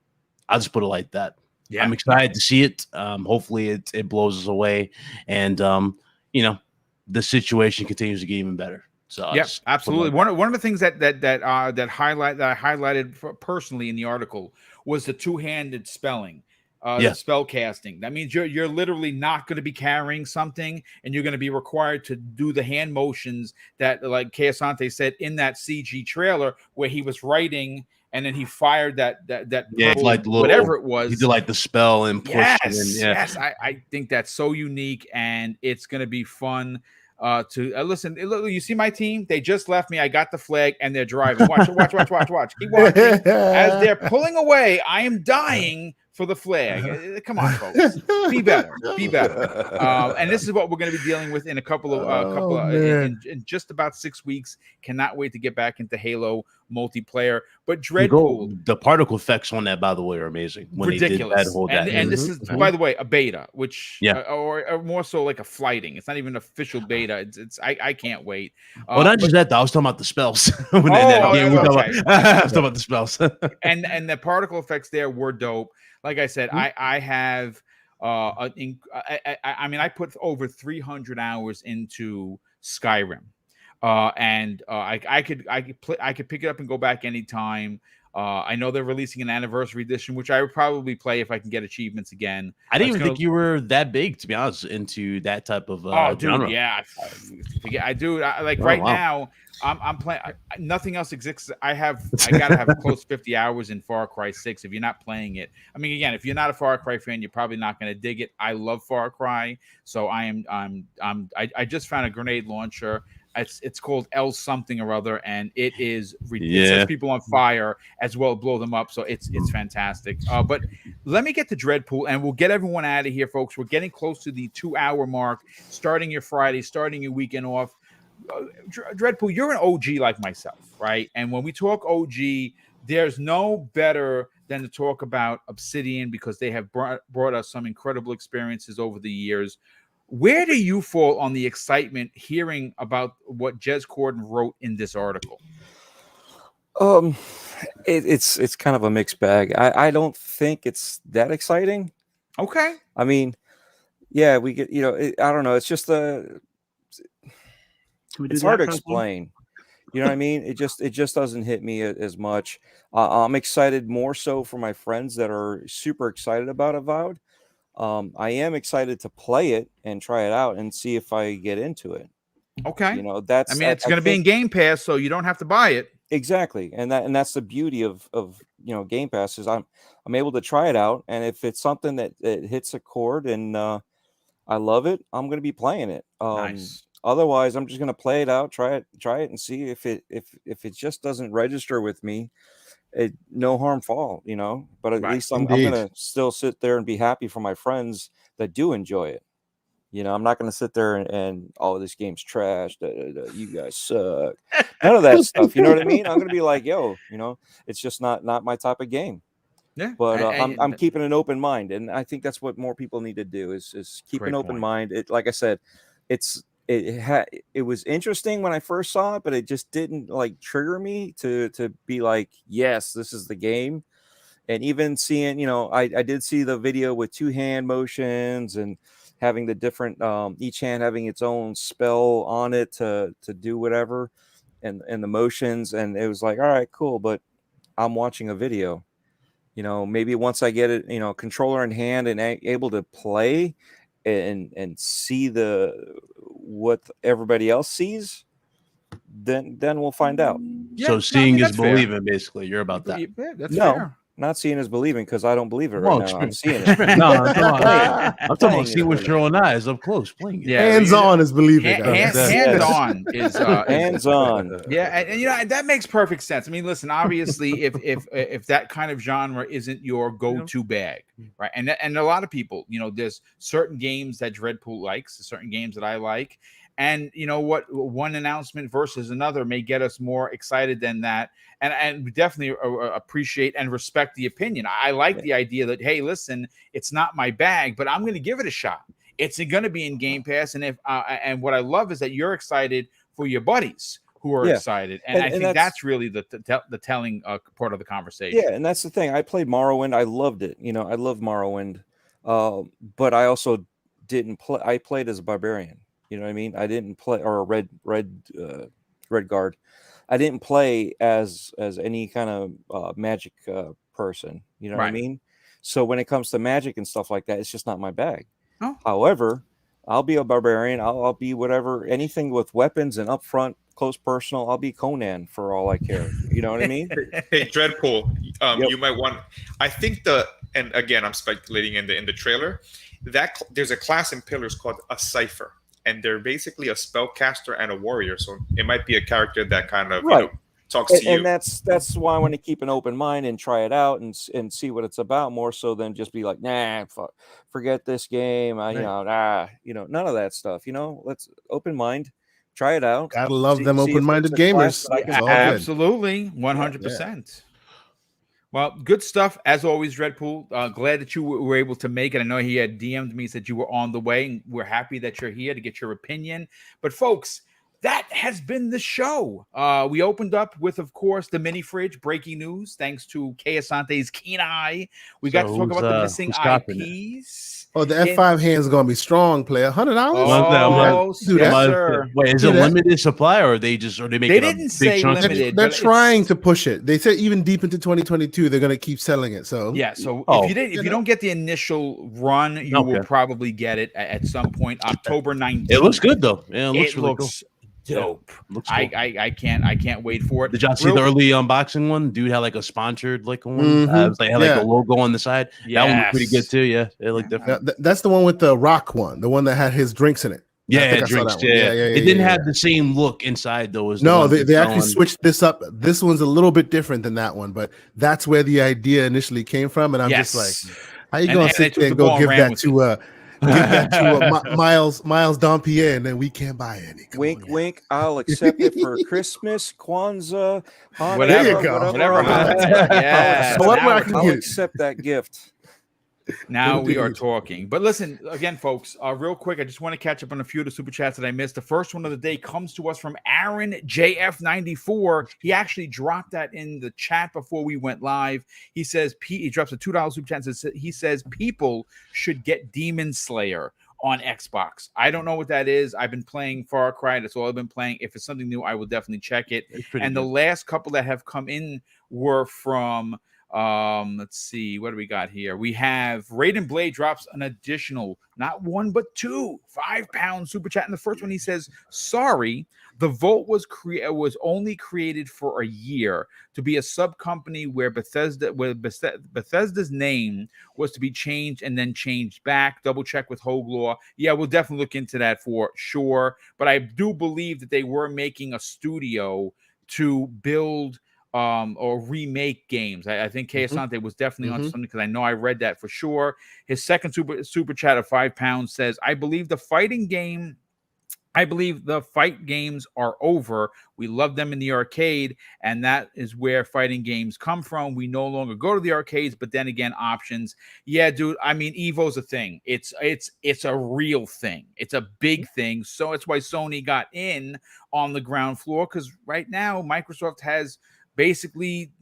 I'll just put it like that. Yeah. I'm excited to see it. Hopefully it blows us away, and the situation continues to get even better. So yes, absolutely. One of the things that I highlighted personally in the article was the two-handed spelling. The spell casting. That means you're literally not going to be carrying something, and you're going to be required to do the hand motions that, like Keosante said in that CG trailer, where he was writing and then he fired that purple, like whatever it was. He did like the spell and push. Yes. I think that's so unique, and it's going to be fun. To listen, you see my team? They just left me. I got the flag, and they're driving. Watch. Keep watching. As they're pulling away, I am dying for the flag. Come on, folks. Be better. And this is what we're going to be dealing with in a couple of in just about 6 weeks. Cannot wait to get back into Halo multiplayer. But Dreadpool, the particle effects on that, by the way, are amazing. When ridiculous. They did that and this is, by the way, a beta, which or more so like a flighting. It's not even an official beta. It's I can't wait. Well, not just that though. I was talking about the spells. I was talking about the spells. and the particle effects there were dope. Like I said, I have I put over 300 hours into Skyrim. I could pick it up and go back anytime. I know they're releasing an anniversary edition, which I would probably play if I can get achievements again. I didn't even think you were that big, to be honest, into that type of genre. Dude, yeah. Now I'm playing. Nothing else exists. I gotta have close 50 hours in Far Cry 6. If you're not playing it, I mean, again, if you're not a Far Cry fan, you're probably not going to dig it. I love Far Cry, so I just found a grenade launcher It's called L something or other, and it sets people on fire as well, blow them up. So it's fantastic. But let me get to Dreadpool, and we'll get everyone out of here, folks. We're getting close to the 2-hour mark. Starting your Friday, starting your weekend off. Dreadpool, you're an OG like myself, right? And when we talk OG, there's no better than to talk about Obsidian, because they have brought us some incredible experiences over the years. Where do you fall on the excitement hearing about what Jez Corden wrote in this article? It's kind of a mixed bag. I don't think it's that exciting. Okay. I mean, yeah, we get, I don't know. It's just it's hard to explain. You know what I mean? It just doesn't hit me as much. I'm excited more so for my friends that are super excited about Avowed. I am excited to play it and try it out and see if I get into it. Okay. It's going to be in Game Pass, so you don't have to buy it. Exactly. And that's the beauty of Game Pass is I'm able to try it out, and if it's something that hits a chord and I love it, I'm going to be playing it. Nice. Otherwise, I'm just going to play it out, try it and see if it just doesn't register with me. No harm fall, but at least I'm going to still sit there and be happy for my friends that do enjoy it. I'm not going to sit there and this game's trash. You guys suck. None of that stuff. You know what I mean? I'm going to be like, yo, it's just not my type of game. Yeah. But I'm keeping an open mind, and I think that's what more people need to do is keep an open mind. It, like I said, it was interesting when I first saw it, but it just didn't trigger me to be like, yes, this is the game. And even seeing, I did see the video with 2 hand motions and having the different each hand having its own spell on it to do whatever, and the motions, and it was like, all right, cool, but I'm watching a video. Maybe once I get it, controller in hand and able to play and see what everybody else sees, then we'll find out. Yeah, so seeing is believing, basically. You're about that. Yeah, that's fair. Not seeing is believing, because I don't believe it right now. I'm seeing it. I'm talking about seeing with your own eyes up close, playing it. Yeah, hands-on is believing. Hands-on is hands-on. Yeah, and that makes perfect sense. I mean, listen, obviously, if that kind of genre isn't your go-to bag, right? And a lot of people, there's certain games that Dreadpool likes, certain games that I like. And you know what? One announcement versus another may get us more excited than that. And we definitely appreciate and respect the opinion. I like the idea that, hey, listen, it's not my bag, but I'm going to give it a shot. It's going to be in Game Pass. And and what I love is that you're excited for your buddies who are excited. And I think that's really the telling part of the conversation. Yeah, and that's the thing. I played Morrowind. I loved it. I love Morrowind. But I also didn't play. I played as a barbarian. You know what I mean? I didn't play, or a red guard. I didn't play as any kind of magic person. You know what I mean? So when it comes to magic and stuff like that, it's just not my bag. Oh. However, I'll be a barbarian. I'll be whatever, anything with weapons and upfront, close personal. I'll be Conan for all I care. You know what I mean? Hey, Dreadpool, you might want. I think and again, I'm speculating in the trailer that there's a class in Pillars called a Cipher. And they're basically a spellcaster and a warrior, so it might be a character that kind of talks to you. And that's why I want to keep an open mind and try it out and see what it's about, more so than just be like, nah, forget this game. None of that stuff. Let's open mind, try it out. Gotta love them open-minded gamers. Absolutely, 100%. Well, good stuff as always, Dreadpool. Glad that you were able to make it. I know he had DM'd me, said you were on the way, and we're happy that you're here to get your opinion. But folks, that has been the show. We opened up with, of course, the mini fridge, breaking news, thanks to Kay Asante's keen eye. We got to talk about the missing IPs. Oh, the F5 hand's gonna be strong, player. $100. Oh, sir. Wait, is it limited supply, or they make? They didn't say limited. They're trying to push it. They said even deep into 2022, they're gonna keep selling it. So yeah. So if you don't get the initial run, you will probably get it at some point. October 19th. It looks good though. Yeah, it looks dope. Looks cool. I can't wait for it. Did y'all see the early unboxing one? Dude had like a sponsored one. Had like a logo on the side. That one was pretty good too. Yeah, it looked different. That's the one with the rock one, the one that had his drinks in it. Yeah, I saw drinks. that one. Yeah, Yeah. it didn't have the same look inside though as the No, one they actually selling. switched this up. This one's a little bit different than that one, but that's where the idea initially came from. And I'm just like, how you gonna sit there and go give that to Miles Dompier, and then we can't buy any? Wink, wink. I'll accept it for Christmas, Kwanzaa, Hanukkah, There you go. whatever. Yeah, I'll accept that gift. Now we are talking. But listen, again, folks, real quick, I just want to catch up on a few of the super chats that I missed. The first one of the day comes to us from Aaron JF94. He actually dropped that in the chat before we went live. He says, he drops a $2 super chat. He says, people should get Demon Slayer on Xbox. I don't know what that is. I've been playing Far Cry. That's all I've been playing. If it's something new, I will definitely check it. And the last couple that have come in were from... let's see, what do we got here? We have Raiden Blade drops an additional, not one but two, £5 super chat. And the first one, he says, sorry, the Vault was only created for a year to be a sub company where Bethesda's name was to be changed and then changed back. Double check with Hoglaw. Yeah, we'll definitely look into that for sure. But I do believe that they were making a studio to build or remake games. I think Kay Asante was definitely on something, because I know I read that for sure. His second super chat of £5 says, I believe the fight games are over. We love them in the arcade, and that is where fighting games come from. We no longer go to the arcades, but then again, options. Yeah, dude. I mean, Evo's a thing. It's a real thing. It's a big thing. So it's why Sony got in on the ground floor, because right now Microsoft has basically,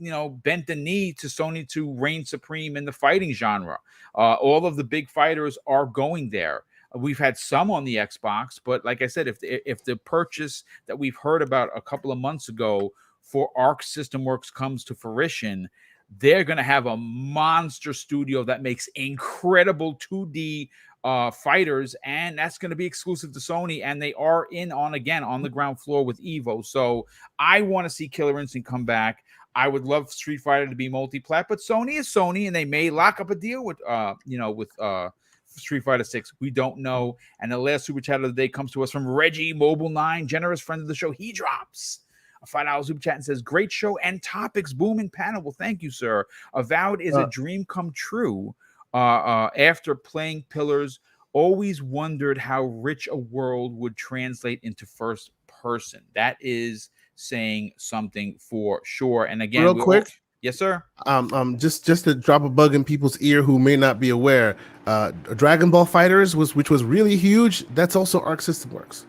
bent the knee to Sony to reign supreme in the fighting genre. All of the big fighters are going there. We've had some on the Xbox, but like I said, if the purchase that we've heard about a couple of months ago for Arc System Works comes to fruition, they're going to have a monster studio that makes incredible 2D fighters, and that's going to be exclusive to Sony, and they are on the ground floor with Evo. So I want to see Killer Instinct come back. I would love Street Fighter to be multi-plat, but Sony is Sony, and they may lock up a deal with Street Fighter 6. We don't know. And the last super chat of the day comes to us from Reggie Mobile 9, generous friend of the show. He drops a $5 super chat and says, great show and topics, booming panel. Well, thank you, sir. Avowed is a dream come true. After playing Pillars, always wondered how rich a world would translate into first person. That is saying something for sure. And again, real quick, yes, sir. Just to drop a bug in people's ear who may not be aware, Dragon Ball Fighters which was really huge. That's also Arc System Works.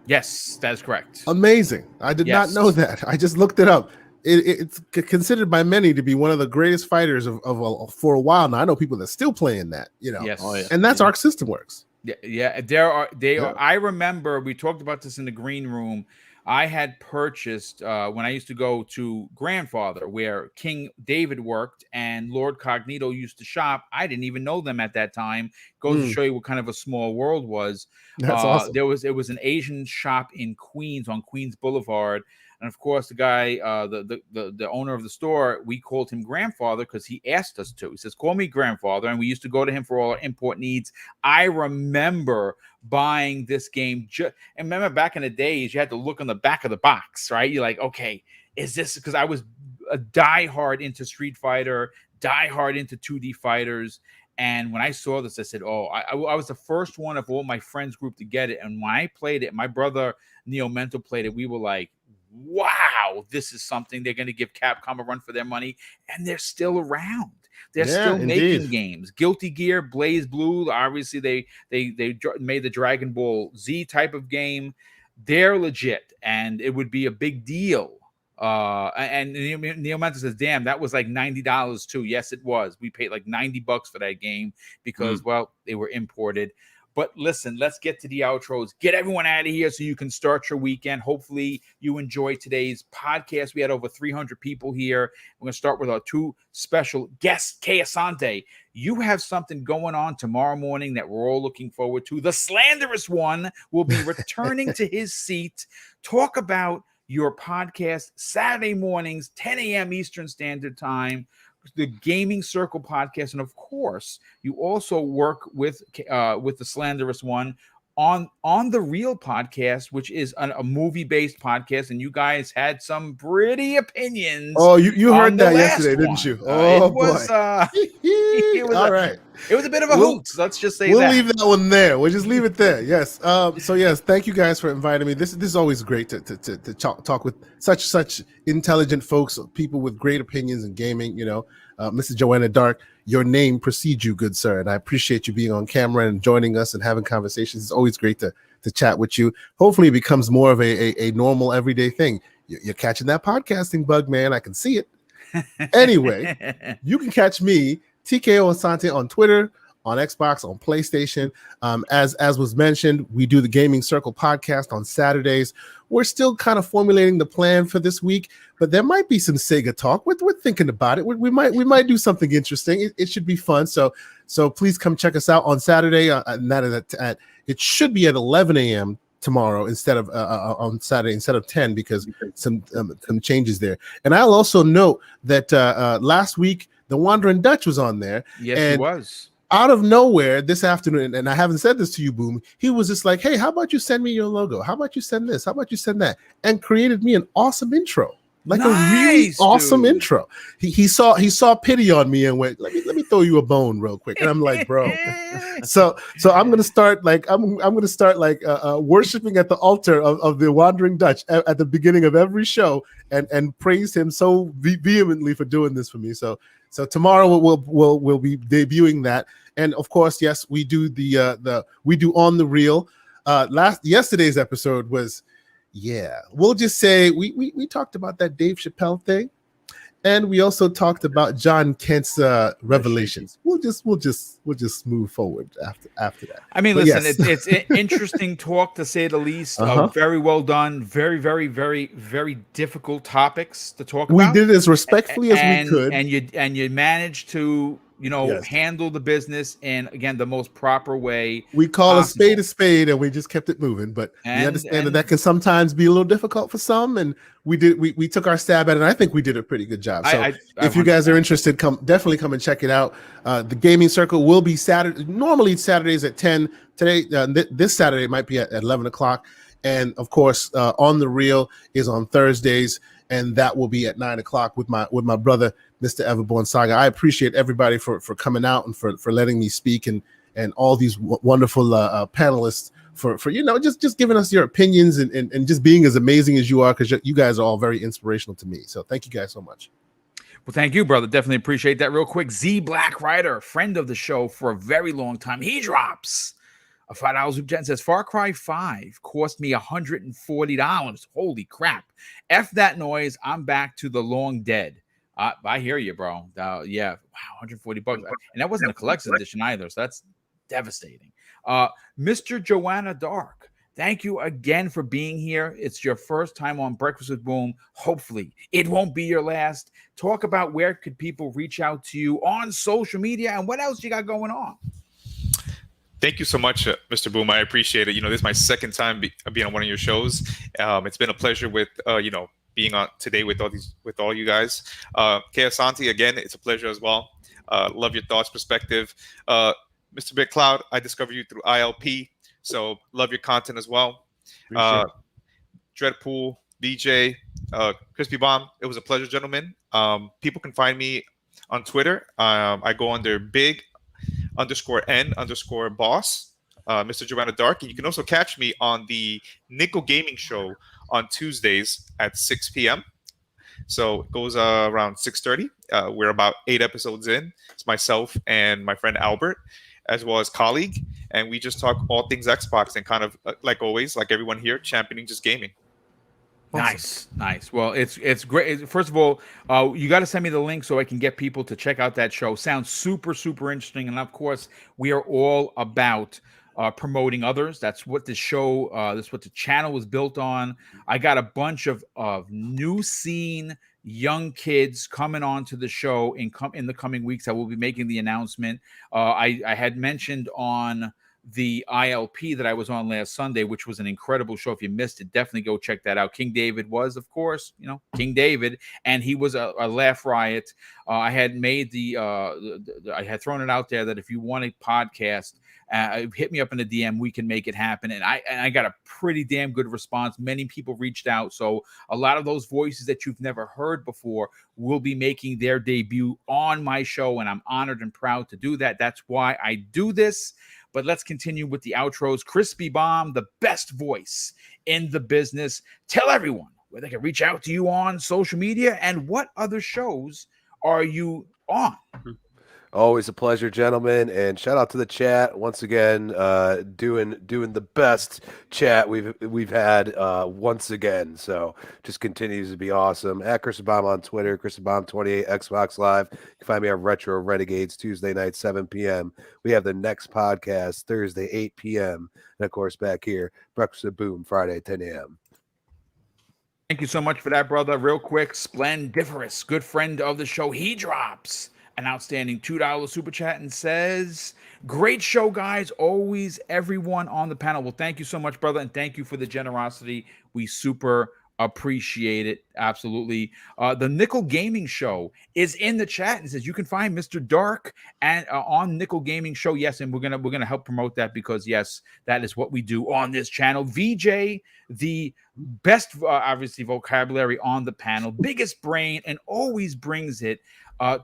Yes, that's correct. Amazing. I did not know that. I just looked it up. It's considered by many to be one of the greatest fighters for a while now. I know people that are still playing that, Yes. And that's Arc System Works. Yeah. They are. I remember we talked about this in the green room. I had purchased when I used to go to Grandfather, where King David worked and Lord Cognito used to shop. I didn't even know them at that time. Goes to show you what kind of a small world was. That's awesome. It was an Asian shop in Queens, on Queens Boulevard. And of course, the guy, the owner of the store, we called him Grandfather because he asked us to. He says, call me Grandfather. And we used to go to him for all our import needs. I remember buying this game. And remember back in the days, you had to look on the back of the box, right? You're like, okay, is this, because I was a diehard into Street Fighter, diehard into 2D fighters. And when I saw this, I said, oh, I was the first one of all my friends group to get it. And when I played it, my brother Neo Mental played it, we were like, wow, this is something. They're going to give Capcom a run for their money, and they're still around. They're still making games. Guilty Gear, Blaze Blue, obviously they made the Dragon Ball Z type of game. They're legit, and it would be a big deal. And Neo Mental says, damn, that was like $90 too. Yes, it was. We paid like $90 for that game because, well, they were imported. But listen, let's get to the outros. Get everyone out of here so you can start your weekend. Hopefully you enjoyed today's podcast. We had over 300 people here. We're going to start with our two special guests. Kay Asante, you have something going on tomorrow morning that we're all looking forward to. The slanderous one will be returning to his seat. Talk about your podcast Saturday mornings, 10 a.m. Eastern Standard Time. The Gaming Circle podcast, and of course, you also work with the Slanderous One on the Real podcast, which is a movie-based podcast, and you guys had some pretty opinions. Oh, you heard that yesterday, one. didn't you? Oh, it was, boy. It was all right. It was a bit of a hoot. Let's just say we'll that. leave that one there. We'll just leave it there. Yes. So yes, thank you guys for inviting me. This is always great to talk with such intelligent folks, people with great opinions in gaming. You know, Mr. Joanna Dark, your name precedes you, good sir, and I appreciate you being on camera and joining us and having conversations. It's always great to chat with you. Hopefully, it becomes more of a normal everyday thing. You're catching that podcasting bug, man. I can see it. Anyway, you can catch me, TKO Asante, on Twitter, on Xbox, on PlayStation. As was mentioned, we do the Gaming Circle podcast on Saturdays. We're still kind of formulating the plan for this week, but there might be some Sega talk. We're thinking about it. We might do something interesting. It should be fun. So please come check us out on Saturday. It should be at 11 a.m. tomorrow instead of on Saturday instead of 10 because some changes there. And I'll also note that last week the Wandering Dutch was on there. Yes, he was. Out of nowhere this afternoon, and I haven't said this to you, Boom, he was just like, hey, how about you send me your logo? How about you send this? How about you send that? And created me an awesome intro. Like a really awesome intro. He saw pity on me and went, let me throw you a bone real quick. And I'm like, bro. So I'm gonna start worshiping at the altar of the Wandering Dutch at the beginning of every show and praise him so vehemently for doing this for me. So tomorrow we'll be debuting that. And of course, yes, we do we do On the Reel. Yesterday's episode was, we'll just say we talked about that Dave Chappelle thing, and we also talked about John Kent's revelations. We'll just move forward after that. I mean, But listen, yes. it's interesting talk to say the least. Very well done. Very, very, very, very difficult topics to talk We about. did it as respectfully as we could, and you managed to Yes. handle the business in, again, the most proper way. we call possible. a spade, and we just kept it moving. But we And- understand that can sometimes be a little difficult for some, and we took our stab at it, and I think we did a pretty good job. So if you guys are interested, definitely come and check it out. The Gaming Circle will be Saturday. Normally Saturdays at 10. Today, this Saturday might be at 11 o'clock. And of course, On the Reel is on Thursdays, and that will be at 9 o'clock with my brother, Mr. Everborn Saga. I appreciate everybody for coming out and for letting me speak, and all these wonderful panelists for just giving us your opinions and just being as amazing as you are, because you guys are all very inspirational to me. So thank you guys so much. Well, thank you, brother. Definitely appreciate that. Real quick, Z Black Rider, friend of the show for a very long time. He drops a $5 super chat and says, Far Cry 5 cost me $140. Holy crap. F that noise. I'm back to the long dead. I hear you, bro. Yeah. Wow, $140. And that wasn't a collector's edition either, so that's devastating. Mr. Joanna Dark, thank you again for being here. It's your first time on Breakfast with Boom. Hopefully, it won't be your last. Talk about where could people reach out to you on social media and what else you got going on. Thank you so much, Mr. Boom. I appreciate it. This is my second time being on one of your shows. It's been a pleasure with being on today with all you guys. Kay Asante, again, it's a pleasure as well. Love your thoughts, perspective. Mr. Big Cloud, I discovered you through ILP, so love your content as well. Dreadpool, DJ, Crispy Bomb, it was a pleasure, gentlemen. People can find me on Twitter. I go under big_N_boss, Mr. Joanna Dark. And you can also catch me on the Nickel Gaming Show on Tuesdays at 6 p.m. So it goes around 6:30. We're about 8 episodes in. It's myself and my friend Albert, as well as colleague. And we just talk all things Xbox and kind of, like always, like everyone here, championing just gaming. Awesome. Nice. Well, it's great. First of all, you got to send me the link so I can get people to check out that show. Sounds super, super interesting. And of course, we are all about promoting others. That's what the show, that's what the channel was built on. I got a bunch of new scene young kids coming on to the show in the coming weeks. I will be making the announcement. I had mentioned on the ILP that I was on last Sunday, which was an incredible show. If you missed it, definitely go check that out. King David was, of course, King David, and he was a laugh riot. I had made I had thrown it out there that if you want a podcast, hit me up in the DM. We can make it happen. And I got a pretty damn good response. Many people reached out. So a lot of those voices that you've never heard before will be making their debut on my show. And I'm honored and proud to do that. That's why I do this. But let's continue with the outros. Crispy Bomb, the best voice in the business. Tell everyone where they can reach out to you on social media and what other shows are you on. Always a pleasure, gentlemen, and shout out to the chat once again. Doing the best chat we've had once again. So just continues to be awesome. At Chris Bomb on Twitter, Chris Bomb 28 Xbox Live. You can find me on Retro Renegades Tuesday night 7 p.m. We have the next podcast Thursday 8 p.m. and of course back here Breakfast with Boom Friday 10 a.m. Thank you so much for that, brother. Real quick, Splendiferous, good friend of the show, he drops an outstanding $2 super chat and says, great show, guys. Always everyone on the panel. Well, thank you so much, brother, and thank you for the generosity. We super appreciate it. Absolutely. The Nickel Gaming Show is in the chat and says you can find Mr. Dark and on Nickel Gaming Show. Yes, and we're gonna help promote that because yes, that is what we do on this channel. VJ, the best obviously vocabulary on the panel, biggest brain, and always brings it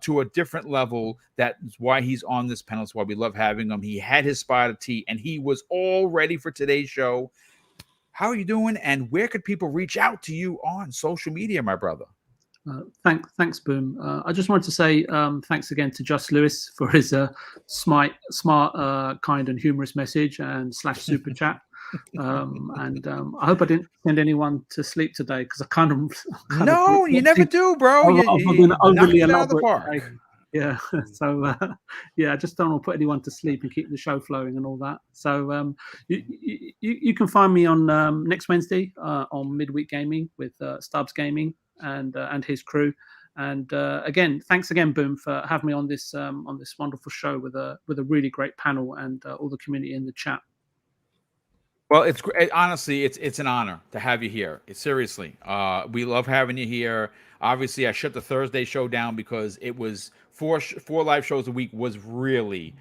to a different level. That is why he's on this panel. That's why we love having him. He had his spot of tea and he was all ready for today's show. How are you doing? And where could people reach out to you on social media, my brother? Thanks, Boom. I just wanted to say thanks again to Just Lewis for his smart, kind and humorous message and / super chat. And I hope I didn't send anyone to sleep today because I kind of you never do, bro. I've been overly out of the elaborate park. today. Yeah, so yeah, I just don't want to put anyone to sleep and keep the show flowing and all that. So you can find me on next Wednesday on Midweek Gaming with Stubbs Gaming and his crew. And again, thanks again, Boom, for having me on this wonderful show with a really great panel and all the community in the chat. Well, it's great. Honestly, it's an honor to have you here. Seriously, we love having you here. Obviously, I shut the Thursday show down because it was four live shows a week was really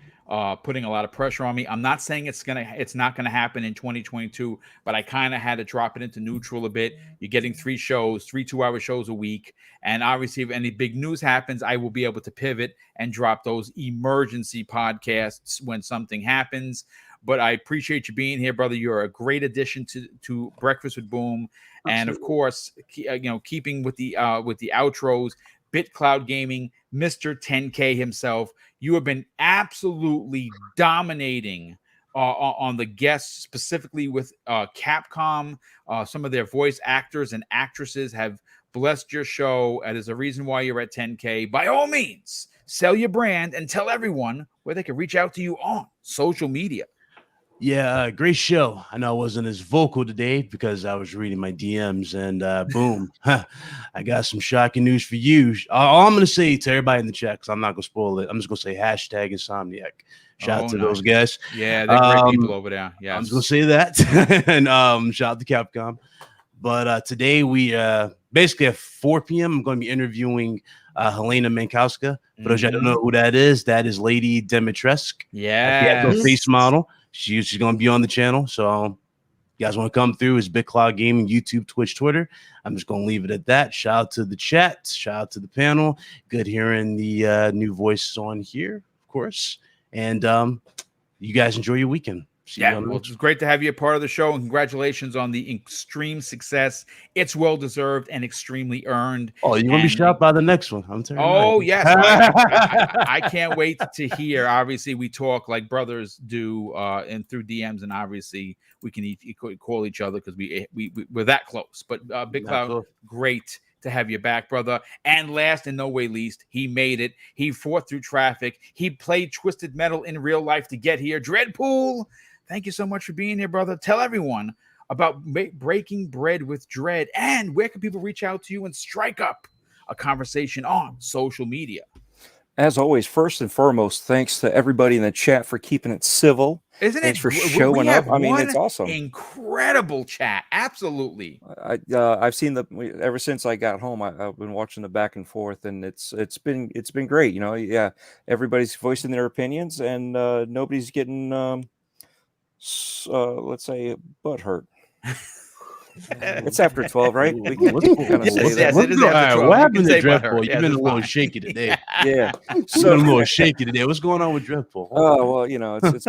putting a lot of pressure on me. I'm not saying it's not gonna happen in 2022, but I kind of had to drop it into neutral a bit. You're getting 3 2-hour shows a week, and obviously, if any big news happens, I will be able to pivot and drop those emergency podcasts when something happens. But I appreciate you being here, brother. You're a great addition to Breakfast with Boom. Absolutely. And of course, keeping with the outros, BitCloud Gaming, Mr. 10K himself. You have been absolutely dominating on the guests, specifically with Capcom. Some of their voice actors and actresses have blessed your show. That is a reason why you're at 10K. By all means, sell your brand and tell everyone where they can reach out to you on social media. Yeah, great show. I know I wasn't as vocal today because I was reading my DMs and boom, I got some shocking news for you. All I'm going to say to everybody in the chat, because I'm not going to spoil it, I'm just going to say #Insomniac. Shout out to those guys. Yeah, they're great people over there. Yeah, I'm just going to say that. And shout out to Capcom. But today we basically at 4 p.m. I'm going to be interviewing Helena Mankowska. For those who don't know who that is Lady Dimitrescu. Yeah, the face model. She's going to be on the channel. So you guys want to come through? It's BitCloud Gaming, YouTube, Twitch, Twitter. I'm just going to leave it at that. Shout out to the chat. Shout out to the panel. Good hearing the new voices on here, of course. And you guys enjoy your weekend. Well, it's great to have you a part of the show, and congratulations on the extreme success. It's well deserved and extremely earned. Oh, you're gonna be shocked by the next one. I'm telling you. Oh, yes, I can't wait to hear. Obviously, we talk like brothers do, and through DMs, and obviously we can call each other because we're that close. But BitCloud, great to have you back, brother. And last and no way least, he made it. He fought through traffic. He played Twisted Metal in real life to get here. Dreadpool, thank you so much for being here, brother. Tell everyone about breaking bread with Dread, and where can people reach out to you and strike up a conversation on social media? As always, first and foremost, thanks to everybody in the chat for keeping it civil. Isn't Thanks it? for showing up. I mean, it's awesome. Incredible chat. Absolutely. I've seen ever since I got home. I've been watching the back and forth, and it's been great. You know, yeah, everybody's voicing their opinions, and nobody's getting let's say butt hurt. It's after 12, right? We can kind of say that. Yes, it is after 12. What happened to Dreadful? Dreadful? You've been a little shaky today. Yeah. So a little shaky today. What's going on with Dreadful? Oh well, you know, it's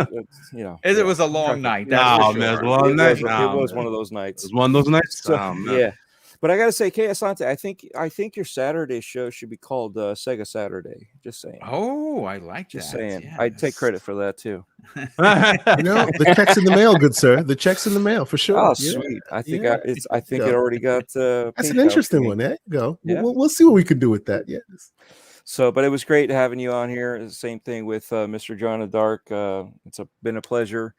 you know, it was a long night. That's for sure. Man, it was a long night. It was one of those nights. It was one of those nights. So, yeah. But I gotta say, Kay Asante, I think your Saturday show should be called Sega Saturday. Just saying. Oh, I like Just that. saying. Yes. I'd take credit for that too. The check's in the mail, good sir. The check's in the mail for sure. Oh, sweet. I think I think it already got. That's an interesting one. There you go. Yeah. We'll see what we can do with that. Yes. So, but it was great having you on here. Same thing with Mr. John of Dark. It's been a pleasure.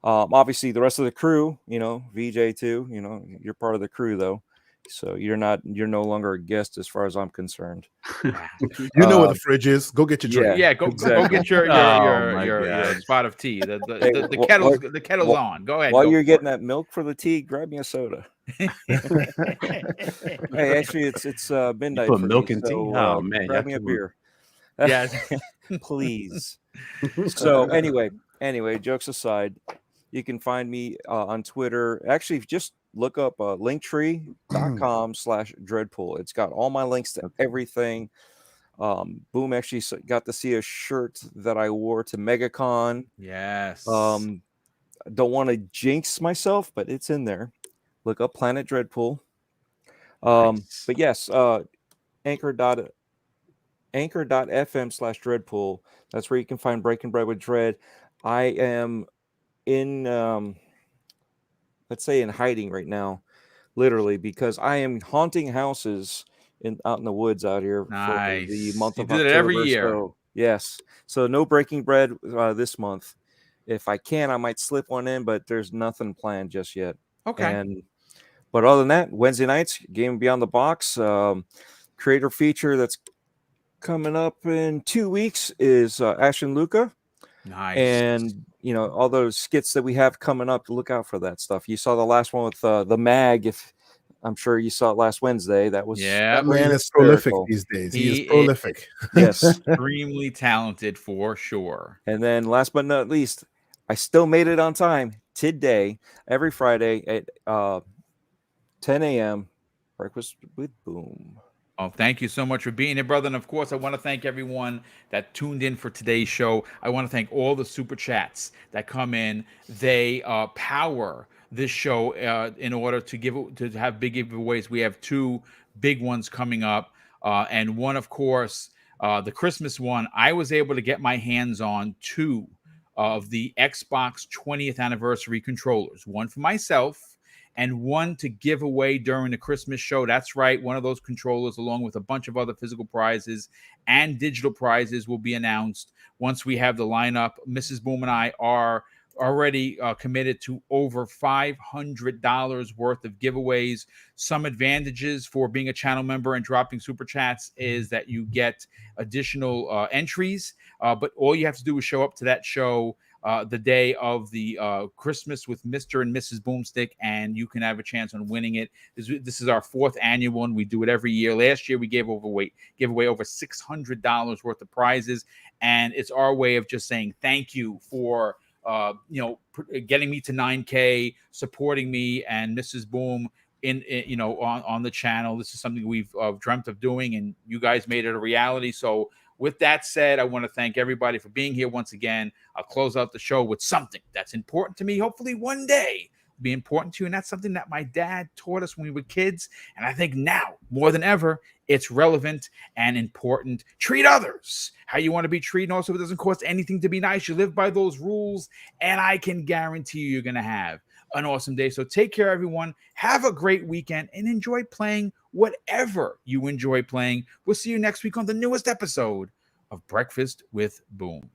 Obviously, the rest of the crew, you know, VJ too. You know, you're part of the crew though. So you're no longer a guest as far as I'm concerned. You know where the fridge is. Go get your drink. Yeah, go get your spot of tea. The kettle's on. Go ahead. While you're getting that milk for the tea, grab me a soda. Hey, actually, it's midnight. Put for milk me, in tea. so, Oh man, grab me a beer. Yes, please. So anyway, jokes aside, you can find me on Twitter. Actually, just look up linktree.com/dreadpool. It's got all my links to everything. Boom actually got to see a shirt that I wore to MegaCon. Yes. Don't want to jinx myself, but it's in there. Look up Planet Dreadpool. Nice. But yes, anchor.fm/dreadpool. That's where you can find Breaking Bread with Dread. I am in let's say in hiding right now, literally, because I am haunting houses out in the woods out here for the month of October. Do it every year. So, yes. So no Breaking Bread this month. If I can, I might slip one in, but there's nothing planned just yet. Okay. But other than that, Wednesday nights, Game Beyond the Box, creator feature that's coming up in 2 weeks is Ash and Luca. Nice. And you know, all those skits that we have coming up, look out for that stuff. You saw the last one with the mag. If I'm sure you saw it last Wednesday, that was that man is prolific these days. He is prolific. Yes, extremely talented for sure. And then last but not least, I still made it on time today. Every Friday at 10 a.m. Breakfast with Boom. Oh, thank you so much for being here, brother. And of course, I want to thank everyone that tuned in for today's show. I want to thank all the super chats that come in. They power this show in order to have big giveaways. We have 2 big ones coming up, and one, of course, the Christmas one. I was able to get my hands on 2 of the Xbox 20th anniversary controllers. One for myself, and one to give away during the Christmas show. That's right. One of those controllers, along with a bunch of other physical prizes and digital prizes, will be announced once we have the lineup. Mrs. Boom and I are already committed to over $500 worth of giveaways. Some advantages for being a channel member and dropping super chats is that you get additional entries, but all you have to do is show up to that show the day of the Christmas with Mr. and Mrs. Boomstick, and you can have a chance on winning it. This is our 4th annual one. We do it every year. Last year we gave away over $600 worth of prizes, and it's our way of just saying thank you for getting me to 9K, supporting me and Mrs. Boom on the channel. This is something we've dreamt of doing, and you guys made it a reality. So with that said, I want to thank everybody for being here once again. I'll close out the show with something that's important to me. Hopefully one day will be important to you. And that's something that my dad taught us when we were kids. And I think now more than ever, it's relevant and important. Treat others how you want to be treated. Also, it doesn't cost anything to be nice. You live by those rules, and I can guarantee you're going to have an awesome day. So take care, everyone. Have a great weekend and enjoy playing whatever you enjoy playing. We'll see you next week on the newest episode of Breakfast with Boom.